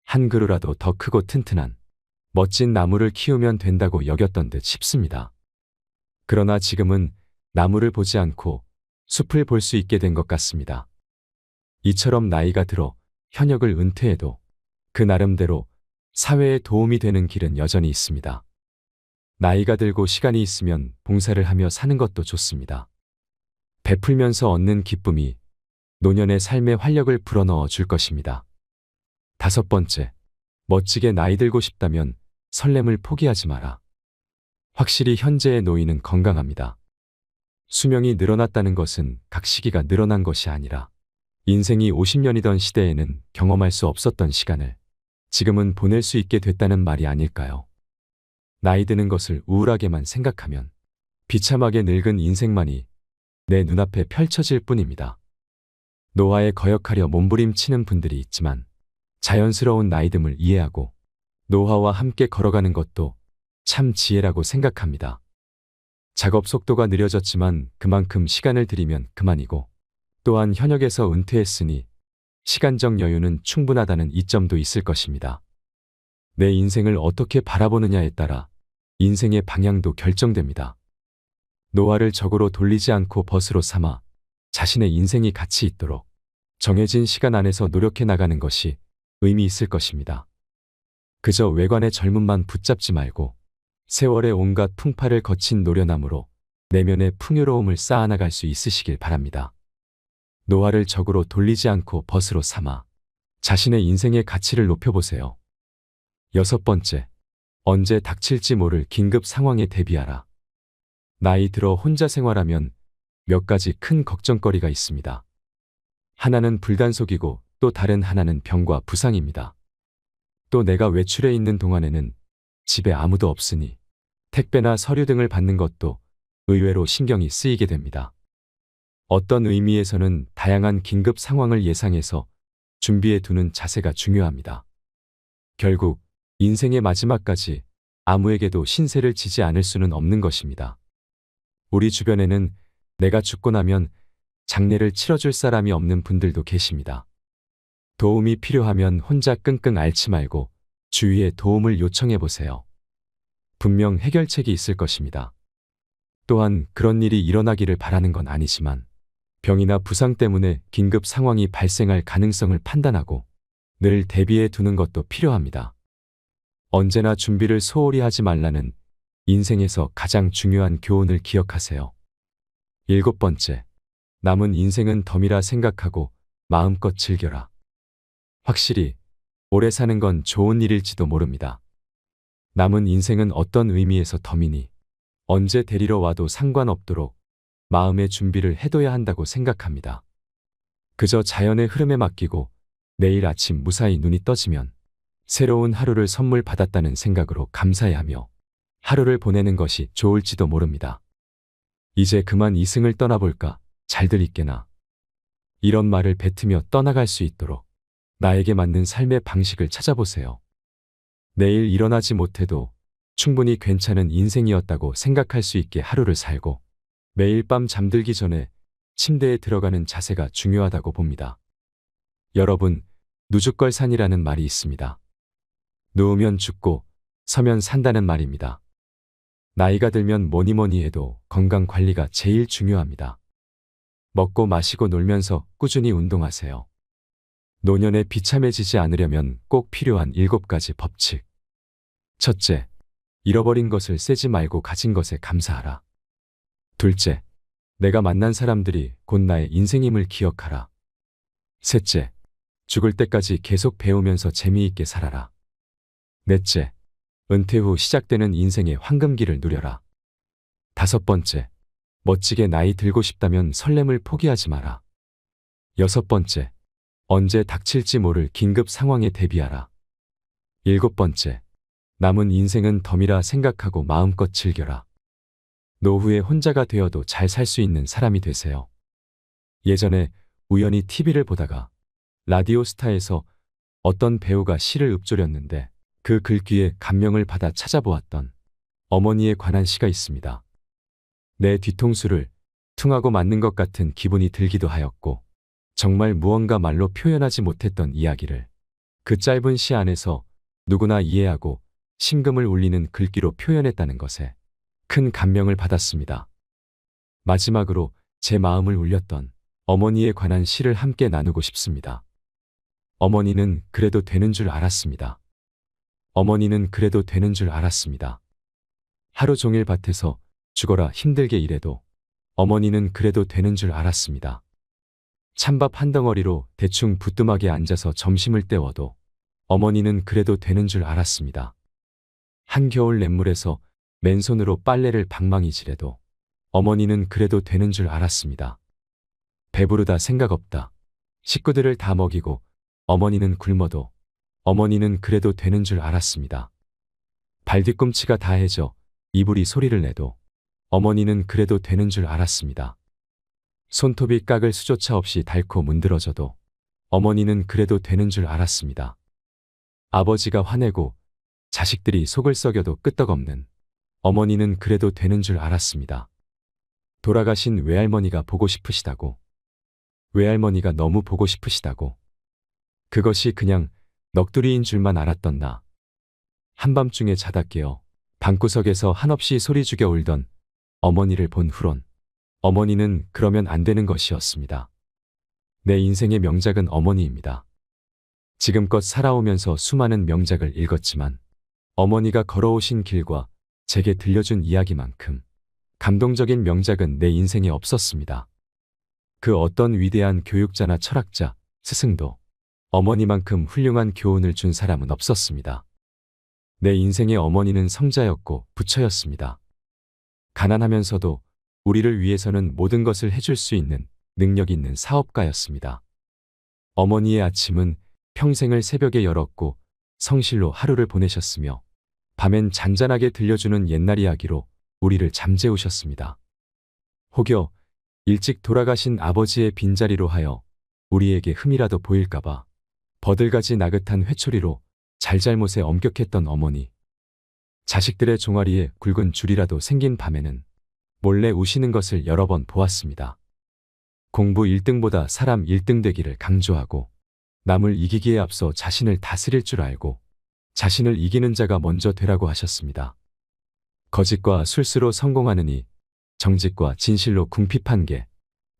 한 그루라도 더 크고 튼튼한 멋진 나무를 키우면 된다고 여겼던 듯 싶습니다. 그러나 지금은 나무를 보지 않고 숲을 볼 수 있게 된 것 같습니다. 이처럼 나이가 들어 현역을 은퇴해도 그 나름대로 사회에 도움이 되는 길은 여전히 있습니다. 나이가 들고 시간이 있으면 봉사를 하며 사는 것도 좋습니다. 베풀면서 얻는 기쁨이 노년의 삶의 활력을 불어넣어 줄 것입니다. 다섯 번째, 멋지게 나이 들고 싶다면 설렘을 포기하지 마라. 확실히 현재의 노인은 건강합니다. 수명이 늘어났다는 것은 각 시기가 늘어난 것이 아니라 인생이 50년이던 시대에는 경험할 수 없었던 시간을 지금은 보낼 수 있게 됐다는 말이 아닐까요? 나이 드는 것을 우울하게만 생각하면 비참하게 늙은 인생만이 내 눈앞에 펼쳐질 뿐입니다. 노화에 거역하려 몸부림치는 분들이 있지만 자연스러운 나이듦을 이해하고 노화와 함께 걸어가는 것도 참 지혜라고 생각합니다. 작업 속도가 느려졌지만 그만큼 시간을 들이면 그만이고 또한 현역에서 은퇴했으니 시간적 여유는 충분하다는 이점도 있을 것입니다. 내 인생을 어떻게 바라보느냐에 따라 인생의 방향도 결정됩니다. 노화를 적으로 돌리지 않고 벗으로 삼아 자신의 인생이 가치 있도록 정해진 시간 안에서 노력해 나가는 것이 의미 있을 것입니다. 그저 외관의 젊음만 붙잡지 말고 세월의 온갖 풍파를 거친 노련함으로 내면의 풍요로움을 쌓아나갈 수 있으시길 바랍니다. 노화를 적으로 돌리지 않고 벗으로 삼아 자신의 인생의 가치를 높여보세요. 여섯 번째, 언제 닥칠지 모를 긴급 상황에 대비하라. 나이 들어 혼자 생활하면 몇 가지 큰 걱정거리가 있습니다. 하나는 불단속이고 또 다른 하나는 병과 부상입니다. 또 내가 외출해 있는 동안에는 집에 아무도 없으니 택배나 서류 등을 받는 것도 의외로 신경이 쓰이게 됩니다. 어떤 의미에서는 다양한 긴급 상황을 예상해서 준비해 두는 자세가 중요합니다. 결국 인생의 마지막까지 아무에게도 신세를 지지 않을 수는 없는 것입니다. 우리 주변에는 내가 죽고 나면 장례를 치러줄 사람이 없는 분들도 계십니다. 도움이 필요하면 혼자 끙끙 앓지 말고 주위에 도움을 요청해 보세요. 분명 해결책이 있을 것입니다. 또한 그런 일이 일어나기를 바라는 건 아니지만 병이나 부상 때문에 긴급 상황이 발생할 가능성을 판단하고 늘 대비해 두는 것도 필요합니다. 언제나 준비를 소홀히 하지 말라는 인생에서 가장 중요한 교훈을 기억하세요. 7번째, 남은 인생은 덤이라 생각하고 마음껏 즐겨라. 확실히 오래 사는 건 좋은 일일지도 모릅니다. 남은 인생은 어떤 의미에서 덤이니 언제 데리러 와도 상관없도록 마음의 준비를 해둬야 한다고 생각합니다. 그저 자연의 흐름에 맡기고 내일 아침 무사히 눈이 떠지면 새로운 하루를 선물 받았다는 생각으로 감사해하며 하루를 보내는 것이 좋을지도 모릅니다. 이제 그만 이승을 떠나볼까? 잘들 있게나. 이런 말을 뱉으며 떠나갈 수 있도록 나에게 맞는 삶의 방식을 찾아보세요. 내일 일어나지 못해도 충분히 괜찮은 인생이었다고 생각할 수 있게 하루를 살고 매일 밤 잠들기 전에 침대에 들어가는 자세가 중요하다고 봅니다. 여러분, 누죽걸산이라는 말이 있습니다. 누우면 죽고 서면 산다는 말입니다. 나이가 들면 뭐니 해도 건강 관리가 제일 중요합니다. 먹고 마시고 놀면서 꾸준히 운동하세요. 노년에 비참해지지 않으려면 꼭 필요한 7가지 법칙. 첫째, 잃어버린 것을 쎄지 말고 가진 것에 감사하라. 둘째, 내가 만난 사람들이 곧 나의 인생임을 기억하라. 셋째, 죽을 때까지 계속 배우면서 재미있게 살아라. 넷째, 은퇴 후 시작되는 인생의 황금기를 누려라. 5번째, 멋지게 나이 들고 싶다면 설렘을 포기하지 마라. 6번째, 언제 닥칠지 모를 긴급 상황에 대비하라. 7번째, 남은 인생은 덤이라 생각하고 마음껏 즐겨라. 노후에 혼자가 되어도 잘 살 수 있는 사람이 되세요. 예전에 우연히 TV를 보다가 라디오스타에서 어떤 배우가 시를 읊조렸는데 그 글귀에 감명을 받아 찾아보았던 어머니에 관한 시가 있습니다. 내 뒤통수를 퉁하고 맞는 것 같은 기분이 들기도 하였고 정말 무언가 말로 표현하지 못했던 이야기를 그 짧은 시 안에서 누구나 이해하고 심금을 울리는 글귀로 표현했다는 것에 큰 감명을 받았습니다. 마지막으로 제 마음을 울렸던 어머니에 관한 시를 함께 나누고 싶습니다. 어머니는 그래도 되는 줄 알았습니다. 어머니는 그래도 되는 줄 알았습니다. 하루 종일 밭에서 죽어라 힘들게 일해도 어머니는 그래도 되는 줄 알았습니다. 찬밥 한 덩어리로 대충 부뚜막에 앉아서 점심을 때워도 어머니는 그래도 되는 줄 알았습니다. 한겨울 냇물에서 맨손으로 빨래를 방망이질해도 어머니는 그래도 되는 줄 알았습니다. 배부르다 생각 없다. 식구들을 다 먹이고 어머니는 굶어도 어머니는 그래도 되는 줄 알았습니다. 발뒤꿈치가 다해져 이불이 소리를 내도 어머니는 그래도 되는 줄 알았습니다. 손톱이 깎을 수조차 없이 닳고 문드러져도 어머니는 그래도 되는 줄 알았습니다. 아버지가 화내고 자식들이 속을 썩여도 끄떡없는 어머니는 그래도 되는 줄 알았습니다. 돌아가신 외할머니가 보고 싶으시다고. 외할머니가 너무 보고 싶으시다고. 그것이 그냥 넋두리인 줄만 알았던 나. 한밤중에 자다 깨어 방구석에서 한없이 소리 죽여 울던 어머니를 본 후론 어머니는 그러면 안 되는 것이었습니다. 내 인생의 명작은 어머니입니다. 지금껏 살아오면서 수많은 명작을 읽었지만 어머니가 걸어오신 길과 제게 들려준 이야기만큼 감동적인 명작은 내 인생에 없었습니다. 그 어떤 위대한 교육자나 철학자, 스승도 어머니만큼 훌륭한 교훈을 준 사람은 없었습니다. 내 인생의 어머니는 성자였고 부처였습니다. 가난하면서도 우리를 위해서는 모든 것을 해줄 수 있는 능력 있는 사업가였습니다. 어머니의 아침은 평생을 새벽에 열었고 성실로 하루를 보내셨으며 밤엔 잔잔하게 들려주는 옛날 이야기로 우리를 잠재우셨습니다. 혹여 일찍 돌아가신 아버지의 빈자리로 하여 우리에게 흠이라도 보일까봐 버들가지 나긋한 회초리로 잘잘못에 엄격했던 어머니. 자식들의 종아리에 굵은 줄이라도 생긴 밤에는 몰래 우시는 것을 여러 번 보았습니다. 공부 1등보다 사람 1등 되기를 강조하고 남을 이기기에 앞서 자신을 다스릴 줄 알고 자신을 이기는 자가 먼저 되라고 하셨습니다. 거짓과 술수로 성공하느니 정직과 진실로 궁핍한 게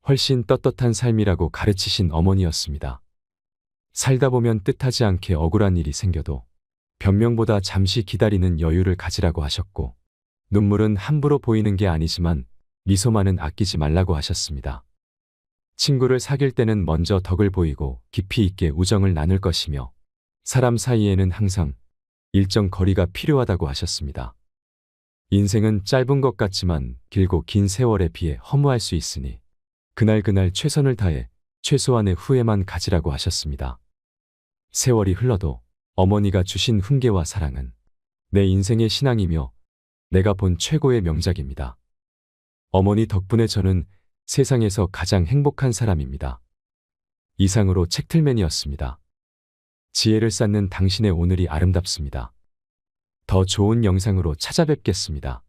훨씬 떳떳한 삶이라고 가르치신 어머니였습니다. 살다 보면 뜻하지 않게 억울한 일이 생겨도 변명보다 잠시 기다리는 여유를 가지라고 하셨고, 눈물은 함부로 보이는 게 아니지만 미소만은 아끼지 말라고 하셨습니다. 친구를 사귈 때는 먼저 덕을 보이고 깊이 있게 우정을 나눌 것이며, 사람 사이에는 항상 일정 거리가 필요하다고 하셨습니다. 인생은 짧은 것 같지만 길고 긴 세월에 비해 허무할 수 있으니 그날그날 최선을 다해 최소한의 후회만 가지라고 하셨습니다. 세월이 흘러도 어머니가 주신 훈계와 사랑은 내 인생의 신앙이며 내가 본 최고의 명작입니다. 어머니 덕분에 저는 세상에서 가장 행복한 사람입니다. 이상으로 책틀맨이었습니다. 지혜를 쌓는 당신의 오늘이 아름답습니다. 더 좋은 영상으로 찾아뵙겠습니다.